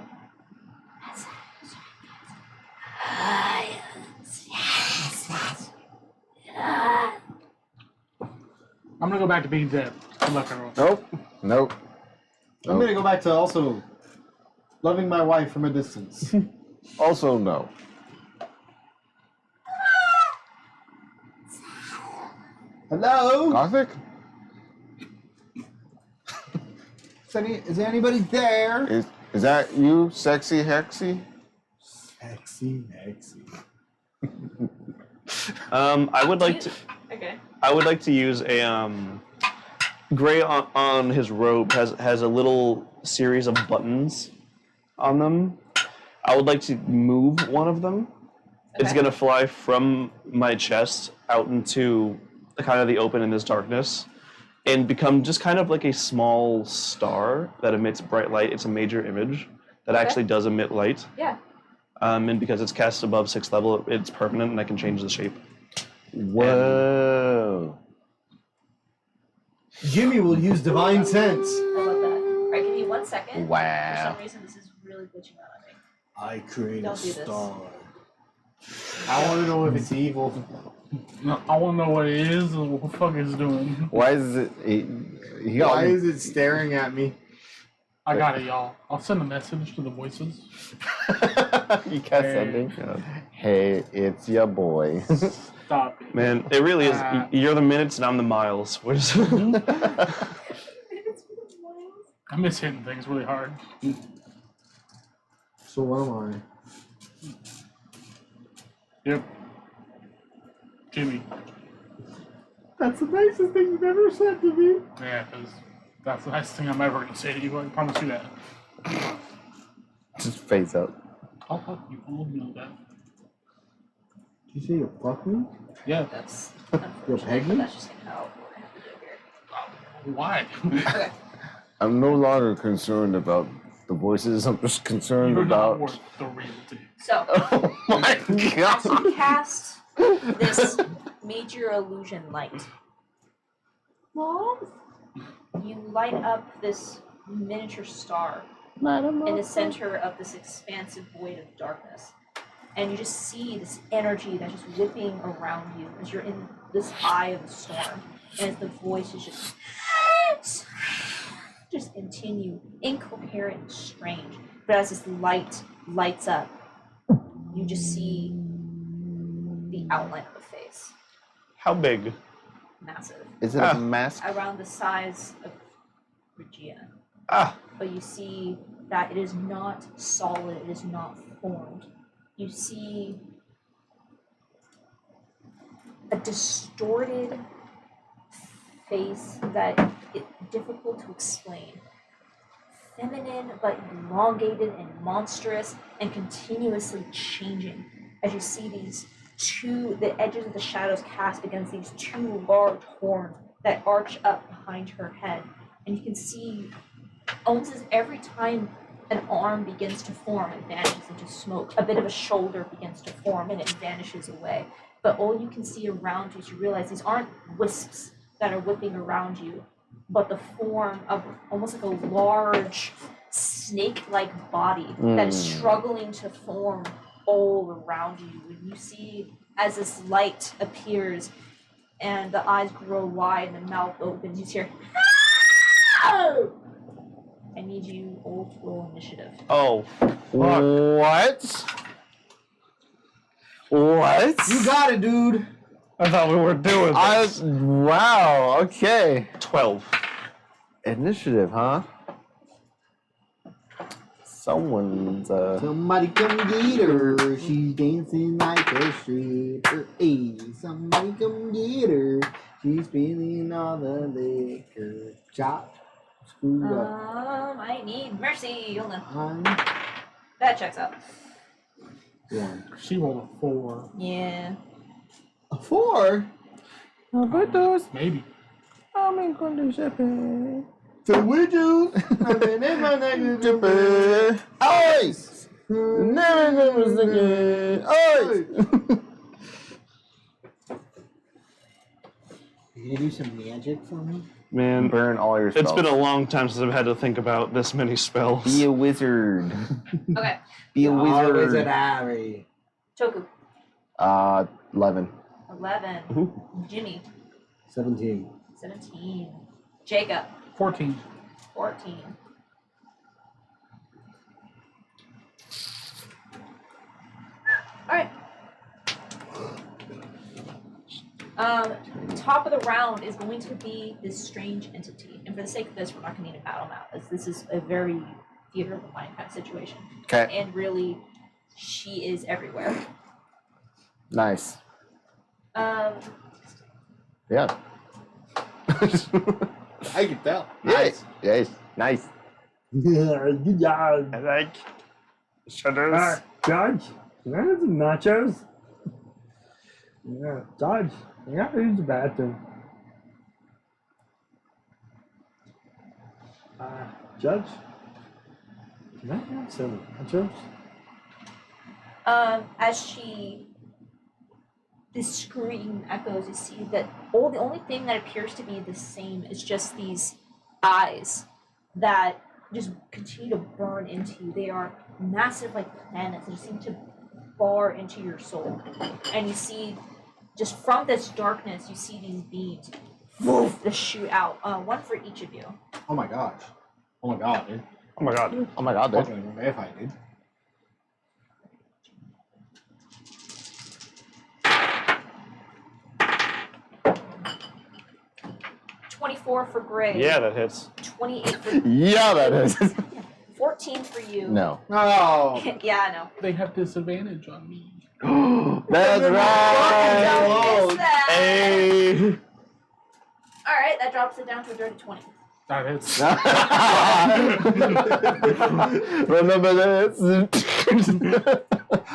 I'm gonna go back to being dead. Good luck, everyone. Nope. I'm gonna go back to also loving my wife from a distance. Also, no. Hello? Gothic? Is there anybody there? Is that you, sexy hexy? Sexy. I would like to. Okay. I would like to use a Gray on his robe has a little series of buttons on them. I would like to move one of them. It's Okay. gonna fly from my chest out into kind of the open in this darkness and become just kind of like a small star that emits bright light. It's a major image that actually does emit light. Yeah. And because it's cast above 6th level, it's permanent and I can change the shape. Whoa. Jimmy will use divine sense. I love that. All right, give me 1 second. For Wow. some reason, this is really glitching out on me. I create Don't do this. I want to know if it's evil. I want to know what it is and what the fuck it's doing. Why is it? Why is it staring at me? I got it, y'all. I'll send a message to the voices. You kept sending. Hey, it's your boy. Stop it. Man, it really is. You're the minutes and I'm the miles. I miss hitting things really hard. So what am I? Yep. Jimmy. That's the nicest thing you've ever said to me. Yeah, because that's the nicest thing I'm ever going to say to you. I promise you that. Just face up. I'll fuck you. I'll know that. Did you say you fuck me? Yeah. That's You'll unfortunate, peg but me? that's just how I have to do it here. Why? Okay. I'm no longer concerned about the voices. I'm just concerned You're not about. worth the reality. So, Oh my as you god! cast this major illusion light, you light up this miniature star in the center of this expansive void of darkness. And you just see this energy that's just whipping around you as you're in this eye of the storm. And as the voice is just continue, incoherent and strange. But as this light lights up, you just see the outline of a face. How big? Massive. Is it a mask? Around the size of Regia. Ah, But you see that it is not solid, it is not formed. You see a distorted face that is difficult to explain. Feminine but elongated and monstrous and continuously changing as you see the edges of the shadows cast against these two large horns that arch up behind her head. And you can see almost as every time an arm begins to form, it vanishes into smoke. A bit of a shoulder begins to form and it vanishes away. But all you can see around you is you realize these aren't wisps that are whipping around you, but the form of almost like a large snake-like body that is struggling to form all around you. And you see as this light appears and the eyes grow wide and the mouth opens, you hear, "Ah!" I need you all to roll initiative. oh, What? What? You got it, dude. I thought we were doing this. Wow. Okay. 12. Initiative, huh? Someone's Somebody come get her. She's dancing like a stripper. Hey, somebody come get her. She's spilling all the liquor. Chop. Screwed up. I need mercy. Hold on. I'm That checks out. one. She rolled a 4. Yeah. A 4? Maybe. So would you? I've been in my neck. Ice! Never again. Ice! You gonna do some magic for me? Man, Burn all your spells. it's been a long time since I've had to think about this many spells. Be a wizard. Okay. Be a wizard. Wizard Harry. Toku. 11. 11. Ooh. Jimmy. 17. 17. Jacob. 14. 14. All right. Top of the round is going to be this strange entity, and for the sake of this, we're not going to need a battle map, as this is a very theater of the mind kind of situation. Okay. And really, she is everywhere. Nice. Um, Yeah. I can tell. Yes. Yes. Nice. Good job. I like shudders. Judge, can I have some nachos? Yeah, Judge, I gotta use the bathroom. Judge, can I have some nachos? as this scream echoes, you see that the only thing that appears to be the same is just these eyes that just continue to burn into you. They are massive like planets and seem to bar into your soul. And you see, just from this darkness, you see these beams just shoot out. One for each of you. Oh my gosh. Oh my god, dude. Oh my god. Oh my god, dude. Fucking if I did. $24 for Gray. Yeah, that hits. 28 for Yeah, that is. 14 for you. No. Oh. Yeah, I know. They have disadvantage on me. That's right. Don't miss that. Hey. All right, that drops it down to a dirty 20. That hits. Remember this. You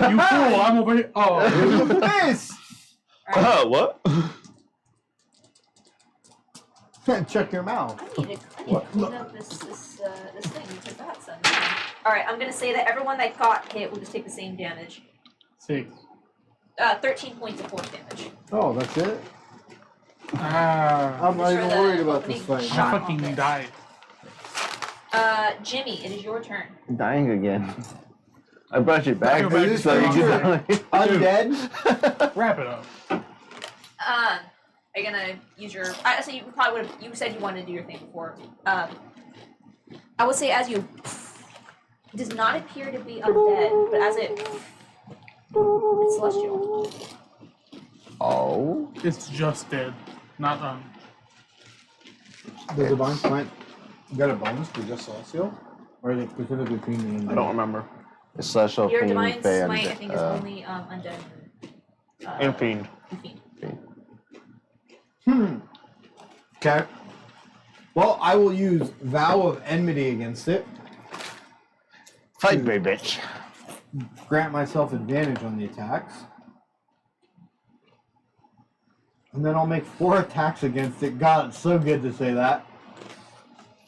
fool! I'm over here. Oh. This! What? Check your mouth. I need to clean up this thing because that's annoying. All right, I'm gonna say that everyone that got hit will just take the same damage. 6. 13 points of force damage. Oh, that's it? Ah. I'm not Just even for the worried about this opening fight. I shot. fucking died. Jimmy, it is your turn. Dying again. I brought you back. Go back to So you stronger. can Undead? Wrap it up. Are you gonna use your? So you probably would have. You said you wanted to do your thing before. I would say as you, it does not appear to be undead, but as it's celestial. Oh. It's just dead. Not Does the Divine Smite get a bonus for just Celestial? Or is it specifically Fiend and I don't remember. It's Celestial Your Fiend, divine Fey, and, smite, I think, is only undead. And fiend. And fiend. Okay. Well, I will use Vow of Enmity against it. Fight me, bitch. Grant myself advantage on the attacks. And then I'll make 4 attacks against it. God, it's so good to say that.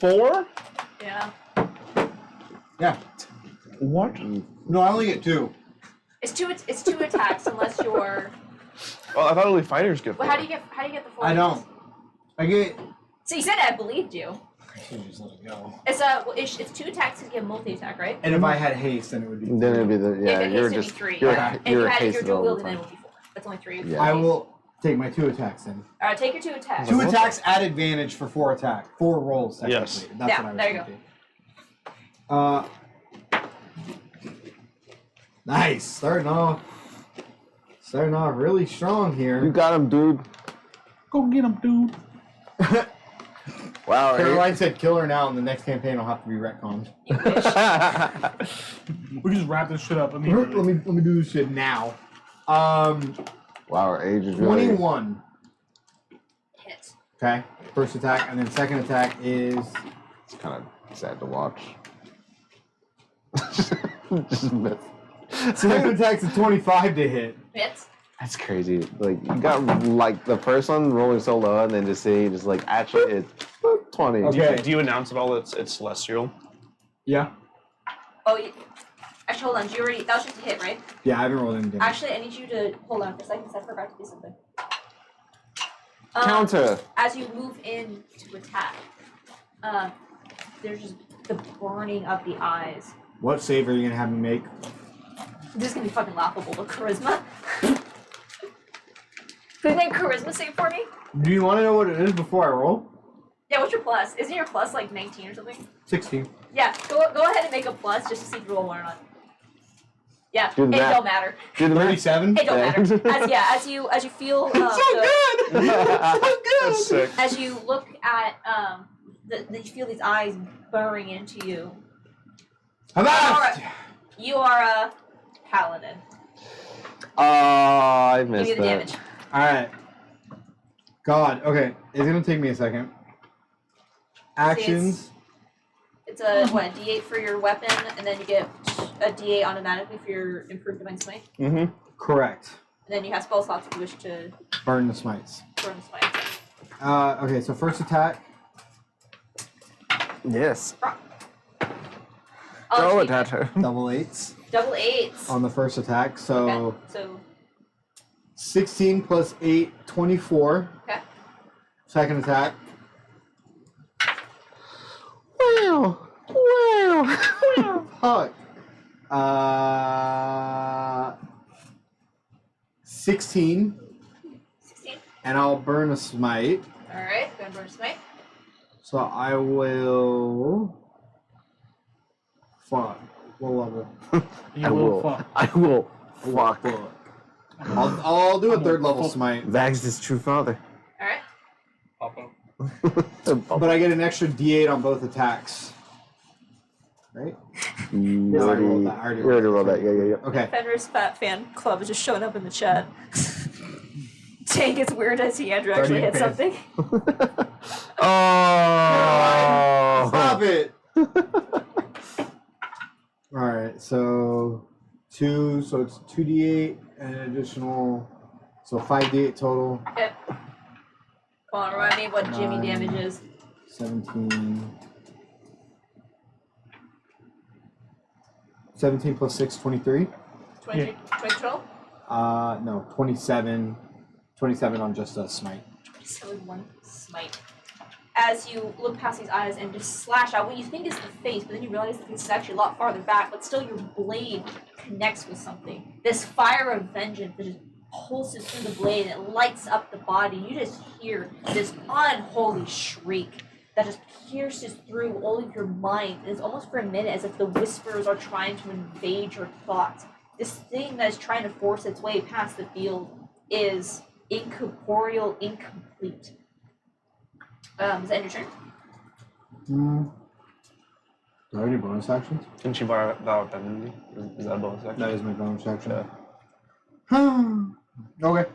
4? Yeah. Yeah. What? No, I only get 2. It's two attacks unless you're. Well, I thought only fighters get 4. Well, how do you get the 4? I don't. I get... So you said I believed you. I should just let it go. It's 2 attacks to get multi-attack, right? And if I had haste, then it would be... Then it'd be the Yeah, you're it'd be just 3. you're And you're if you're hasted dual all the wielding, then it time. would be 4. That's only 3. Yeah. I will take my 2 attacks then. All right, take your 2 attacks. 2 attacks at advantage for 4 attack. 4 rolls, technically. Yes. That's Yeah, what I was there you go. thinking. Nice. Starting off really strong You here. got him, dude. Go get him, dude. Wow. Caroline said kill her now, and the next campaign will have to be retconned. We just wrap this shit up let immediately. me do this shit now. Wow, our age is really 21. Hit. Okay. First attack, and then second attack is It's kind of sad to watch. Just miss. second attack's a 25 to hit. Hit. That's crazy. Like you got like the first one rolling so low, and then just see just like actually it's 20. Okay. Do you announce at all it's celestial? Yeah. Oh, actually, hold on. That was just a hit, right? Yeah, I haven't rolled any damage. Actually, I need you to hold on for a second because I forgot to do something. Counter. As you move in to attack, there's just the burning of the eyes. What save are you gonna have me make? This is gonna be fucking laughable, but charisma. Can you make charisma save for me? Do you want to know what it is before I roll? Yeah, what's your plus? Isn't your plus like 19 or something? 16. Yeah, go ahead and make a plus just to see if you roll one or not. Yeah, Do it the math. don't matter. Do the math. 37. It don't matter. As you feel That's sick. as you look at you feel these eyes burrowing into you. Avast! You are a paladin. Oh, I Give missed me the that. damage. Alright. God, okay. It's gonna take me a second. Actions. It's a D8 for your weapon, and then you get a D8 automatically for your improved divine smite. Mm-hmm. Correct. And then you have spell slots if you wish to Burn the smites. burn the smite. Okay, so first attack. Yes. I'll Go actually- at her. Double 8s Double 8s. on the first attack. So Okay. So 16 plus 8, 24. okay. Second attack. Wow. Wow. Fuck. 16. 16. And I'll burn a smite. Alright, gonna burn smite. So I will. Fuck. What level? I will. I will. Fuck. I'll do a third level smite. Vags his true father. Alright. Papa. But I get an extra d8 on both attacks. Right? You I already, rolled that. I already you already rolled rolled that. Yeah. Okay. Fenrir's Fat Fan Club is just showing up in the chat. Dang, it's weird I see Andrew actually hit 30 something. Oh. Stop it! Alright, so 2, so it's 2d8 and an additional, so 5d8 total. Yep. Come on, remind me what Jimmy damage is. 17. 17 plus 6, 23. 20 total? No, 27. 27 on just a smite. 27 one smite. As you look past these eyes and just slash out what you think is the face, but then you realize that this is actually a lot farther back, but still your blade connects with something. This fire of vengeance that just pulses through the blade and it lights up the body. You just hear this unholy shriek that just pierces through all of your mind. It's almost for a minute as if the whispers are trying to invade your thoughts. This thing that is trying to force its way past the field is incorporeal, incomplete. Is that end your turn? Do I do bonus actions? Can she borrow Identity? Is that a bonus action? That is my bonus action. Yeah. Okay.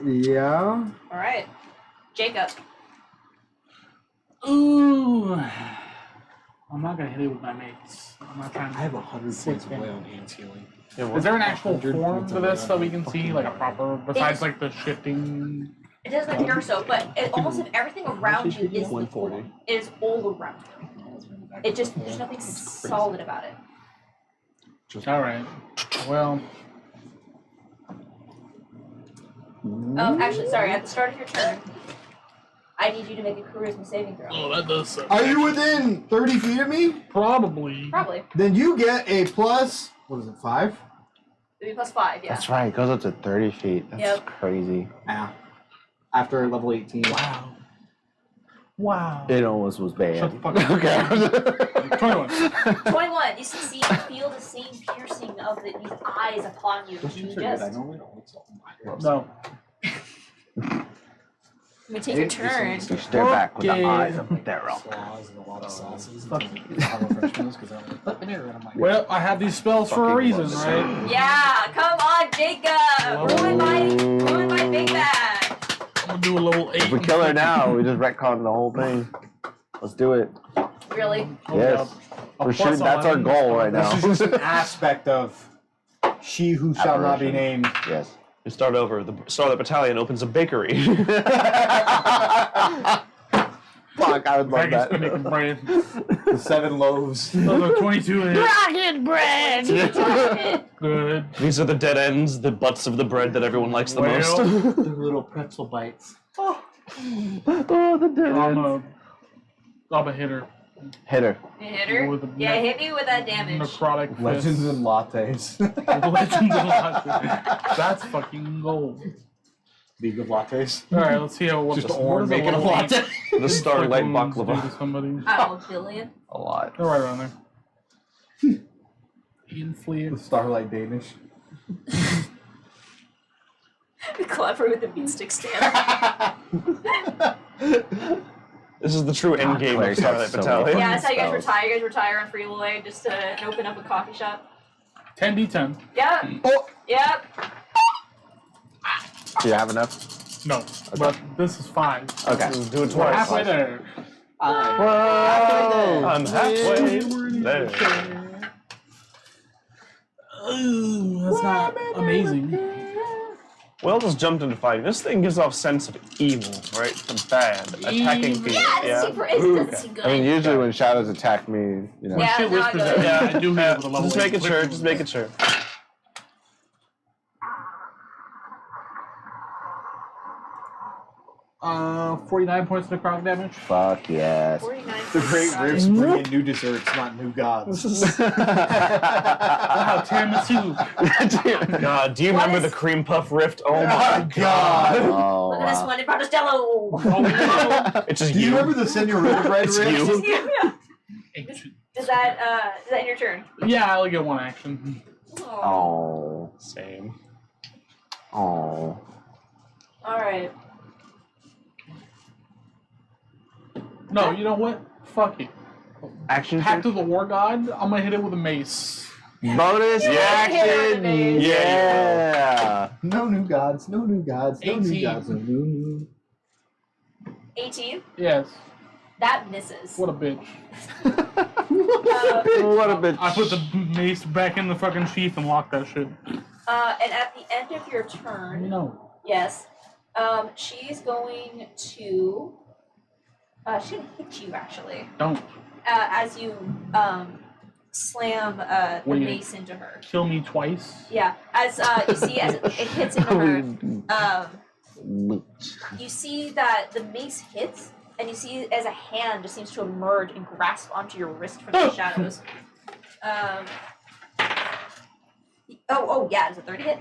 Yeah. Alright. Jacob. Ooh. I'm not gonna hit it with my mates. I'm not trying to. I have 100 points of Yeah. lay on hands healing. Yeah, Is there an actual 100 form points to of this lay that on we hands. can see, like a proper, besides like the shifting? It doesn't appear so, but it almost if everything around you is the 140. form. It is all around you. It just there's nothing solid about it. All right. Well, Oh, actually, sorry. At the start of your turn, I need you to make a charisma saving throw. oh, that does suck. Are you within 30 feet of me? Probably. Probably. Then you get a plus, what is it, 5? Maybe plus 5. Yeah. That's right. It goes up to 30 feet. That's Yep. crazy. Yeah. After level 18. Wow. Wow. It almost was bad. Shut the fuck up. 21. 21. You succeed. You feel the same piercing of these eyes upon you. You just No. when we take your turn. You stare back with the Okay. eyes of Daryl. Well, I have these spells for a reason, right? Yeah. Come on, Jacob. Ruin my big bag. I'm gonna do a level 8. If we kill her now, we just retcon the whole thing. Let's do it. Really? Yes. We're shooting, that's our goal right now. This is just an aspect of she who shall not be named. Yes. We start over. The start of the battalion opens a bakery. Fuck. Fuck, I would love Dragon's that. making bread. The 7 loaves. Those are 22 hits. Rocket bread. Good. These are the dead ends, the butts of the bread that everyone likes the most. The little pretzel bites. Oh, the dead I'm end. a hitter. Hit her. You hit her? With a Yeah, hit me with that damage. Necrotic Legends fist. and lattes. Legends and lattes. That's fucking gold. League of lattes. Alright, let's see how what Just the, Orin what does making a level latte. The Starlight wounds do Baklava. to somebody? Oh, billion. A lot. They're right around there. Inflict. The Starlight Danish. Clever with the meat stick stand. This is the true end game Claire, of you have Starlight so Battalion. many Yeah, that's how you guys spells. retire. You guys retire on Free Lloyd just to open up a coffee shop. 10d10. Yep. Oh! Yep. Do you have enough? No, but this is 5. Okay. Do it We're twice. halfway there. Whoa! I'm halfway there. Ooh, that's not amazing. Well, just jumped into fighting. This thing gives off sense of evil, right? The bad attacking Evil. fear. Yeah, it doesn't seem good. I mean, usually when shadows attack me, you know. Yeah, Shit no, I whispers got at it. me. Yeah, I do hear with a level just 8 making sure. click. Just making sure. 49 points of necrotic damage. Fuck yes. 49. The great rifts bring in new desserts, not new gods. Wow, tiramisu. God, do you What remember is- the cream puff rift? Oh my Oh, God. Oh, Look at this wow. one in Bartostello. Oh, no. It's just Do you you. remember the Senorita Bread It's rifts? you. Ancient. Is that in your turn? Yeah, I'll get one action. Oh. Same. Oh. All right. No, you know what? Fuck it. Action Pact turn? of the War God, I'm gonna hit it with a mace. Bonus Yeah. action! Yeah. Yeah! No new gods, no new gods, no new 18. gods, no new. 18. Yes. That misses. What a bitch. What a bitch. I put the mace back in the fucking sheath and locked that shit. And at the end of your turn, No. yes, she's going to. She's gonna hit you actually. Don't. As you slam the Wait. mace into her. Kill me twice. Yeah, as you see, as it hits into her, you see that the mace hits, and you see as a hand just seems to emerge and grasp onto your wrist from the shadows. Oh, yeah, it's a 30 hit.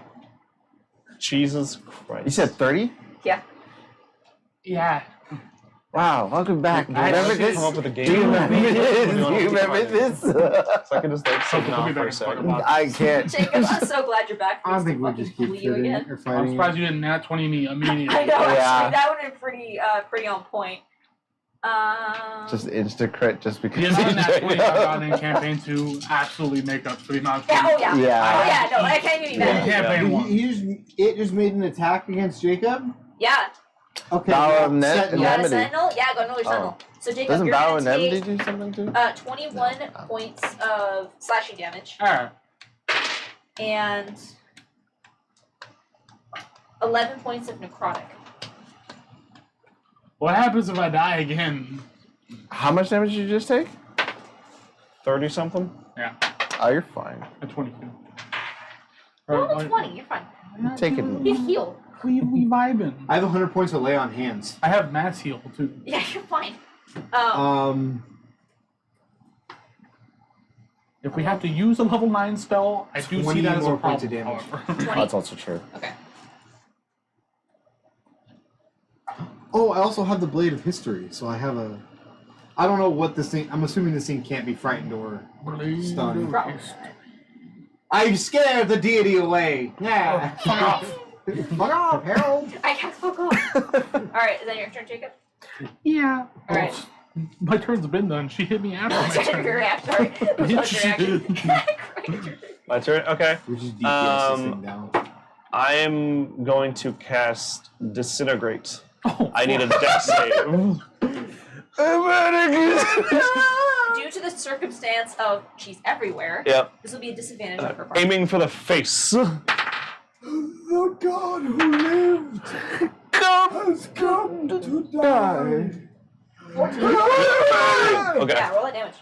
Jesus Christ. You said 30? Yeah. Yeah. Wow, welcome back. Do you I remember actually this? come up with a game. Do you remember this? You Do wanna you keep remember on- this? So I can just like Something signal will be for back a in second. fucking box. I can't. Jacob, I'm so glad you're back. I think we just keep you shooting again. or I'm fighting. surprised you didn't nat 20 me immediately. I know, Yeah. actually, that would have been pretty on point. Just insta crit just because. The amount of nat you 20 I've gotten in campaign 2 absolutely make up for the amount of Yeah, oh 20. yeah. Yeah. Oh yeah, no, I can't even be mad. Yeah. Campaign He, 1. it just made an attack against Jacob? Yeah. Okay. Bow yeah, of Net- Sentinel. You got a Indemnity. sentinel? Yeah, go another sentinel. So Jacob, Doesn't you're Bow gonna and take Enmity do something too? 21 points of slashing damage Alright. and 11 points of necrotic. What happens if I die again? How much damage did you just take? 30 something? Yeah, Oh, you're fine. at 22. Roll 20, you're fine. Take it. You heal. We vibing. I have 100 points to lay on hands. I have mass heal too. Yeah, you're fine. If we have to use a level 9 spell, I do 20 see that as a more points problem. of damage. However. 20. That's also true. Okay. Oh, I also have the Blade of History, so I have a. I don't know what this thing. I'm assuming this thing can't be frightened or stunned. I scared the deity away. Yeah. Fuck off. Fuck off, Harold. I can't fuck off. Alright, is that your turn, Jacob? Yeah. Alright. My turn's been done. She hit me after my Your turn. reaction. Sorry. What's your reaction? My turn? Okay. We just DPS this Um, thing down. I am going to cast Disintegrate. Oh, I need a death save. Due to the circumstance of she's everywhere, Yep. this will be a disadvantage on her part. Aiming for the face. The God who lived has come to die. 14. Okay. Yeah, roll that damage.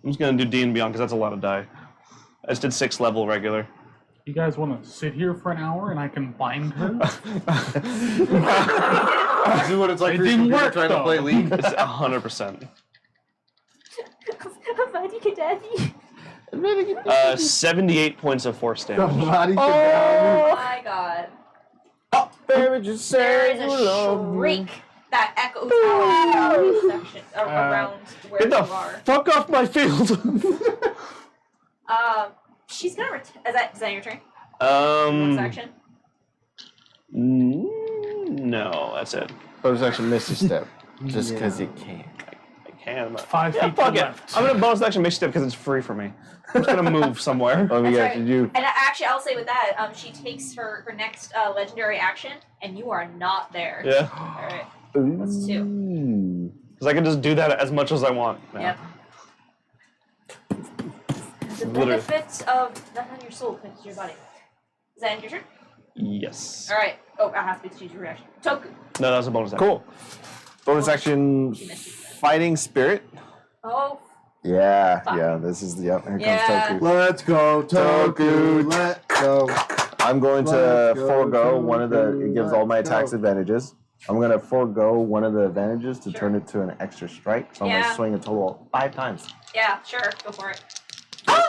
I'm just gonna do D and Beyond because that's a lot of die. I just did 6 level regular. You guys want to sit here for an hour and I can bind her? This is what it's like It for didn't people work, trying to though. play League. It's 100%. Daddy. 78 points of force damage. Oh my god. Baby, just There say is you a love me. shriek that echoes out of the section, around where Get you the are. fuck off my field! She's gonna is that your turn? Bonus action? No, that's it. Bonus action Misty Step. Just because you can. I can. 5 Yeah, feet fuck to it. left. I'm gonna bonus action Misty Step because it's free for me. I'm just gonna move somewhere. Oh, That's yeah, right. did you? And actually, I'll say with that, she takes her next legendary action, and you are not there. Yeah. All right. That's 2. Ooh. Because I can just do that as much as I want. now. Yep. The Literally. benefits of not on your soul, but to your body. Is that your turn? Yes. All right. Oh, I have to choose your reaction. Toku. No, that was a bonus action. Cool. Bonus action She missed it. Fighting Spirit. Oh, Yeah, Fuck. yeah, this is the, yep, here Yeah. comes Toku. Let's go, Toku. Toku. Let's go. I'm going to Let's go, forego one of the, Toku. it gives all my Let's attacks go. advantages. I'm going to forego one of the advantages to Sure. turn it to an extra strike. So I'm going Yeah. to swing a total of 5 times. yeah, sure. Go for it.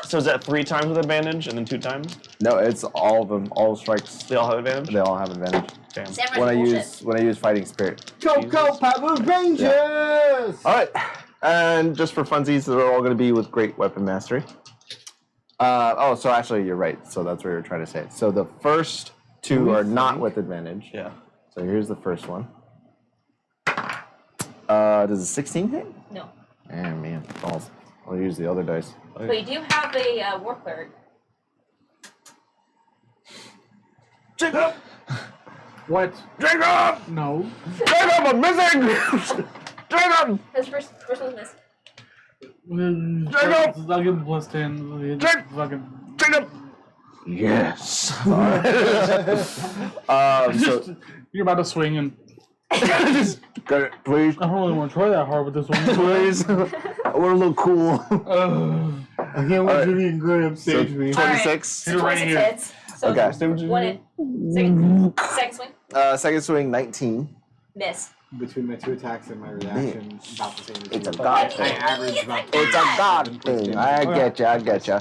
So is that 3 times with advantage and then 2 times? No, it's all of them, all strikes. They all have advantage? They all have advantage. Damn. Samurai's When I bullshit. use Fighting Spirit. Coco Power Rangers! All right, and just for funsies, they're all going to be with Great Weapon Mastery. So actually, you're right. So that's what you were trying to say. So the first 2 are not with advantage. Yeah. So here's the first one. Does a 16 hit? No. Man, balls. I'll use the other dice. But you do have a war cleric. Jacob! What? Jacob! No. Jacob, I'm missing! Jacob! His first was missed. Jacob! I'll give him plus 10. Jacob! Fucking. Jacob! Yes. So You're about to swing and. got it, please, I don't really want to try that hard with this one. please. I want to look cool. I can't wait to be good upstage me. 26. You're right 26 here. hits. So Okay. one hit. Second swing. Second swing, 19. Miss. Between my 2 attacks and my reaction, about the same as It's you. a god I thing. average about It's a god thing. I get ya.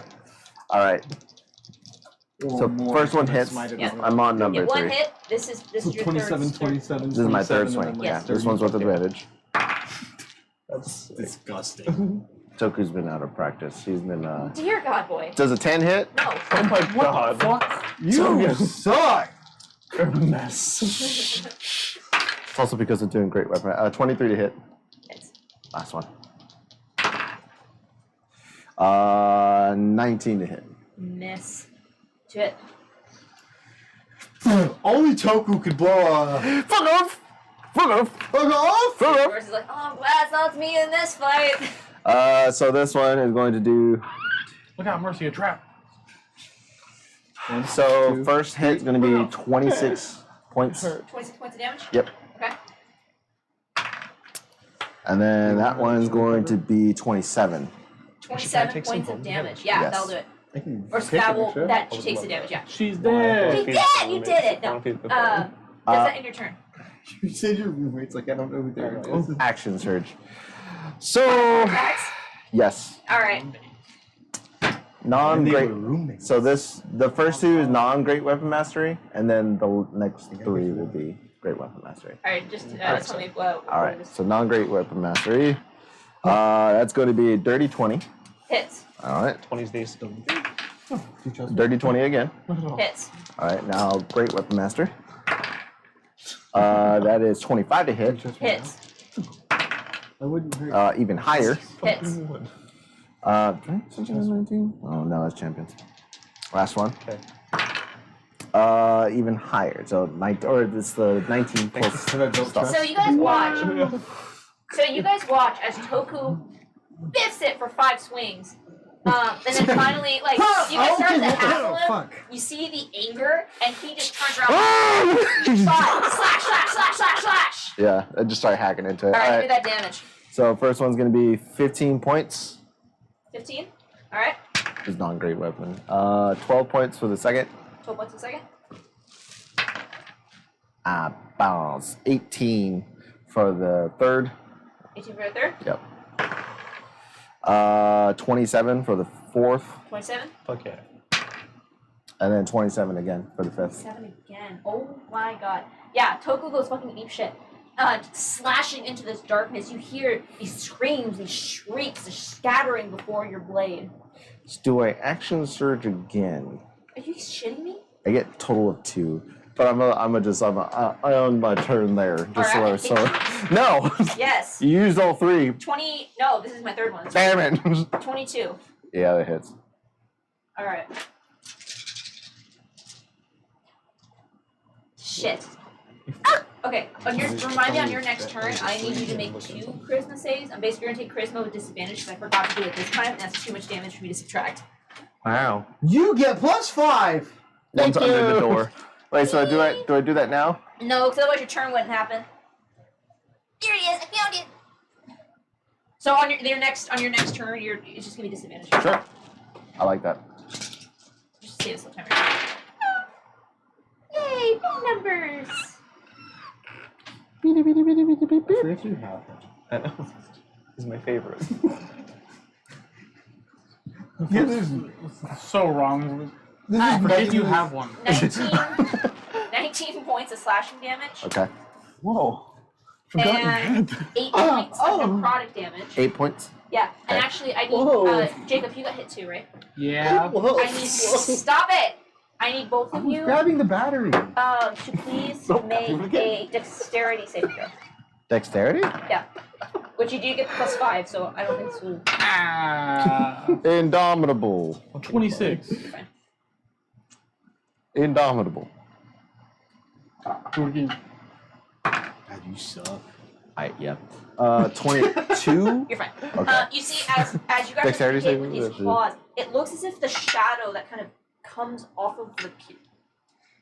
All right. So more first one than I hits. smited Yeah. on I'm on number Get 1 3. hit. This is So your 27, third. 27, This is my third 27, swing. and Yeah, then this one's with advantage. That's disgusting. Toku's been out of practice. He's been. Dear God, boy. Does a 10 hit? No. Oh my god. You suck! You're a mess. It's also because I'm doing great weapon. 23 to hit. Hits. Last one. 19 to hit. Miss. 2 hit. Only Toku could blow a. Fuck off! Fuck off! Fuck off! Fuck off! Yours is like, oh, I'm glad it's not me in this fight. So this one is going to do. Look out, Mercy, a trap. So first hit is going to be 26 points. 26 points of damage? Yep. Okay. And then that one's going to be 27. 27 take some points of home damage. Yeah, Yes. that'll do it. I can Or pick that it, will sure. that she takes the damage, yeah. She's dead. You did! You did it! No. Does that end your turn? You said your roommate's like, I don't know who they are. Action surge. So, Max? yes. Alright. Non-great. roommates. So the first 2 is non-great weapon mastery, and then the next 3 will be great weapon mastery. Alright, just tell me what. All right. So non-great weapon mastery. That's going to be a dirty 20. Hits. All right. 20's these. Dirty 20 again. Hits. All right. Now great weapon mastery. That is 25 to hit. Hits. I wouldn't hurt. Even higher. Hits. Oh no, that's champions. Last one. Okay. Even higher. So it's the 19 plus stuff. So you guys watch. as Toku biffs it for 5 swings, And then finally, like, you get started to hassle him. Fuck. You see the anger, and he just turns around. Slash. Yeah, I just start hacking into it. All right, give me that damage. So first one's gonna be 15 points. 15. All right. It's non-great weapon. 12 points for the second. 12 points a second. Bounce. 18 for the third. 18 for the third. Yep. 27 for the fourth, 27. Fuck yeah. and then 27 again for the fifth. 7 again. Oh my god. Yeah, Toku goes fucking ape shit. Slashing into this darkness, you hear these screams, these shrieks, scattering before your blade. Do I action surge again? Are you shitting me? I get total of 2, but I own my turn there. Just Alright. so no, Yes. you used all 3. 20. No, this is my third one. Damn it. 22. Yeah, that hits. All right. Shit. Ah! Okay. Remind me on your next turn. I need you to make 2 charisma saves. I'm basically gonna take charisma with disadvantage because I forgot to do it this time, and that's too much damage for me to subtract. Wow. You get +5. One's Thank under the you. door. Wait, so do I do that now? No, because otherwise your turn wouldn't happen. Here he is. I found it. So on your next turn, it's just gonna be disadvantage. Sure. I like that. Just save us some time. Yay! Phone numbers. I forget you have that. I know. This is my favorite. This is so wrong. This is Forget you have one. 19 points of slashing damage. Okay. Whoa. And 8 points of necrotic damage. 8 points. Yeah, and Okay. actually, I Whoa. need I need Jacob. You got hit too, right? Yeah. Whoa. I need stop it. I need both I of was you grabbing the battery. to please make a dexterity saving throw. Dexterity? Yeah, which you do get +5, so I don't think this will. Indomitable. 26. Fine. Indomitable. Do it again. God, you suck. Yep. 22. You're fine. Okay. You see, as you guys Dexterity are hit saving with these throw. claws, it looks as if the shadow that kind of comes off of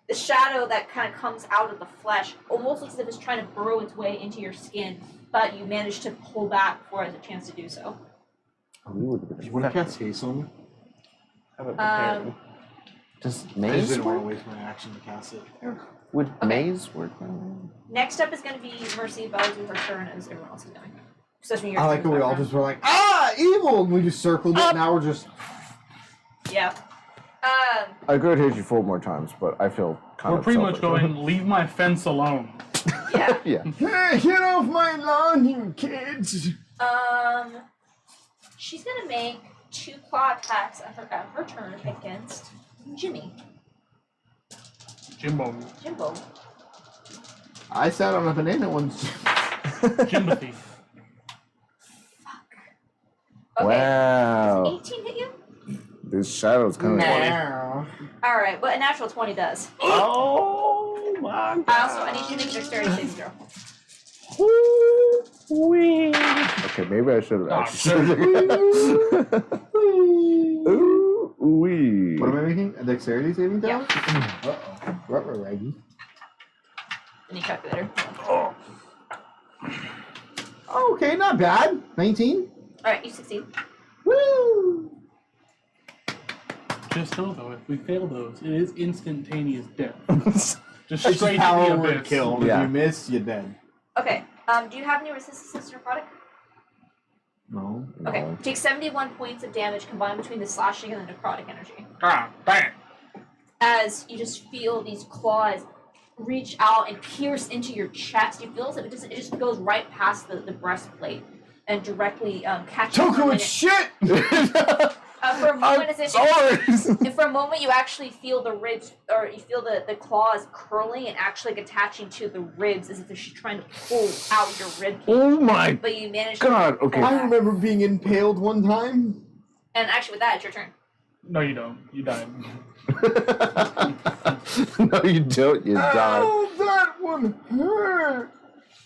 the shadow that kind of comes out of the flesh almost looks as if it's trying to burrow its way into your skin, but you manage to pull back before it has a chance to do so. You want to cast Haste on me? Have it prepared. Does I just maze didn't want work? to waste my action to cast it. Would Okay. maze work? Next up is going to be Mercy about to do her turn as everyone else is doing. Especially your I like turn how we all background. just were like, evil! And we just circled it, now we're just... Yeah. I could hit you 4 more times, but I feel kind We're of pretty much selfish. going, leave my fence alone. Yeah. Yeah. Hey, get off my lawn, you kids! She's gonna make 2 claw attacks at her turn against Jimmy. Jimbo. Jimbo. I sat on a banana once. Jimothy. Okay. Wow. 18 hit you? This shadow's kind of Nah. Alright, but a natural 20 does. Oh my god. I need you to make a dexterity saving throw. Okay, maybe I should have Oh, actually. Ooh, wee. What am I making? A dexterity saving throw? Yeah. Uh-oh. Ruh-roh, Raggy. Any calculator. Oh, okay, not bad. 19? Alright, you succeed. Woo! Just know though, if we fail those, it is instantaneous death. Just It's just straight power to the word abyss. kill. Yeah. If you miss, you're dead. Okay, do you have any resistance to necrotic? No. Okay, take 71 points of damage combined between the slashing and the necrotic energy. Ah, bang! As you just feel these claws reach out and pierce into your chest. You feel as if it just goes right past the breastplate and directly catches you. Toku, it's shit! For a moment, as if Sorry. and for a moment, you actually feel the ribs, or you feel the claws curling and actually like, attaching to the ribs as if she's trying to pull out your rib cage. Oh my But you manage God, to okay. pull I back. remember being impaled one time. And actually, with that, it's your turn. No, you don't. You died. No, you don't. You die. Oh, that one hurt!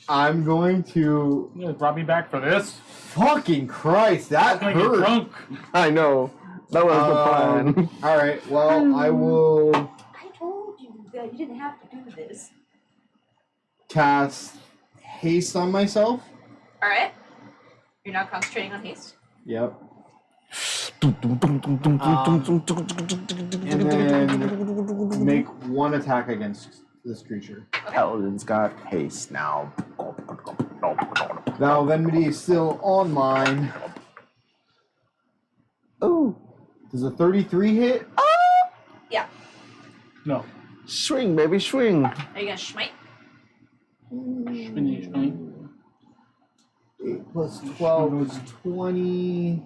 I'm going to... You guys brought me back for this. Fucking Christ, that I'm gonna get hurt! drunk. I know. That was the plan. All right. Well, I will I told you that you didn't have to do this. cast haste on myself. All right. You're now concentrating on haste. Yep. And then make one attack against this creature. Paladin's got haste now. Now Venmity is still online. Ooh. Does a 33 hit? Yeah. No. Swing, baby, swing. Are you gonna smite? Spinny. 8 plus 12 is 20.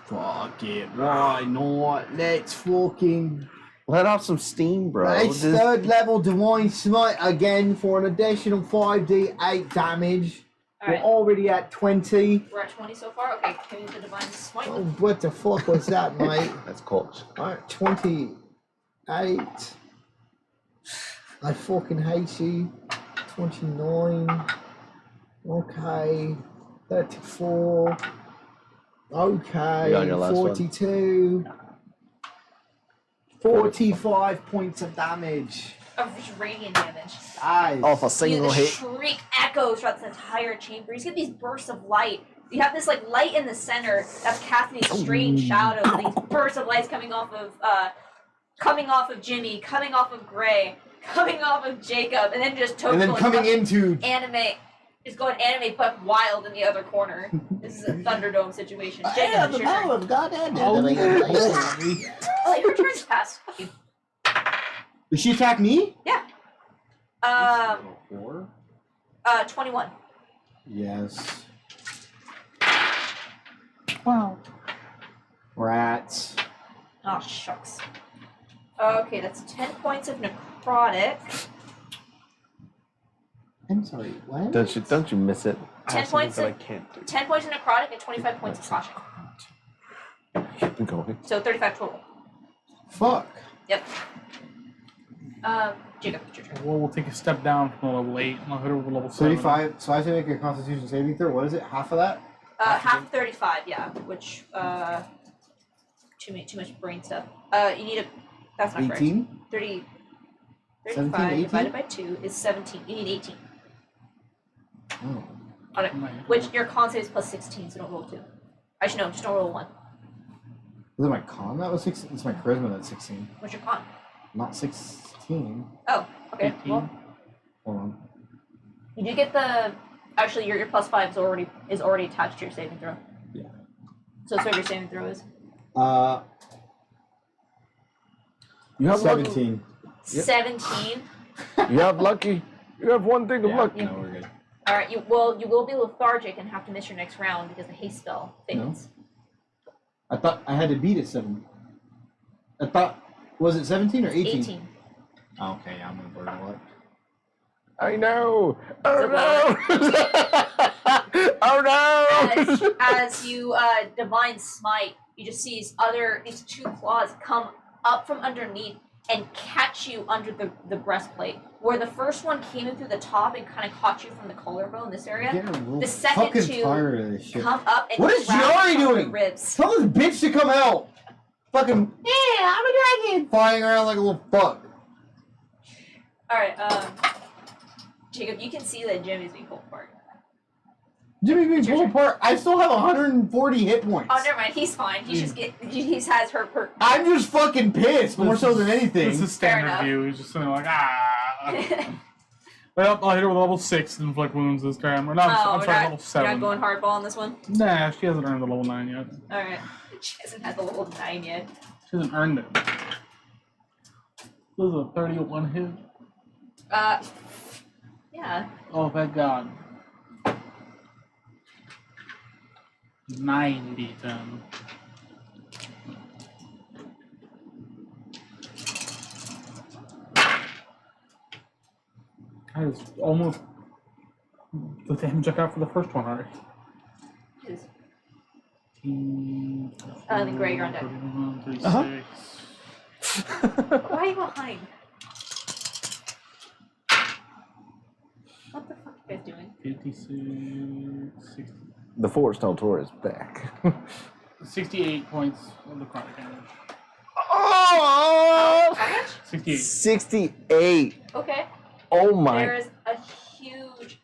Fuck it, why not? Let's fucking... Let off some steam, bro. It's third level Divine Smite again for an additional 5d8 damage. All right. We're already at 20. We're at 20 so far. Okay, give me the divine smite. Oh, what the fuck was that, mate? That's cool. Alright, 28. I fucking hate you. 29. Okay. 34. Okay. You on your last one? 42. 45 points of damage. Of radiant damage. Eyes. Off a The single hit. shriek echoes throughout this entire chamber. You get these bursts of light. You have this like light in the center that's casting these strange shadows. These bursts of lights coming off of Jimmy, coming off of Gray, coming off of Jacob, and then just Toad And then going coming up into... anime. Is going anime but wild in the other corner. This is a Thunderdome situation. Jacob, Yeah, it's the your turn. power of God and Oh, your turn's passed. Fuck you. Did she attack me? Yeah. 4? 21. Yes. Wow. Rats. Oh, shucks. Okay, that's 10 points of necrotic. I'm sorry, what? Don't you miss it? 10 points that I of can't do. 10 points of necrotic and 25 points of slashing. Keep going. So 35 total. Fuck. Yep. Jacob, it's your turn. Well, we'll take a step down from level 8 and I'll hit over level 7. 35. So I have to make a Constitution saving throw. What is it? Half of that? Half of 35, yeah. Which, too much brain stuff. You need a, that's not correct. 18? 30, 17, 35 18? divided by 2 is 17. You need 18. Oh. On it. Which your con save is plus 16, so don't roll 2. Actually, no, just don't roll 1. Was it my con that was 16? It's my charisma that's 16. What's your con? Not 16. Oh, okay. 18. Well, Hold on. you do get the. Actually, your plus 5 is already attached to your saving throw. Yeah. So that's what your saving throw is. You have lucky. 17. 17. You have lucky. You have one thing of luck. No, we're good. All right. You will be lethargic and have to miss your next round because the haste spell fades. I thought I had to beat it 7. I thought, was it 17 or 18? 18. Okay, yeah, I'm gonna burn a lot. I know. Oh no. Oh no. As you divine smite, you just see these 2 claws come up from underneath and catch you under the breastplate. Where the first one came in through the top and kind of caught you from the collarbone, this area. The second two tired of this shit. come up and What is grab Shiori you from doing? the ribs. Tell this bitch to come out. Fucking I'm a dragon. Flying around like a little fuck. All right, Jacob, you can see that Jimmy's being pulled apart. Jimmy being your pulled turn. apart. I still have 140 hit points. Oh, never mind. He's fine. He has her per. I'm just fucking pissed more so than anything. This is Fair standard enough. view. He's just sitting there like, ah. Well, I'll hit her with level 6 and inflict wounds this time. Or not, I'm sorry, level 7. You're not going hardball on this one? Nah, she hasn't earned the level 9 yet. Alright. She hasn't had the level 9 yet. She hasn't earned it. This is a 31 hit. Yeah. Oh, thank God. 9d10. That is almost the damage I got for the first one already. Jeez. 18, The gray, you're on deck. 31, 36. Why are you behind? What the fuck are you guys doing? 56, 60. The Fort Stultora is back. 68 points of necrotic damage. Oh! How much? 68. 68. Okay. Oh my There is a huge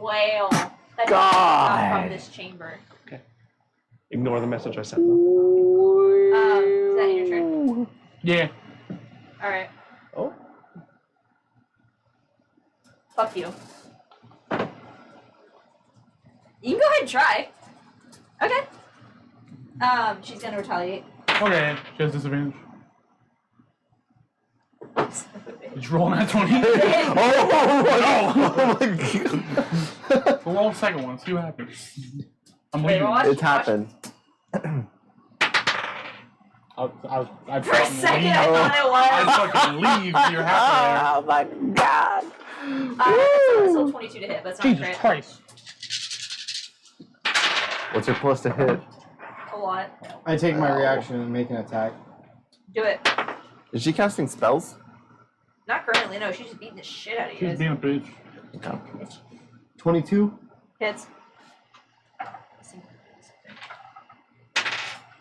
whale that comes God. out from this chamber. Ignore the message I sent them. Is that your turn? Yeah. All right. Oh. Fuck you. You can go ahead and try. Okay. She's gonna retaliate. Okay. She has disadvantage. Did you roll that 20? Oh my god. We'll roll the second one. See what happens. I'm Wait, leaving. what? It's happened. I'd For a fucking second, leave. I thought it was. I'd fucking leave. You're happy Oh my god. It's still 22 to hit, but it's there. not Jesus crit. Christ. What's your plus to hit? A lot. I take my reaction and make an attack. Do it. Is she casting spells? Not currently, no. She's just beating the shit out of you She's guys. being a bitch. Okay. 22. Hits.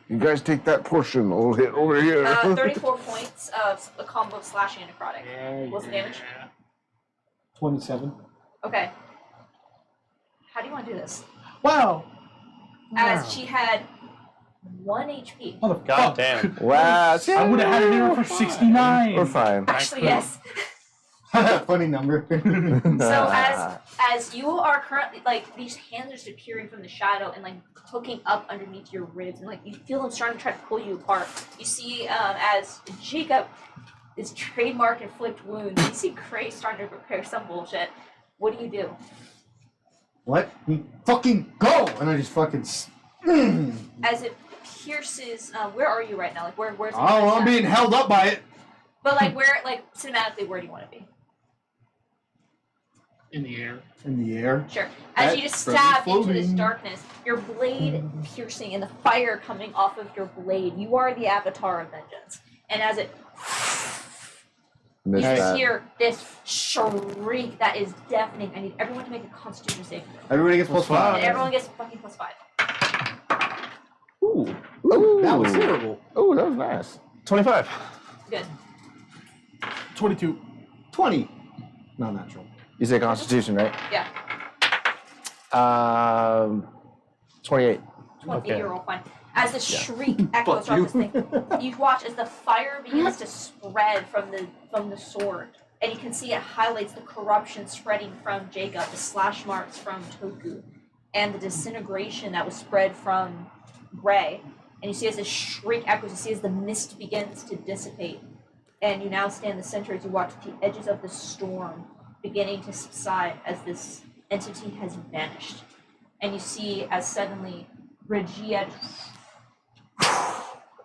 You guys take that portion. I'll hit over here. 34 points of a combo of slashing and necrotic. What's the damage? 27. Okay. How do you want to do this? Wow. As she had 1 HP. Motherfucker. God damn. Wow. I would have had it here for 69. We're fine. Actually, yes. Funny number. So as you are currently, like, these hands are just appearing from the shadow and, like, hooking up underneath your ribs, and, like, you feel them starting to try to pull you apart. You see, as Jacob is trademark inflict wounds, you see Cray starting to prepare some bullshit. What do? What? You fucking go! And I just fucking. As it pierces, where are you right now? Like, where's it? Oh, I'm pierced being held up by it. But, like, where, like, cinematically, where do you want to be? In the air. In the air. Sure. As That you just from stab into this floating. darkness, your blade piercing and the fire coming off of your blade, you are the avatar of vengeance. And as it, you Missed just that. hear this shriek that is deafening. I need everyone to make a Constitution saving throw. Everybody gets plus And 5. everyone gets fucking plus 5. Ooh. Ooh. That was terrible. Ooh, that was nice. 25. Good. 22. 20. Not natural. You say Constitution, right? Yeah. 28. 20, Okay. you're all fine. As the shriek echoes throughout this thing, you watch as the fire begins to spread from the sword, and you can see it highlights the corruption spreading from Jacob, the slash marks from Toku, and the disintegration that was spread from Gray. And you see as the shriek echoes, you see as the mist begins to dissipate, and you now stand in the center as you watch the edges of the storm beginning to subside as this entity has vanished. And you see as suddenly Regia,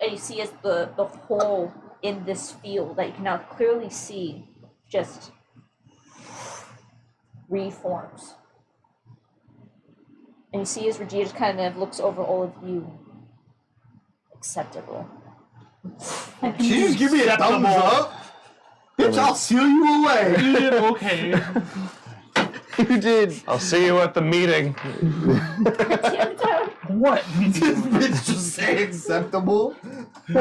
and you see as the hole in this field that you can now clearly see just reforms. And you see as Regia just kind of looks over all of you. Acceptable. She just give me a thumbs up. Bitch, I'll seal you away. Okay. You did. I'll see you at the meeting. What? This bitch just say acceptable. We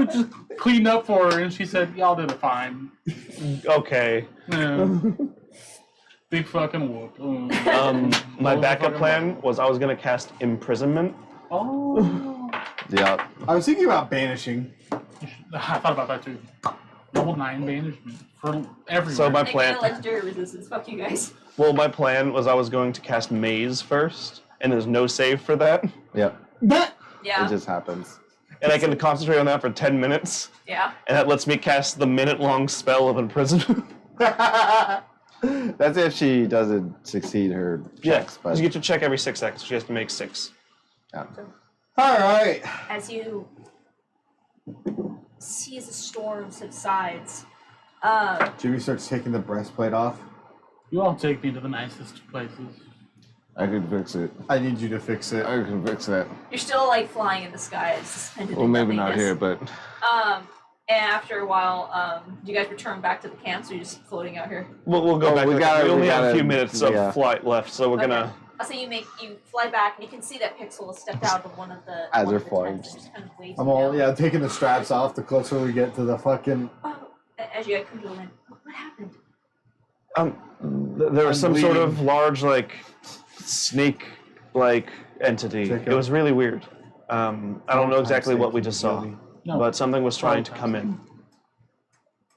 just cleaned up for her, and she said, "Y'all did it fine." Okay. Yeah. Big fucking whoop. My What was the backup fucking plan was I was gonna cast imprisonment. Oh. Yeah. I was thinking about banishing. I thought about that too. Level 9 banishment for everyone. So my They plan. get a legendary resistance. Fuck you guys. Well, my plan was I was going to cast maze first, and there's no save for that, Yep. That. Yeah. It just happens. and I can concentrate on that for 10 minutes, Yeah. and that lets me cast the minute-long spell of imprisonment. That's if she doesn't succeed her checks, but you get to check every 6 seconds. She has to make 6. yeah. All right. As you see as the storm subsides, Jimmy starts taking the breastplate off. You all take me to the nicest places. I can fix it. I need you to fix it. I can fix that. you're still like flying in the sky, suspended Well, in maybe not nothingness. here, but And after a while, do you guys return back to the camp? So you're just floating out here. We'll go Oh, back. we We gotta- only we have a gotta- few minutes of yeah. flight left, so we're gonna. I'll say you fly back and you can see that Pixel has stepped out of one of the As one they're of the flying. tents and just kind of waves I'm you all down. taking the straps off the closer we get to the fucking. Oh, as you come to the land, what happened? There was some sort of bleeding. large, like, snake-like entity. Check It out. was really weird. I don't know exactly what we just saw, No. but something was trying to come in.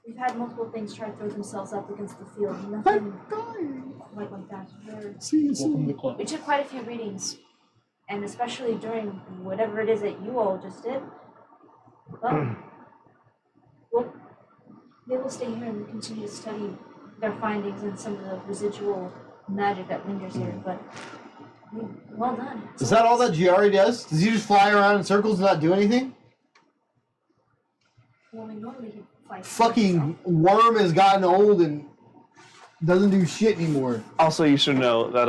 We've had multiple things try to throw themselves up against the field. Nothing quite like that. Welcome to the club. We took quite a few readings, and especially during whatever it is that you all just did. Well, they will stay here and continue to study their findings and some of the residual magic that lingers here. But well done. Is that all that Giari does? Does he just fly around in circles and not do anything? Well, normally he fights. Fucking worm has gotten old and doesn't do shit anymore. Also, you should know that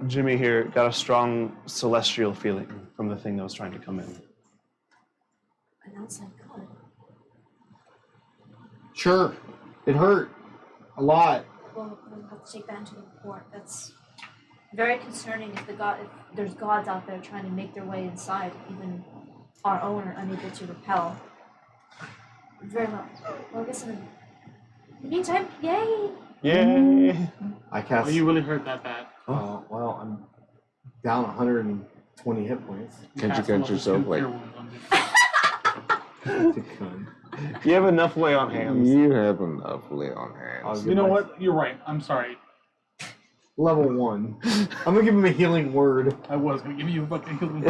Jimmy here got a strong celestial feeling from the thing that was trying to come in. An outside god. Sure, it hurt a lot. Well, we'll have to take that into the report. That's very concerning if if there's gods out there trying to make their way inside, even our own are unable to repel. Very well. Well, I guess in the meantime, yay! Yay! I Oh, cast. you really hurt that bad. Well, I'm down 120 hit points. Can't you Cast one get of yourself the like? cure wounds on you. You have enough lay on hands. You have enough lay on hands. You know what? You're right. I'm sorry. Level 1. I'm gonna give him a healing word. I was gonna give you a fucking healing.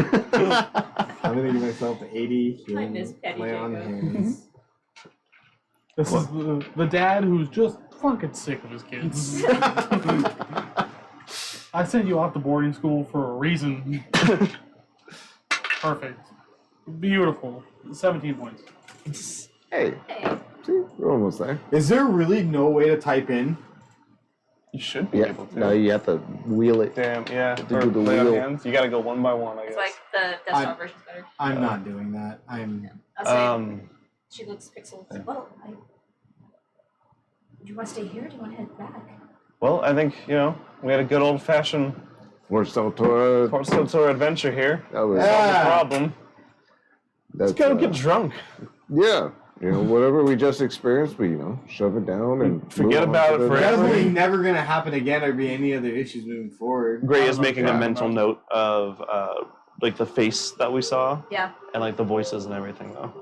I'm gonna give myself the 80 healing miss Petty lay on Jacob. hands. This is the dad who's just fucking sick of his kids. I sent you off to boarding school for a reason. Perfect. Beautiful. 17 points. Hey, Hey, see, we're almost there. Is there really no way to type in? You should be Yeah, able to. no, you have to wheel it. Damn, yeah. To Or do the lay on wheel. hands. You gotta go one by one, I it's guess. like the desktop version's better. I'm not doing that. I'm. I'll say Um, she looks pixels. Well, do you want to stay here or do you want to head back? well, I think, we had a good old-fashioned We're Stultora. Port Stultora adventure here. That was. Yeah. No problem. That's, Let's go get drunk. yeah, whatever we just experienced, we shove it down and Forget move on about to it the forever. next one. Definitely never gonna happen again or be any other issues moving forward. Gray I is don't know making a crap mental about note of like the face that we saw Yeah, and like the voices and everything though.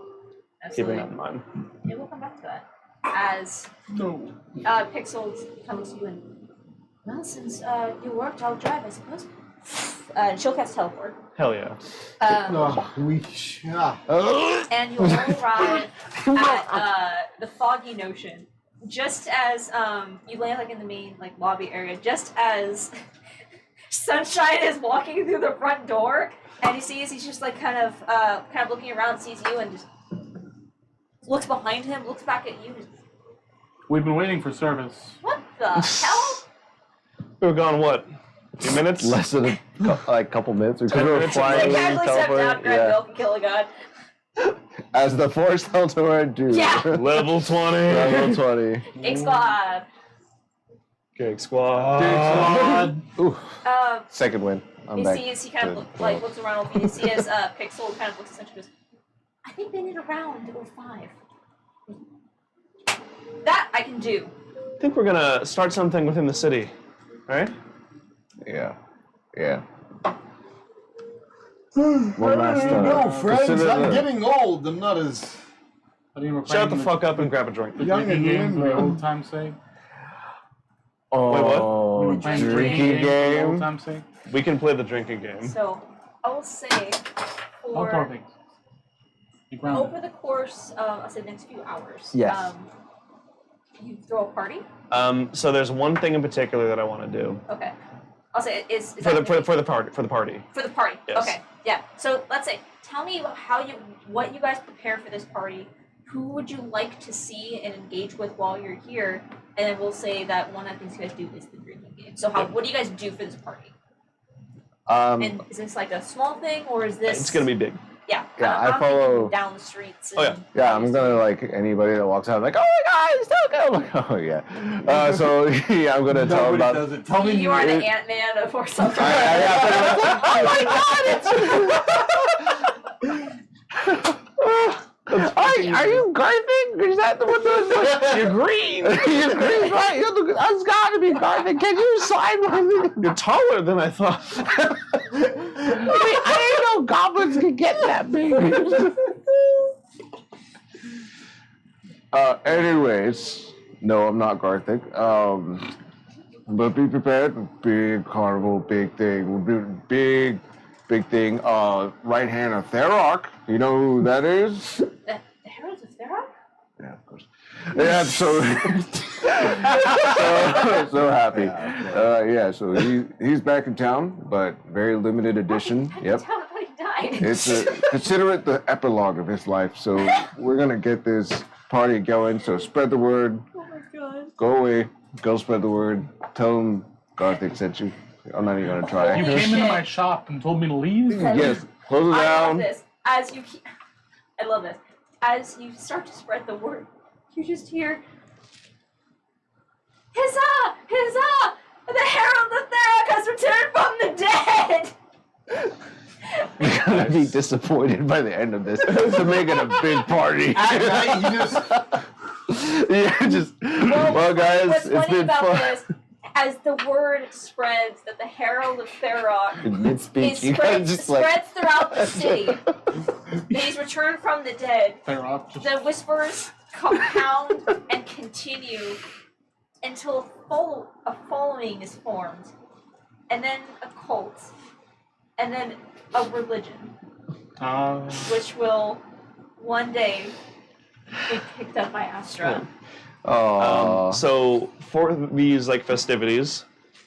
Keeping absolutely. that in mind. Yeah, we'll come back to that. As No. Pixels comes to you and, well, since you worked, I'll drive, I suppose. She'll cast teleport. Hell yeah. And you'll all arrive at the Foggy Notion. Just as you land like in the main lobby area, just as Sunshine is walking through the front door, and he's just kind of looking around, sees you, and just looks behind him, looks back at you. We've been waiting for service. What the hell? We were gone what? A few minutes? Less than a couple minutes because 10 we were minutes flying. He casually stepped out, teleport, grabbed milk, and killed a god. as the Force Stultora do. Yeah. Level 20. Level 20. Big squad. Gig squad. Ooh, Um, second win. I'm he back. sees, he kind of to looks 12. around, and you see as Pixel kind of looks at Sunshine and goes, I think they need a round or 5. That I can do. I think we're gonna start something within the city, right? Yeah. Yeah. One last time. No, friends, Consider I'm the- getting old. I'm not as I think we're Shut the playing fuck up and grab a drink. the Young drinking and game for the limbo. old time's sake. Oh, We're playing the drinking for the old game. time's sake. We can play the drinking game. So I will say Outdoor for things. Be grounded. over the course of I'll say the next few hours. Yes. You throw a party. So there's one thing in particular that I want to do Okay. I'll say is for that the gonna for the party be- for the party. Yes. Okay. Yeah. So let's say tell me what you guys prepare for this party. Who would you like to see and engage with while you're here? And then we'll say that one of the things you guys do is the drinking game. So what do you guys do for this party? And is this like a small thing or is this? It's gonna be big. Yeah. Yeah, I'm I follow. thinking down the streets. Oh, yeah. and Yeah, I'm gonna like anybody that walks out. I'm like, oh my god, it's so good. I'm like, oh yeah. So yeah, I'm gonna tell them Nobody about. does it. Tell me You are the it- Ant-Man of or something. Oh my god, are you Garfic? Is that the one that you're green? You're green, right? That's gotta be Garfic. Can you sign my? You're taller than I thought. I didn't know goblins could get that big. Anyways, no, I'm not Garfic. But be prepared. Big carnival, big thing. Big thing. Right hand of Therok. You know who that is? The Heralds of Thera? Yeah, of course. Yeah, so happy. Yeah, so he's back in town, but very limited edition. Yep. Tell me when he died. It's consider it the epilogue of his life. So we're gonna get this party going. So spread the word. Oh my god. Go away. Go spread the word. Tell him Garthik sent you. I'm not even gonna You try. Holy came into shit. my shop and told me to leave. Yes. Close it I love down. this. I love this. As you start to spread the word, you just hear, Huzzah! Huzzah! The Herald of Thera has returned from the dead! You're gonna be disappointed by the end of this. They're making a big party. At night, you just Yeah, just well, guys, What's it's funny been about fun. this, as the word spreads that the Herald of Thera Mid speech, you guys just like spreads throughout the city, that he's returned from the dead, Therok just the whispers compound and continue until a following is formed, and then a cult, and then a religion, which will one day be picked up by Astra. Oh, So for these like festivities,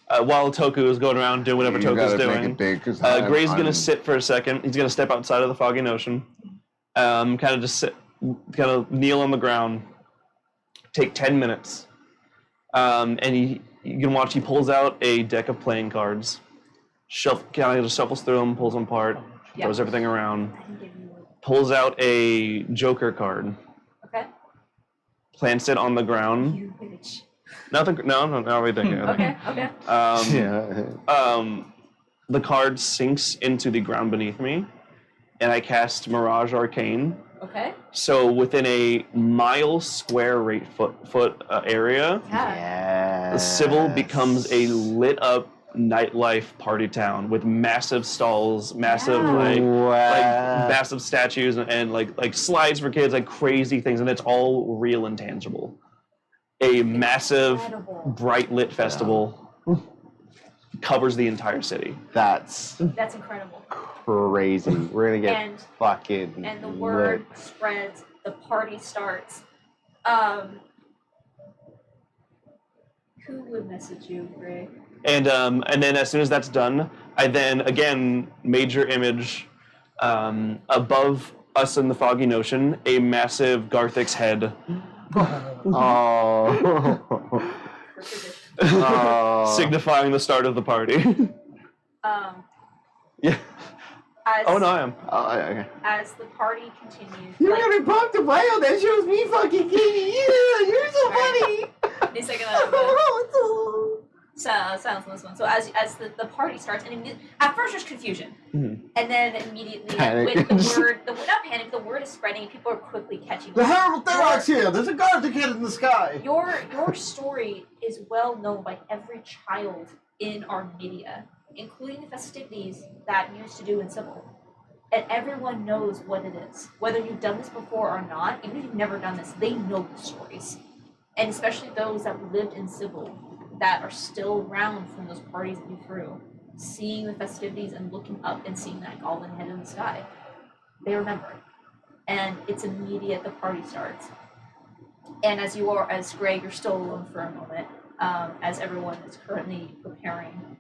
while Toku is going around doing whatever you Toku's gotta make doing, it big because Gray's gonna sit for a second. He's gonna step outside of the foggy notion, kind of just sit, kind of kneel on the ground, take 10 minutes, and you can watch. He pulls out a deck of playing cards, kind of just shuffles through them, pulls them apart, Yeah. throws everything around, I can give you one. pulls out a Joker card, Okay? plants it on the ground. You bitch. Nothing. No, not everything. Okay, okay. yeah. The card sinks into the ground beneath me, and I cast Mirage Arcane. Okay. So within a mile square rate foot area, Yeah. the Sybil becomes a lit up nightlife party town with massive stalls, massive Yeah. like Wow. massive statues and like slides for kids, like crazy things, and it's all real and tangible. A massive, Incredible. bright lit festival covers the entire city. That's That's incredible. crazy. We're gonna get And fucking and the lit. word spreads, the party starts. Who would message you, Gray? And then as soon as that's done, I then again major image above us in the foggy notion, a massive Garthik's head, Oh. For tradition. Oh. signifying the start of the party. Yeah. As, Oh no, I am. Okay. as the party continues, You're like, gonna pop the bio that shows me fucking kidding you. You're so funny. he's like sounds on this one. So as the party starts, and at first there's confusion, Mhm. and then immediately Panic. with the word, not panic, the word is spreading, and people are quickly catching The on. Herald Therok's here. There's a Garthik head in the sky. Your story is well known by every child in our media, including the festivities that you used to do in Civil. And everyone knows what it is. Whether you've done this before or not, even if you've never done this, they know the stories. And especially those that lived in Civil that are still around from those parties that you threw, seeing the festivities and looking up and seeing that goblin head in the sky. They remember. And it's immediate, the party starts. And as Greg, you're still alone for a moment, as everyone is currently preparing,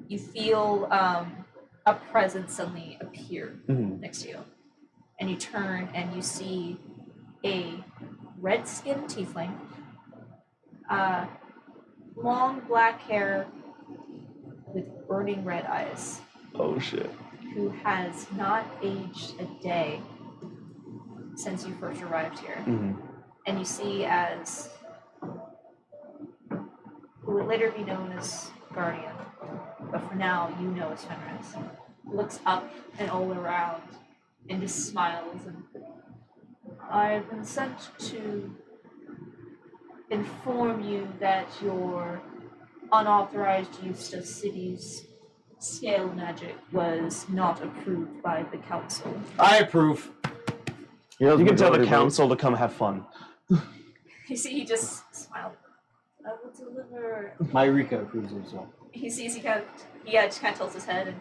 you feel a presence suddenly appear Mhm. next to you. And you turn and you see a red-skinned tiefling, long black hair with burning red eyes, Oh shit. who has not aged a day since you first arrived here. Mhm. And you see as who would later be known as Guardian, but for now you know as Fenris, looks up and all around and just smiles and I've been sent to inform you that your unauthorized use of city's scale magic was not approved by the council. I approve. You can tell the council to come have fun. You see, he just smiled. I will deliver. Myrika approves as well. He sees he just kind of tilts his head, and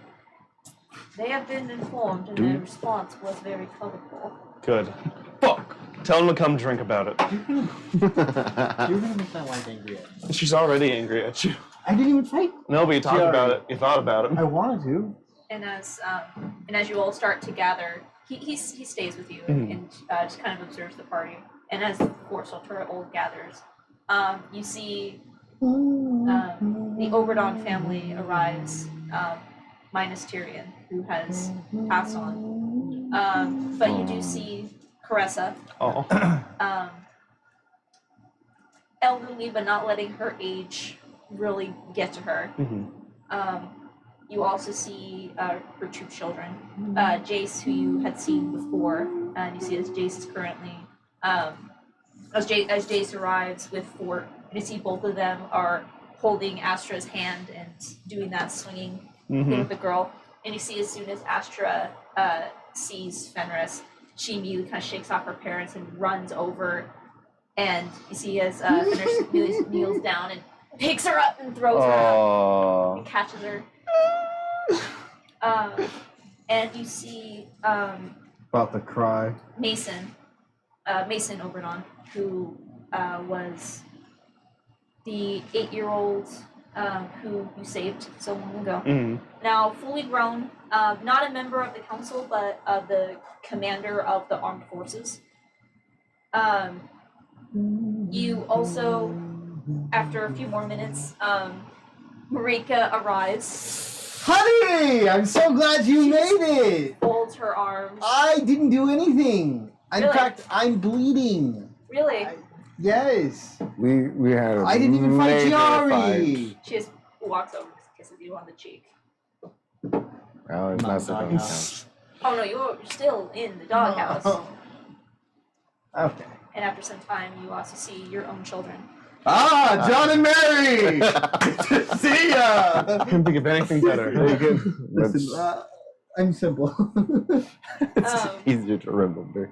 they have been informed, and their response was very colorful. Good. Fuck. Tell him to come drink about it. You're gonna make my wife angry at me. She's already angry at you. I didn't even fight. No, but you talked about it. You thought about it. I wanted to. And as you all start to gather, he stays with you and just kind of observes the party. And as the Stultora all gathers, you see the Oberdon family arrives, minus Tyrion, who has passed on. But you do see Caressa, Oh. elderly but not letting her age really get to her. You also see her two children, Jace, who you had seen before, and you see as Jace is currently, as Jace arrives with Fort, and you see both of them are holding Astra's hand and doing that swinging thing with the girl. And you see as soon as Astra sees Fenris, she immediately kind of shakes off her parents and runs over. And you see as Fenris kneels down and picks her up and throws her up and catches her. And you see About to cry. Mason Oberdon, who was the 8-year-old who you saved so long ago. Now fully grown, not a member of the council, but the commander of the armed forces. You also, after a few more minutes, Marika arrives. Honey, I'm so glad you made it. Folds her arms. I didn't do anything. In Really? fact, I'm bleeding. Really? Yes. We had. I didn't even fight major Chiari. fight. She just walks over and kisses you on the cheek. Oh, it's not so bad. Doghouse. Oh no, you're still in the doghouse. Okay. And after some time, you also see your own children. Ah, John and Mary! Good to see ya! I couldn't think of anything better. Listen, I'm simple. Easier to remember.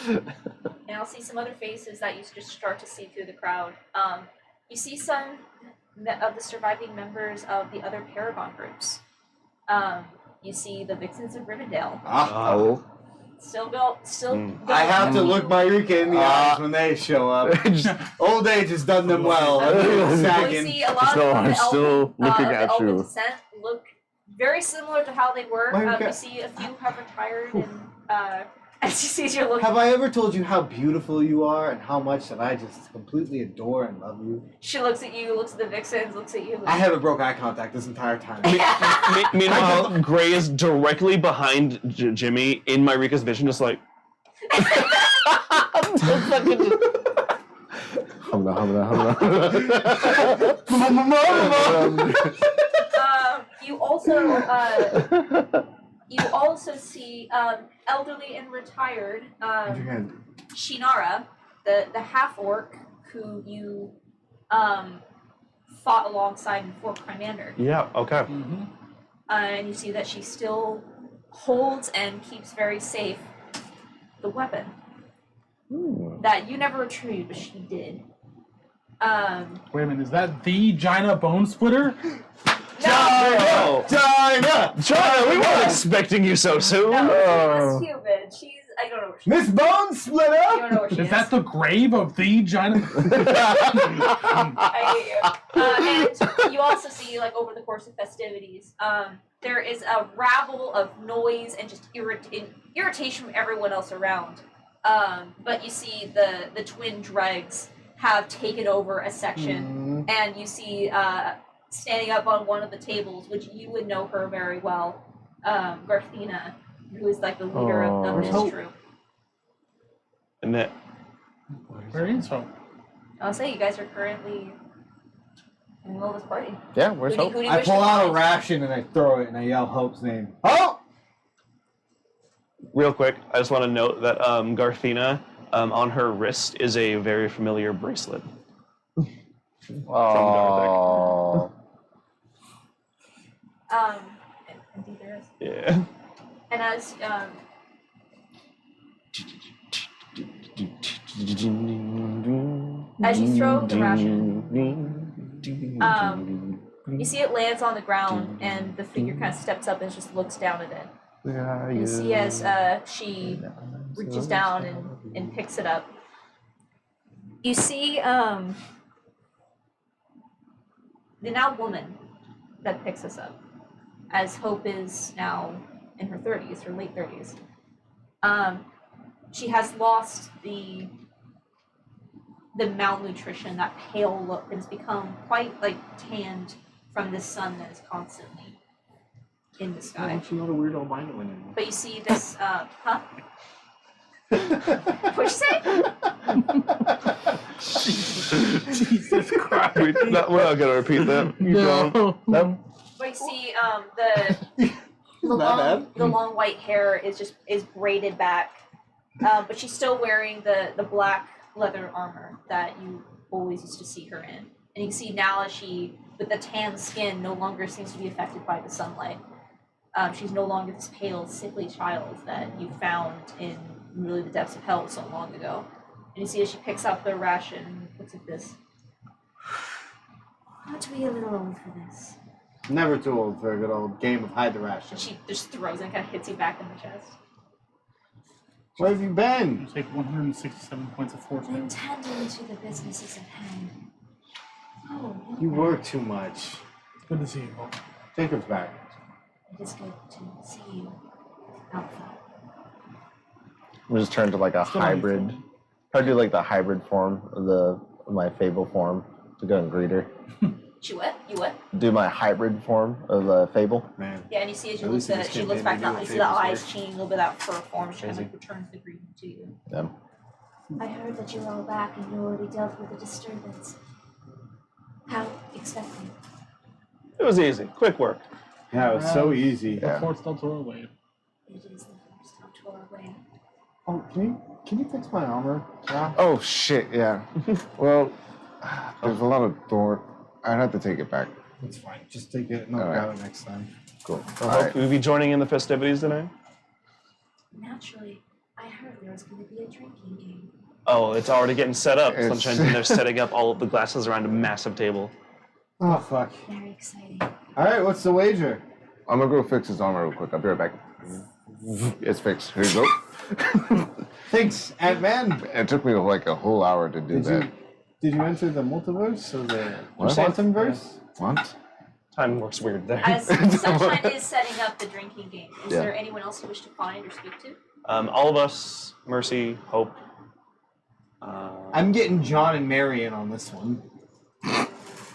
And I'll see some other faces that you just start to see through the crowd. You see some of the surviving members of the other Paragon groups. You see the Vixens of Rivendell. Oh. Still go. I have to look Myrika in the eyes when they show up. Old age has done them well. You Sagging. see a lot So of I'm the still elven, looking the at elven you. descent look very similar to how they were. Myrika. You see a few have retired, and as she sees you looking, Have I ever told you how beautiful you are and how much that I just completely adore and love you? she looks at you, looks at the Vixens, looks at you. I haven't broke eye contact this entire time. Meanwhile, Gray is directly behind Jimmy in Myrika's vision, just like. You also see elderly and retired Shinara, the half orc who you fought alongside in Fort Primander. Yeah, okay. And you see that she still holds and keeps very safe the weapon that you never retrieved, but she did. Wait a minute, is that the Gina Bone Splitter? No! China, we weren't expecting you so soon. No, she's Cuban. I don't know where she is. Miss Bone You Splitter! don't know where she is. Is that the grave of the Gina? I hate you. And you also see, like, over the course of festivities, there is a rabble of noise and just irritation from everyone else around. But you see the twin dregs have taken over a section, and you see standing up on one of the tables, which you would know her very well, Garthina, who is like the leader of Where's this Hope? troop. And that Where is Hope? I'll say you guys are currently in the middle of this party. Yeah, where's Hope? Who do you I wish to pull out a find? ration and I throw it and I yell Hope's name. Hope! real quick, I just want to note that Garthina, on her wrist is a very familiar bracelet. Oh. Indeed there is. Yeah. And as you throw the ration, you see it lands on the ground, and the figure kind of steps up and just looks down at it. You see as she reaches down and picks it up. You see the now woman that picks us up, as Hope is now in her 30s, her late 30s. She has lost the malnutrition, that pale look, and has become quite like tanned from the sun that is constantly in the sky. Don't you know the weird albino anymore? But you see this, huh? What'd you say? Jesus Christ. We're not gonna repeat that. No. No. But you see, the Not long white hair is braided back, but she's still wearing the black leather armor that you always used to see her in. And you can see now as she, with the tan skin, no longer seems to be affected by the sunlight. She's no longer this pale, sickly child that you found in really the depths of hell so long ago. And you see as she picks up the ration and looks at this. Aren't we a little old for this? Never too old for a good old game of hide the ration. And she just throws it and kind of hits you back in the chest. Where have you been? You take 167 points of force damage. Intending to the businesses at hand. Oh, You work too much. Good to see you, Hope. Jacob's back. it is good to see you, Alpha. I'm just turn to like a hybrid. Try to do like the hybrid form of my Fable form to go and greet her. She what? You what? Do my hybrid form of the Fable. Man. Yeah, and you see as you At look least in at this it, she campaign looks back they down, do you what see the Fable's eyes worth. change a little bit, that fur form, she kind Crazy. of returns the greeting to you. Yeah. I heard that you were all back and you already dealt with the disturbance. How expecting? It was easy. Quick work. Yeah, it was so easy. Yeah. Before Stultora wave. It is the first Stultora way. Oh, can you fix my armor? Yeah. Oh shit, yeah. Well, there's a lot of thorn. I'd have to take it back. It's fine. Just take it and I'll All right. grab it next time. Cool. I All hope right. you'll be joining in the festivities tonight. Naturally, I heard there was going to be a drinking game. Oh, it's already getting set up. It's- Sunshine, and they're setting up all of the glasses around a massive table. Oh, fuck. Very exciting. All right, what's the wager? I'm gonna go fix his armor real quick. I'll be right back. It's fixed. Here you go. Thanks, Ant-Man. It took me like a whole hour to do that. Did you enter the multiverse or the What? Quantumverse? What? Time works weird there. As Sunshine is setting up the drinking game, is Yeah. there anyone else you wish to find or speak to? All of us, Mercy, Hope. I'm getting John and Marion on this one.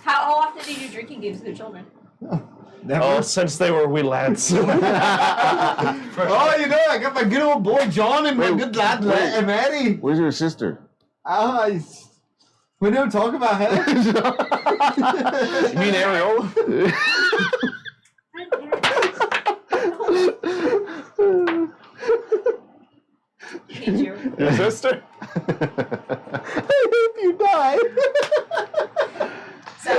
How often do you do drinking games with your children? Never. Oh, since they were wee lads. Oh, you know, I got my good old boy John and my Wait, good lad wait. Maddie. Where's your sister? We don't talk about her. You mean Ariel? Did you? Your sister? I hope you die. So,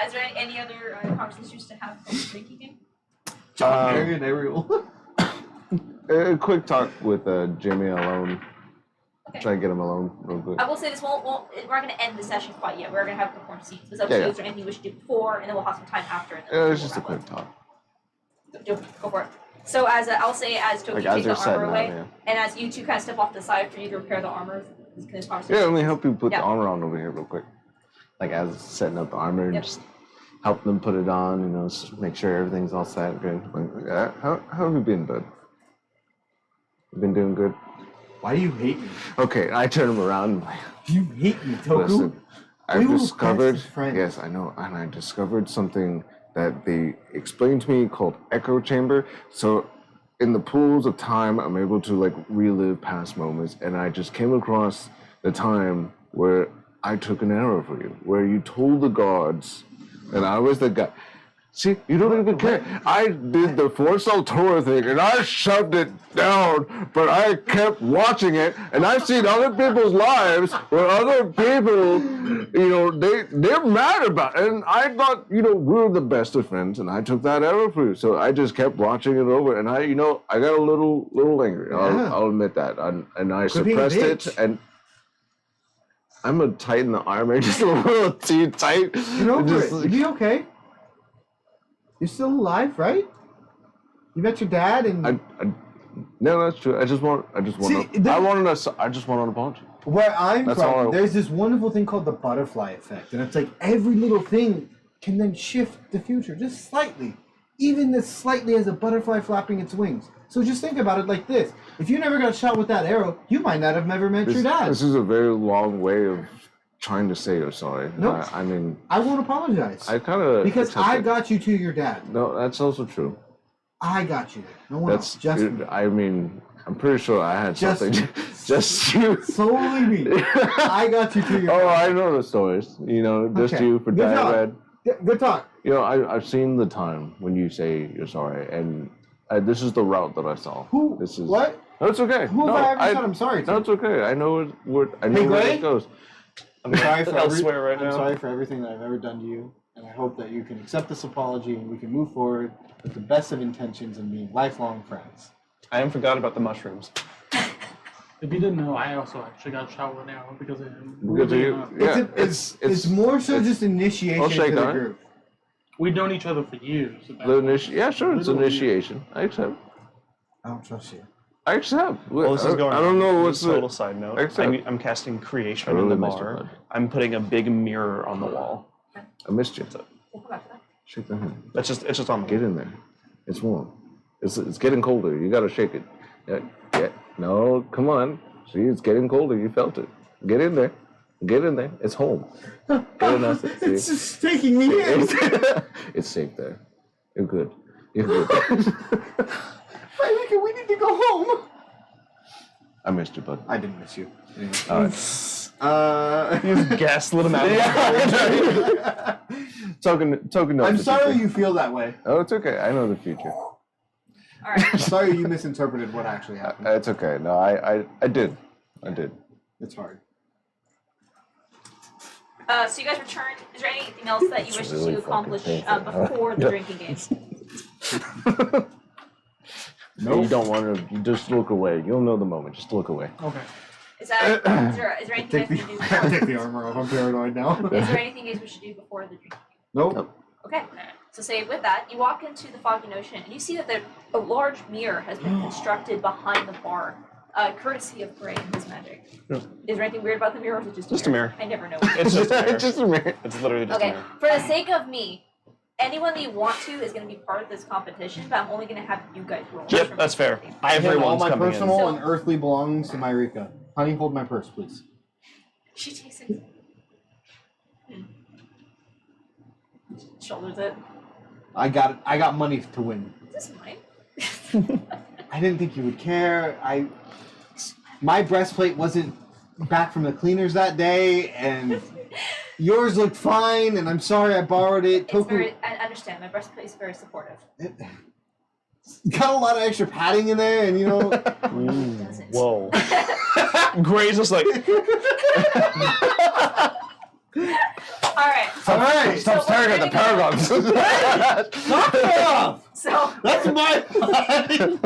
is there any other conversations to have on the drinking game? John, Marion, Ariel. A quick talk with Jimmy alone. Okay. Try and get him alone real quick. I will say this won't we're not going to end the session quite yet. We're going to have a couple more scenes. It's up Yeah, to you. yeah. Is there anything we should do before, and then we'll have some time after. And then It's we'll just a wrap quick up. talk. Go for it. So as I'll say, as Toki Like, as take the they're setting armor up, away, yeah. and as you two kind of step off to the side for you to repair the armor, this conversation. Yeah, let me help you put Yeah. the armor on over here real quick. Like as setting up the armor and Yep. just help them put it on, you know, make sure everything's all set. Good. Yeah, how have you been, bud? You been doing good? Why do you hate me? Okay, I turn him around. And like, You hate me, Toku. listen, I've We were discovered. best friends. Yes, I know, and I discovered something that they explained to me called echo chamber. So in the pools of time, I'm able to like relive past moments, and I just came across the time where I took an arrow for you, where you told the guards, and I was the guy. See, you don't even care. I did the Stultora thing, and I shoved it down, but I kept watching it, and I've seen other people's lives where other people, they're mad about it. And I thought, we were the best of friends, and I took that arrow for you. So I just kept watching it over, and I got a little angry. I'll admit that. And I suppressed it, and I'm gonna tighten the armor just a little too tight. Get over it. You'll be okay. You're still alive, right? You met your dad, and no, that's true. I just want an apology. Where I'm That's from, all. there's this wonderful thing called the butterfly effect, and it's like every little thing can then shift the future just slightly, even as slightly as a butterfly flapping its wings. So just think about it like this: if you never got shot with that arrow, you might not have never met your dad. This is a very long way of trying to say you're sorry. Nope. I mean, I won't apologize. I kind of because I got you to your dad. No, that's also true. I got you there. No one else. Just me. I mean, I'm pretty sure I had Just something. Just you. Solely me. I got you to your Oh, dad. I know the stories. Just Okay. you for Good talk. Diamond. Good talk. I've seen the time when you say you're sorry, and this is the route that I saw. Who? This is What? No, it's okay. Who have I ever said I'm sorry to? No, it's okay. I know I know Hey, where Gray? it goes. I'm sorry for elsewhere right I'm now. sorry for everything that I've ever done to you, and I hope that you can accept this apology and we can move forward with the best of intentions and being lifelong friends. I am forgot about the mushrooms. If you didn't know, I also actually got shot with an arrow because of him. Because of you. Yeah, It's more so just initiation I'll to shake the on it. group. We've known each other for years. at that The point. yeah, sure, it's Literally initiation. I accept. I don't trust you. I accept. Well, this is going. I don't know what's This is a total side note. Except- I'm casting creation I really in the missed your bar. bud. I'm putting a big mirror on the wall. I missed you. We'll come back to that. Shake the hand. It's just on the Get in there. It's warm. It's getting colder. You gotta shake it. Yeah. No, come on. See, it's getting colder. You felt it. Get in there. Get in there. It's home. Get in there. See? It's just taking me in. It's safe there. You're good. You're good. We need to go home. I missed you, bud. I didn't miss you. All right. gaslit him out. Token note. I'm the sorry future. you feel that way. Oh, it's okay. I know the future. All right. I'm sorry you misinterpreted what actually happened. It's okay. No, I did. I did. It's hard. So you guys return. Is there anything else that you wish really to fucking accomplish painful. before the drinking game? No, you don't want to. You just look away. You'll know the moment. Just look away. Okay. Is there anything Take you the, guys should do before? take the armor off. I'm paranoid now. Is there anything you guys should do before the drinking game? Nope. Okay. So say with that, you walk into the foggy ocean and you see that a large mirror has been constructed behind the bar, courtesy of Gray and his magic. Yeah. Is there anything weird about the mirror, or is it just Just a mirror. I never know. It's just a mirror. It's just a mirror. It's literally just a Okay. mirror. For the sake of me, anyone that you want to is going to be part of this competition, but I'm only going to have you guys roll. Yep, that's fair. I hand all Everyone's my coming personal So- and earthly belongings to Myrika. Honey, hold my purse, please. She takes it. Shoulders it. I got money to win. Is this mine? I didn't think you would care. My breastplate wasn't back from the cleaners that day, and yours looked fine. And I'm sorry I borrowed it. It's very. I understand. My breastplate is very supportive. Got a lot of extra padding in there, and Doesn't. Whoa. Gray's just like. All right. all right. Stop staring at the paragraphs. Knock it off. So, That's my line.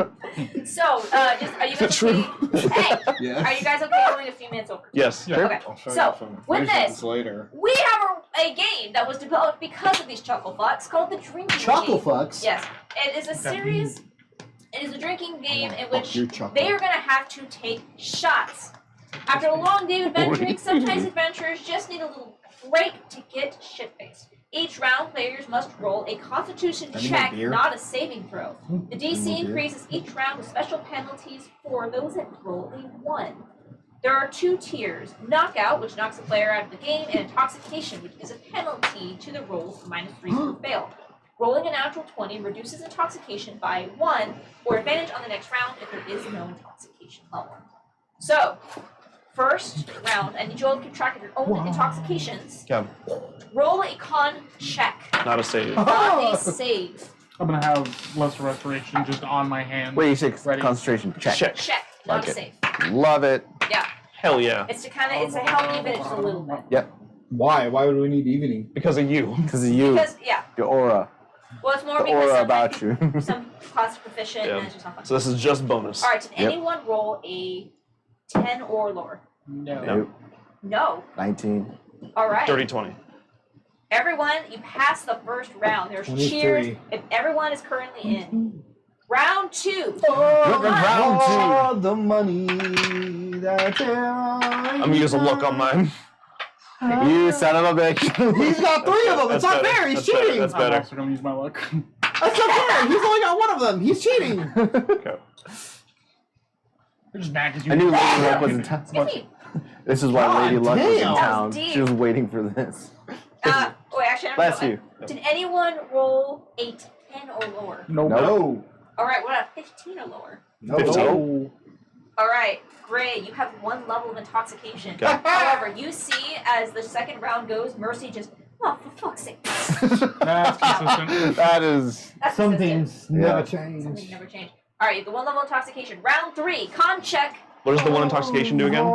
are you guys okay? Hey, Yeah. are you guys okay going a few minutes over? Yes. Okay. So, with this, later. we have a game that was developed because of these chuckle fucks called the drinking Chuckle game. fucks. Yes, it is a series. It is a drinking game in which your chuckle. they are going to have to take shots. After a long day of adventuring, sometimes adventurers just need a little break to get shit-faced. Each round, players must roll a Constitution Any more check, beer? not a saving throw. The DC Any more beer? increases each round with special penalties for those that roll a 1. There are 2 tiers: Knockout, which knocks a player out of the game, and Intoxication, which is a penalty to the rolls -3 for fail. Rolling a natural 20 reduces intoxication by 1 or advantage on the next round if there is no intoxication level. So, first round, I need you all to keep track of your own intoxications. Yeah, Roll a con check, not a save. not a save. I'm gonna have lesser restoration just on my hand. Wait, you said Ready. concentration check. Check. Check, not a Like save. Love it. Yeah, Hell yeah. it's to it's to help even it just a little bit. Yep. Why? Why would we need evening? Because of you. Because of you, Because your aura, well, it's more the because aura some, about you. some class proficient Yeah. and it's just not fun. So this is just bonus. All right, did Yep. anyone roll a 10 or lower? No. Nope. No. 19. All right. Dirty 20. Everyone, you passed the first round. There's 23. cheers. If everyone is currently in round 2. Round the money that there I'm gonna use a look on mine. 2. You son of a bitch. He's got 3 of them. It's That's not better. fair. He's That's better. cheating. That's I'm better. also gonna use my luck. That's not fair. He's only got 1 of them. He's cheating. Okay. You're just mad because you I knew Lady Luck was in town. Excuse me. This is why God Lady Luck was in damn. town. That was She was waiting for this. Wait, actually, I don't Bless know. you. Did anyone roll a 10 or lower? Nope. No. All right, what about 15 or lower? No. 15. All right, Gray, you have 1 level of intoxication. Okay. However, you see as the second round goes, Mercy just, oh, for fuck's sake. That's consistent. That is. That's Some consistent. things never Yeah. change. Something never change. All right, the 1 level intoxication. Round 3, con check. What does the one intoxication do again?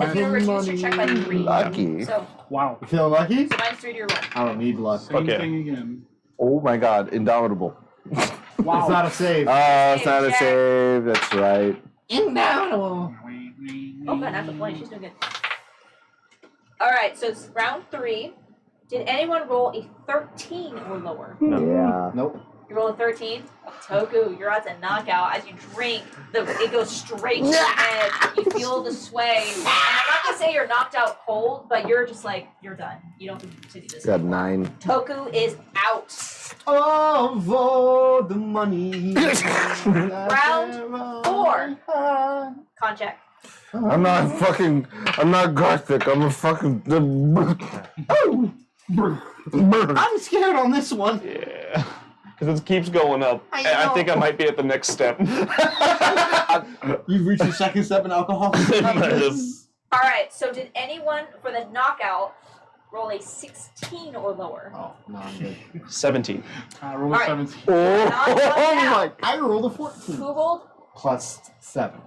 If you reduce your check by 3. Lucky. So, Wow. You feel lucky? minus 3 to your roll. I don't need luck. Same Okay. thing again. Oh my god, indomitable. Wow. It's not a save. It's not a Jack. save. That's right. Indomitable. Oh, God, that's a 20. She's doing good. All right, so it's round 3. Did anyone roll a 13 or lower? Yeah. Nope. You roll a 13. Toku, you're at the knockout. As you drink, it goes straight to your head. You feel the sway. And I'm not gonna say you're knocked out cold, but you're just like, you're done. You don't need to do this. Got 9. Toku is out. Oh, for the money. Round 4. Con check. I'm not gothic. I'm a fucking. Oh, I'm scared on this one. Yeah. Because it keeps going up. I I know. think I might be at the next step. You've reached your second step in alcohol. Just- All right, so did anyone, for the knockout, roll a 16 or lower? Oh, no, I'm good. 17. Roll All right. 17. Oh I rolled a 14. Who rolled? Plus 7.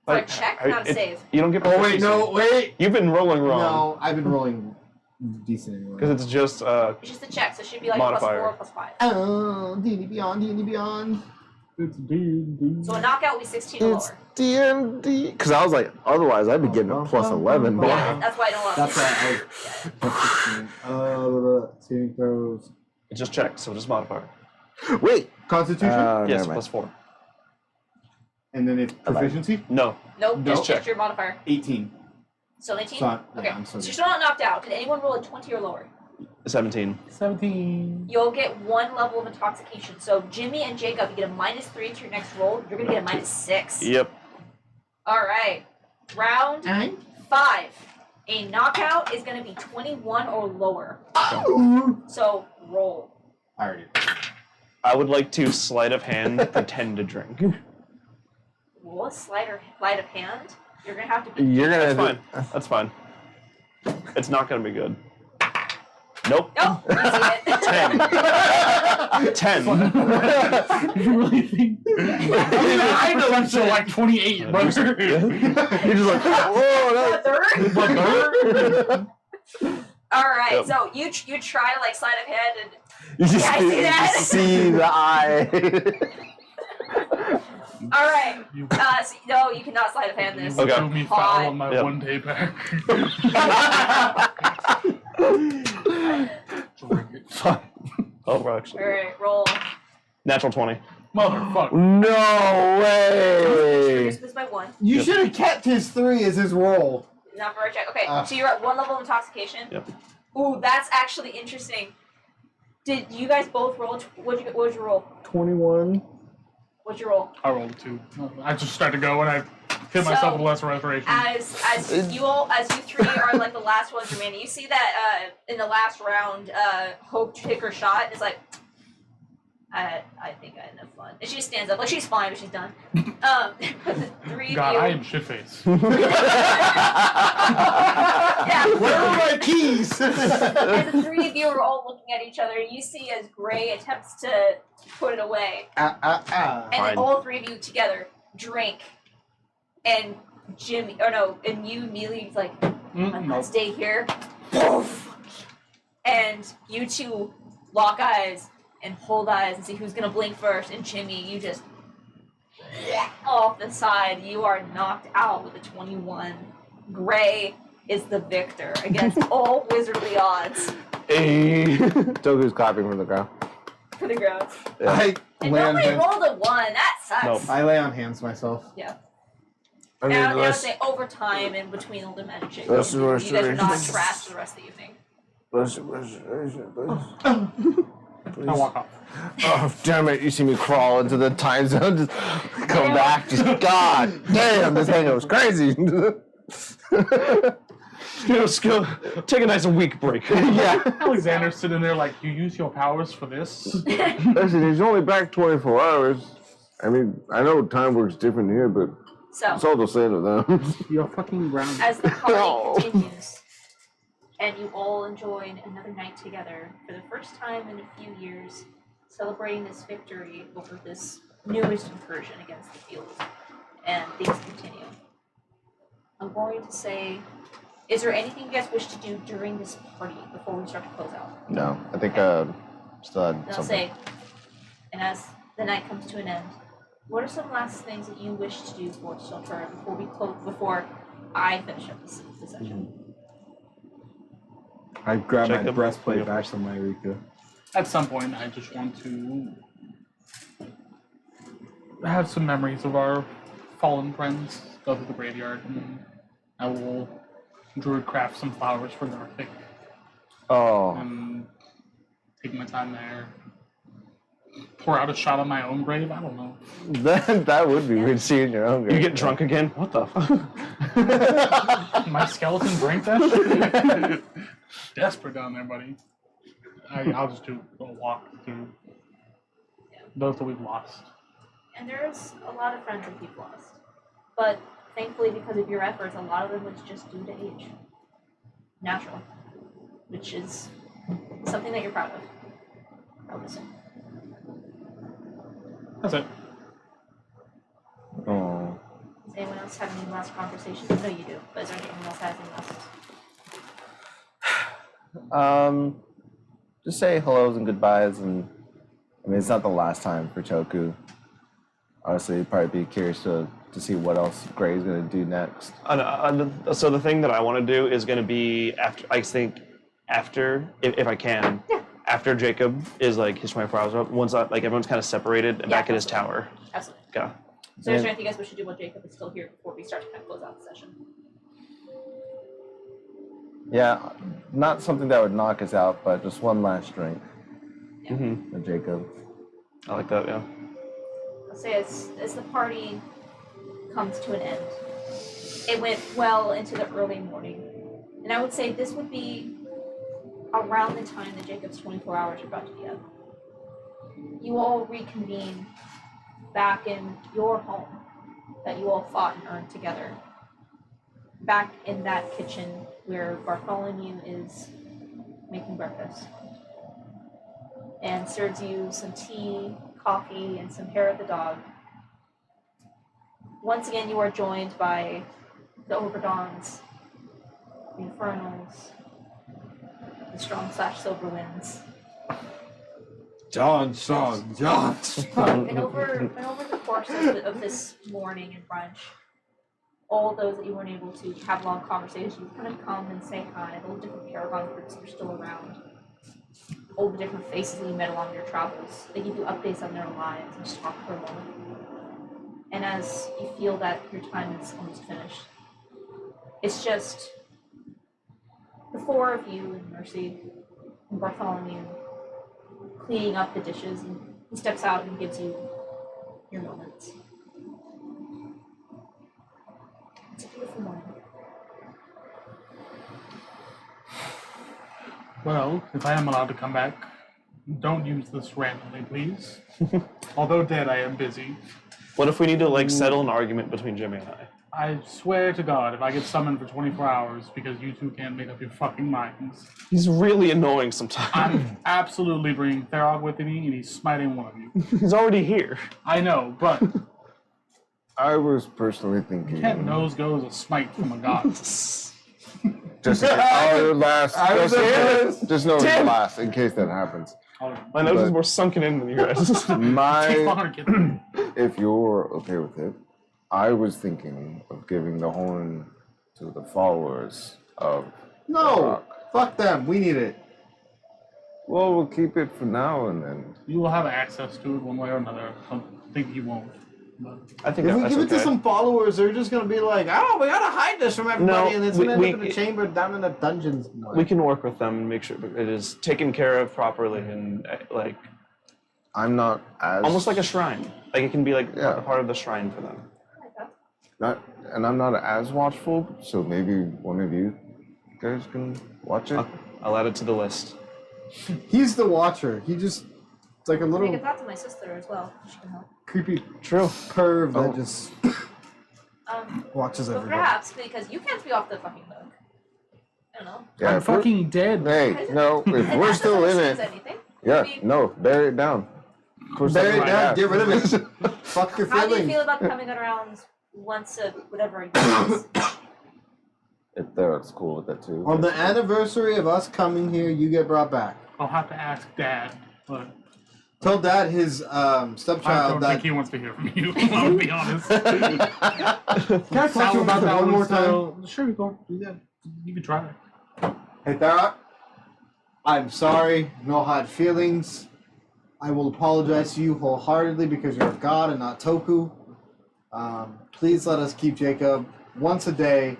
For a Like, check, I- not a it- save. You don't get Oh, wait, proficiency. no, wait. You've been rolling wrong. No, I've been rolling decent anyway. Because it's just It's just a check, so it should be like Modifier. +4 or +5. Oh, D&D Beyond, D&D Beyond. It's D&D. So a knockout would be 16 or It's lower. D&D. Because I was like, otherwise I'd be getting a plus 11. But Yeah, that's why I don't love That's it. right. Saving throws. it's just check, so just modifier. wait. Constitution, Yes, never mind. +4. and then it's proficiency. No. Nope, No. just check your modifier. 18. So 18? So yeah, Okay, I'm so sorry. you're still not knocked out. Did anyone roll a 20 or lower? 17. 17. You'll get 1 level of intoxication. So Jimmy and Jacob, you get a -3 to your next roll. You're going to get a -6. Yep. All right. Round And 5. A knockout is going to be 21 or lower. So roll. I already. I would like to sleight of hand pretend to drink. Roll a sleight of hand. You're going to have to be... You're That's gonna. fine. That's fine. It's not gonna be good. Nope. Nope, you see it. 10. You really think? I know I'm so like 28, brother. You're just like, whoa, A third? All right, Yep. so you try to like sleight of hand and you just Yeah, I see that. see the eye. all right. So, no, you cannot sleight of hand this. You Okay. threw me Hot. foul on my Yep. 1 day pack. Oh, we're actually. All right, roll. Natural 20. Motherfucker. No way. Reduce this by 1. You Yep. should have kept his 3 as his roll. Not for a check. Okay, Ah. so you're at 1 level of intoxication. Yep. Ooh, that's actually interesting. Did you guys both roll? What was your roll? 21. What'd you roll? I rolled a 2. I just started to go and I hit myself with less restoration. As you three are like the last ones remaining, you see that in the last round, Hope took her shot and is like, I think I had enough fun. And she stands up, like she's fine, but she's done. The three God, of I you. am shitface. Yeah. Where are my keys? And the three of you are all looking at each other. You see as Gray attempts to put it away. And Fine. then all three of you together drink. And Jimmy, or no, and you immediately like, I'm gonna Nope. stay here. Poof! And you two lock eyes and hold eyes and see who's gonna blink first. And Jimmy, you just off the side. You are knocked out with a 21. Gray is the victor against all wizardly odds Hey. Toku's clapping from the ground. for the ground. Yeah. I And lay on nobody hands. rolled a 1. That sucks. Nope. I lay on hands myself. Yeah. I And mean, I would let's, say over time and between all the magic, you Let's- guys are not let's- trashed for the rest of the evening. let's. I walk off. Oh, damn it. You see me crawl into the time zone, just come back. Just, God damn, this hangover was crazy. Skill. Take a nice week break. Yeah. Alexander's sitting there like, you use your powers for this? Listen, he's only back 24 hours. I mean, I know time works different here, but it's So, all the same to them. You're fucking grounded. as the party No. continues, and you all enjoy another night together for the first time in a few years, celebrating this victory over this newest incursion against the field, and things continue. I'm going to say, is there anything you guys wish to do during this party before we start to close out? No, I think still had And I'll something. say, and as the night comes to an end, what are some last things that you wish to do for Stultora before we close? Before I finish up this session? I grab my Jacob, breastplate yeah. back from my Rika. At some point, I just want to have some memories of our fallen friends, go to the graveyard, and I will druid craft some flowers for Garthik Oh, and take my time there. Pour out a shot on my own grave? I don't know. that would be weird seeing your own. You grave. get drunk again? What the fuck? My skeleton drank that shit? Desperate down there, buddy. I'll just do a walk through those that we've lost. And there's a lot of friends that you've lost. But thankfully, because of your efforts, a lot of them was just due to age. Natural. Which is something that you're proud of. I would assume. That's it. Oh. Does anyone else have any last conversations? I know you do, but is there anyone else has any last? Just say hellos and goodbyes, and I mean it's not the last time for Toku. Honestly, you'd probably be curious to see what else Gray's gonna do next. So the thing that I want to do is going to be after. I think after, if I can, after Jacob is like his 24 hours up. Once like everyone's kind of separated and Yeah, back at his tower. Absolutely. Okay. So is there anything you guys wish to do while Jacob is still here before we start to kind of close out the session? Yeah, not something that would knock us out, but just one last drink Mm-hmm. with Jacob. I like that. Yeah. I'll say as the party comes to an end, it went well into the early morning. And I would say this would be around the time that Jacob's 24 hours are about to be up. You all reconvene back in your home that you all fought and earned together. Back in that kitchen where Bartholomew is making breakfast and serves you some tea, coffee, and some hair of the dog. Once again, you are joined by the Overdawns, the Infernals, the Strong/Silver Winds. John. And over the course of this morning and brunch, all those that you weren't able to have long conversations kind of come and say hi. All the different Paragon groups that are still around. All the different faces that you met along your travels. They give you updates on their lives and just talk for a moment. And as you feel that your time is almost finished, it's just the four of you and Mercy and Bartholomew cleaning up the dishes, and he steps out and gives you your moments. It's a beautiful morning. Well, if I am allowed to come back, Don't use this randomly, please. Although dead, I am busy. What if we need to like settle an argument between Jimmy and I? I swear to God, if I get summoned for 24 hours because you two can't make up your fucking minds, He's really annoying sometimes. I'm absolutely bringing Therog with me, and he's smiting one of you. He's already here. I know, but I was personally thinking. can't nose goes a smite from a god. Just our last. Just know it's Tim. last in case that happens. My nose is But- more sunken in than yours. My, if you're okay with it, I was thinking of giving the horn to the followers of. No, fuck them. We need it. Well, we'll keep it for now and then. You will have access to it one way or another. I don't think you won't. But I think If we that's give okay. it to some followers, they're just gonna be like, "Oh, we gotta hide this from everybody," No, and it's we- gonna end we- up in a chamber down in the dungeons. We can work with them and make sure it is taken care of properly and like I'm not as almost like a shrine. Like it can be like Yeah. a part of the shrine for them. and I'm not as watchful, so maybe one of you guys can watch it. I'll add it to the list. He's the watcher. He just it's like a I little can talk to my sister as well. She can help. creepy True. perv that Oh. just Um, watches but everybody. perhaps because you can't be off the fucking hook. I don't know. Yeah, I'm if we're- fucking dead. Hey, no, if And we're that still doesn't in excuse it, anything. yeah, Maybe- no, bury it down. Of course, Bury it that's down. right. Get rid of it. Fuck your How do you feelings. feel about coming around once a whatever it is? If they're cool with that too. On the anniversary of us coming here, you get brought back. I'll have to ask Dad, but Tell Dad his I stepchild don't that. think he wants to hear from you. I'll be honest. Can I talk to Tell him about that one more time? so- Sure, go. Yeah, you can try. Hey, Tharok. I'm sorry. No hard feelings. I will apologize to you wholeheartedly because you're a god and not Toku. Please let us keep Jacob once a day,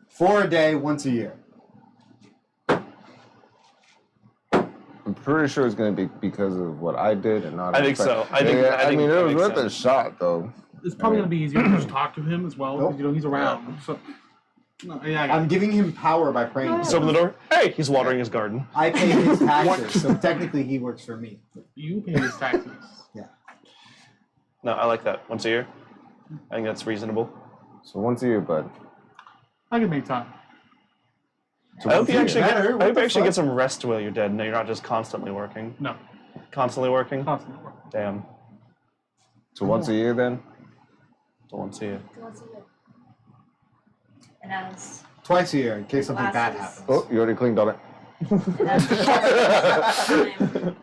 for a day, once a year. I'm pretty sure it's gonna be because of what I did and not. I think so. I think mean, it that was makes worth a sense. shot though. It's probably gonna be easier to just talk to him as well, because Nope. you know he's around. So, no, yeah, I got I'm giving him power by praying. Just open the door. Hey, he's watering his garden. I pay his taxes, so technically he works for me. you pay his taxes. No, I like that. Once a year. I think that's reasonable. So once a year, bud. I can make time. I hope you actually get, Better. I What hope the you actually fuck? get some rest while you're dead. No, you're not just constantly working. No, Constantly working? constantly work. Damn. So once a year then. So once a year. Once a year. And as Twice a year in case something bad Glasses. happens. Oh, you already cleaned on it. and as time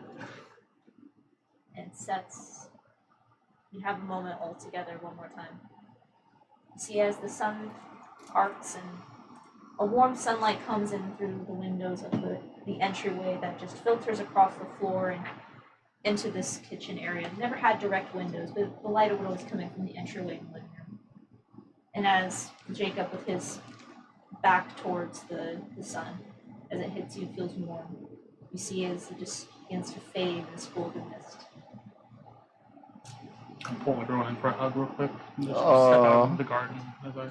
and sets, you have a moment all together one more time. You see as the sun arcs and a warm sunlight comes in through the windows of the entryway that just filters across the floor and into this kitchen area. Never had direct windows, but the light would always come in from the entryway in the living room. And as Jacob, with his back towards the sun, as it hits you, feels warm. You see as it just begins to fade in this golden mist. I'll pull everyone in for a hug real quick. And just step Aw. out into the garden as I.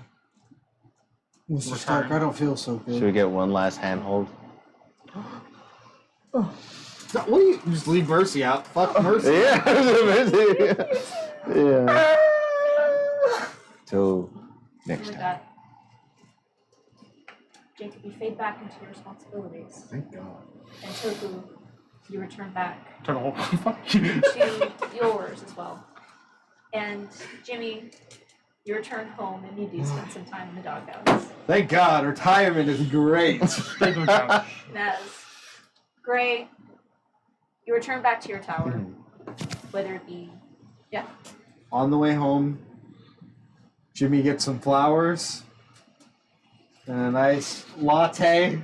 Mr. Stark, I don't feel so Should we good. get one last handhold? What do you just leave Mercy out? Fuck Mercy. Yeah. Till next With time. that, Jacob, you fade back into your responsibilities. Thank God. And Toku, you return back Turn a whole fuck you. to yours as well. And Jimmy, you return home and you do spend some time in the doghouse. Thank God. Retirement is great. Stay to the couch. And as Gray, you return back to your tower, whether it be, On the way home, Jimmy gets some flowers and a nice latte.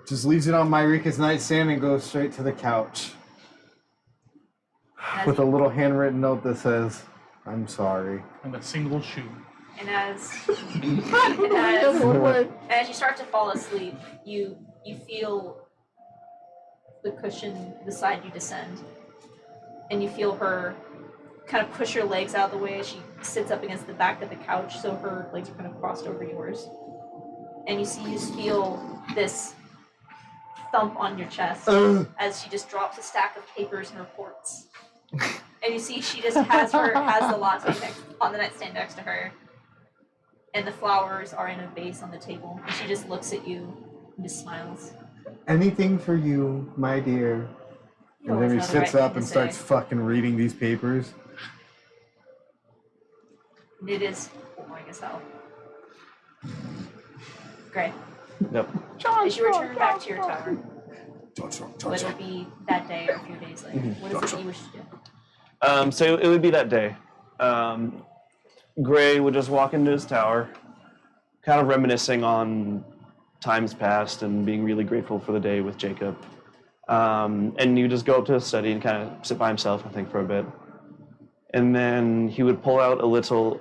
Just leaves it on Myrika's nightstand and goes straight to the couch as, with a little handwritten note that says, "I'm sorry." And a single shoe. and as you start to fall asleep, you feel the cushion beside you descend, and you feel her kind of push her legs out of the way as she sits up against the back of the couch, so her legs are kind of crossed over yours. And you just feel this thump on your chest Ugh. as she just drops a stack of papers and reports. And you see she just has the latte next on the nightstand next to her. And the flowers are in a vase on the table. And she just looks at you and just smiles. Anything for you, my dear. You And then always he know the right sits thing up to and say. starts fucking reading these papers. And it is boring as hell. Great. Yep. As you return back to your tower, whether it be that day or a few days later, what is it that you wish to do? So it would be that day. Gray would just walk into his tower, kind of reminiscing on times past and being really grateful for the day with Jacob. And he would just go up to his study and kind of sit by himself and think for a bit. And then he would pull out a little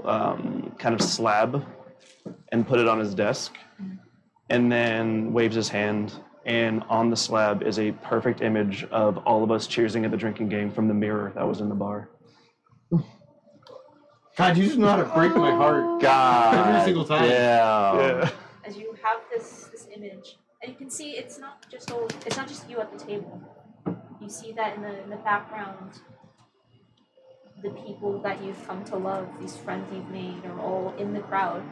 kind of slab and put it on his desk, and then waves his hand. And on the slab is a perfect image of all of us cheersing at the drinking game from the mirror that was in the bar. God, you just know how to break my heart. God. Every single time. Yeah. As you have this image, and you can see it's not just you at the table. You see that in the background, the people that you've come to love, these friends you've made, are all in the crowd.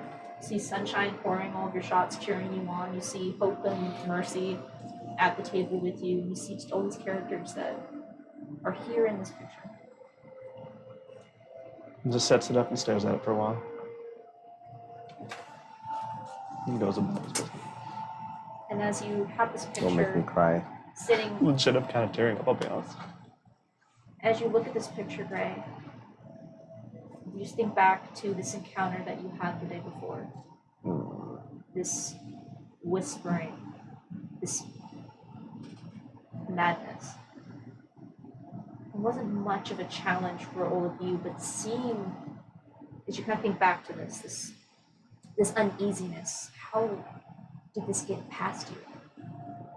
You see Sunshine pouring all of your shots, cheering you on. You see Hope and Mercy at the table with you. You see just all these characters that are here in this picture. He just sets it up and stares at it for a while. And goes about his business. And as you have this Don't make me picture cry. sitting, Legit, I'm kind of tearing up, I'll be honest. as you look at this picture, Gray, you just think back to this encounter that you had the day before. This whispering, this madness. It wasn't much of a challenge for all of you, but seeing, as you kind of think back to this uneasiness, how did this get past you?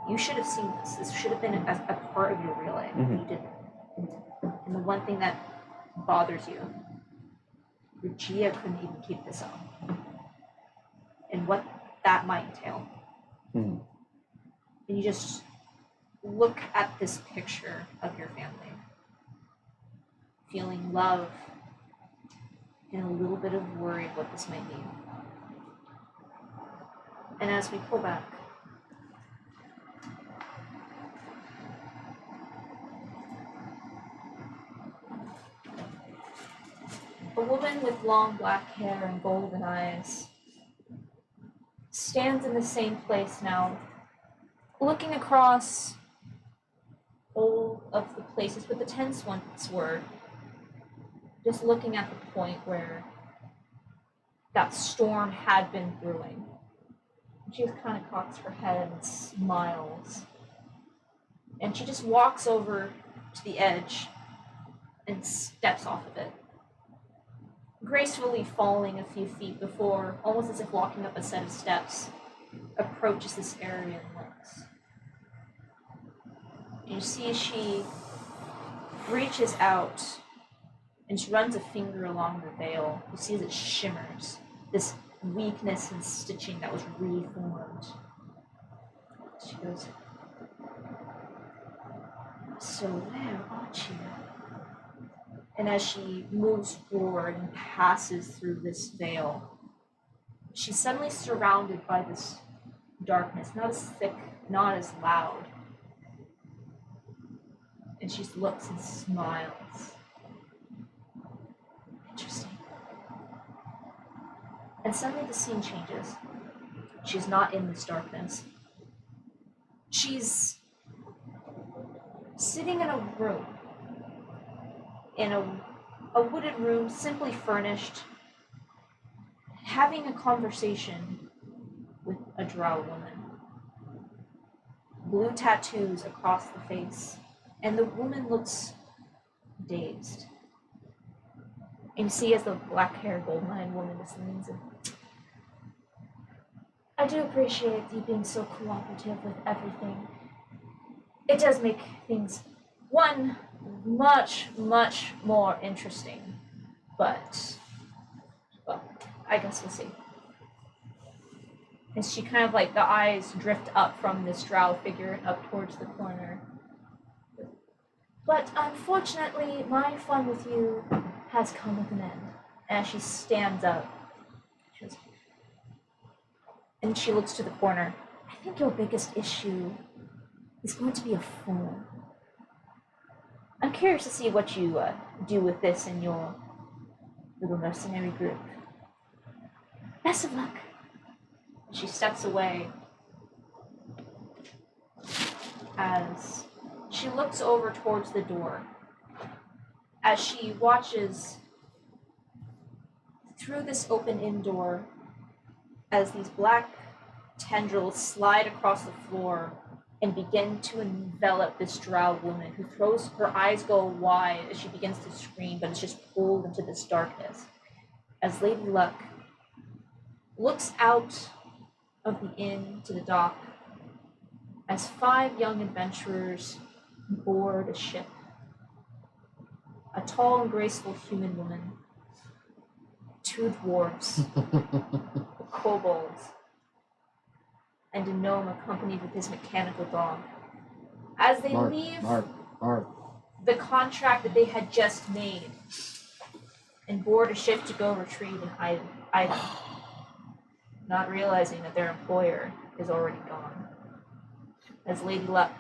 You should have seen this. This should have been a part of your relay. You didn't. And the one thing that bothers you, Regia couldn't even keep this up. And what that might entail. And you just look at this picture of your family, feeling love and a little bit of worry of what this might mean. And as we pull back, a woman with long black hair and golden eyes stands in the same place now, looking across all of the places where the tents once were, just looking at the point where that storm had been brewing. She just kind of cocks her head and smiles. And she just walks over to the edge and steps off of it, gracefully falling a few feet before, almost as if walking up a set of steps, approaches this area and looks. And you see she reaches out and she runs a finger along the veil. You see as it shimmers, this weakness and stitching that was reformed. She goes, "So where are you?" And as she moves forward and passes through this veil, she's suddenly surrounded by this darkness, not as thick, not as loud. And she looks and smiles. Interesting. And suddenly the scene changes. She's not in this darkness. She's sitting in a room, in a wooded room, simply furnished, having a conversation with a drow woman. Blue tattoos across the face, and the woman looks dazed. And you see as the black-haired, golden-eyed woman just leans in. "I do appreciate you being so cooperative with everything. It does make things, one, much, much more interesting. But, well, I guess we'll see." As she kind of like the eyes drift up from this drow figure and up towards the corner. But unfortunately, my fun with you has come with an end. As she stands up, she goes, and she looks to the corner. I think your biggest issue is going to be a form. I'm curious to see what you do with this in your little mercenary group. Best of luck. She steps away as she looks over towards the door. As she watches through this open-in door as these black tendrils slide across the floor and begin to envelop this drow woman who her eyes go wide as she begins to scream, but is just pulled into this darkness. As Lady Luck looks out of the inn to the dock as 5 young adventurers board a ship. A tall and graceful human woman, 2 dwarves, kobolds, and a gnome accompanied with his mechanical dog. As they leave the contract that they had just made and board a ship to go retrieve an item, not realizing that their employer is already gone. As Lady Luck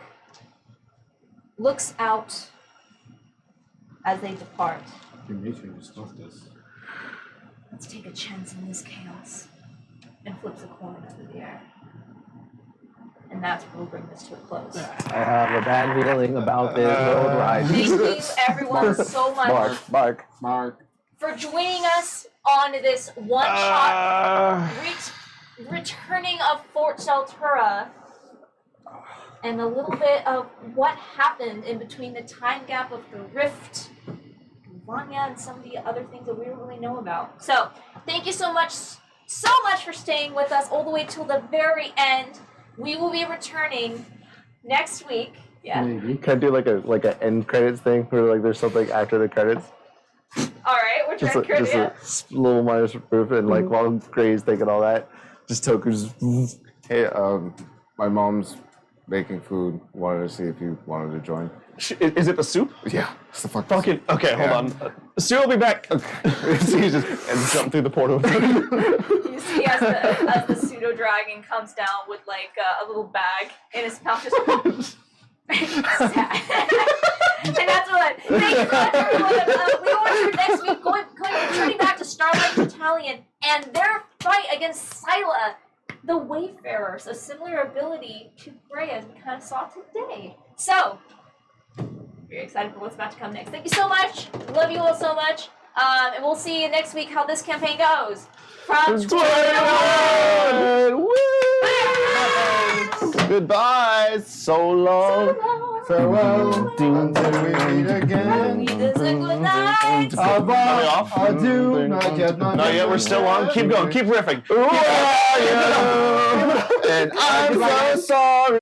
looks out as they depart. Let's take a chance in this chaos. And flips a coin into the air. And that's where we'll bring this to a close. I have a bad feeling about this road ride. Thank you everyone so much Mark. for joining us on this one-shot returning of Fort Stultora and a little bit of what happened in between the time gap of the rift, Vanya, and some of the other things that we don't really know about. So, thank you so much for staying with us all the way till the very end. We will be returning next week. Yeah. Can I do like a end credits thing where like there's something after the credits? All right, we're trying to Just a little minor proof, and like while Gray's thinking all that, just Toku's. Hey, my mom's making food. Wanted to see if you wanted to join. Is it the soup? Yeah, it's the Fucking okay. Yeah. Hold on. Sue will be back. Okay. So you just and jump through the portal. You see as the pseudo dragon comes down with like a little bag in his mouth, just and that's what. Thank you so much, everyone. We will return next week, returning back to Starlight Battalion and their fight against Scylla, the Wayfarer. So similar ability to Gray as we kind of saw today. So. Very excited for what's about to come next. Thank you so much. Love you all so much. And we'll see you next week how this campaign goes. From 21! Goodbye. So long. Farewell until we meet again. Good night. Are we off? Adieu. Not yet. Not yet. We're still on. Keep going. Keep riffing. And I'm so sorry.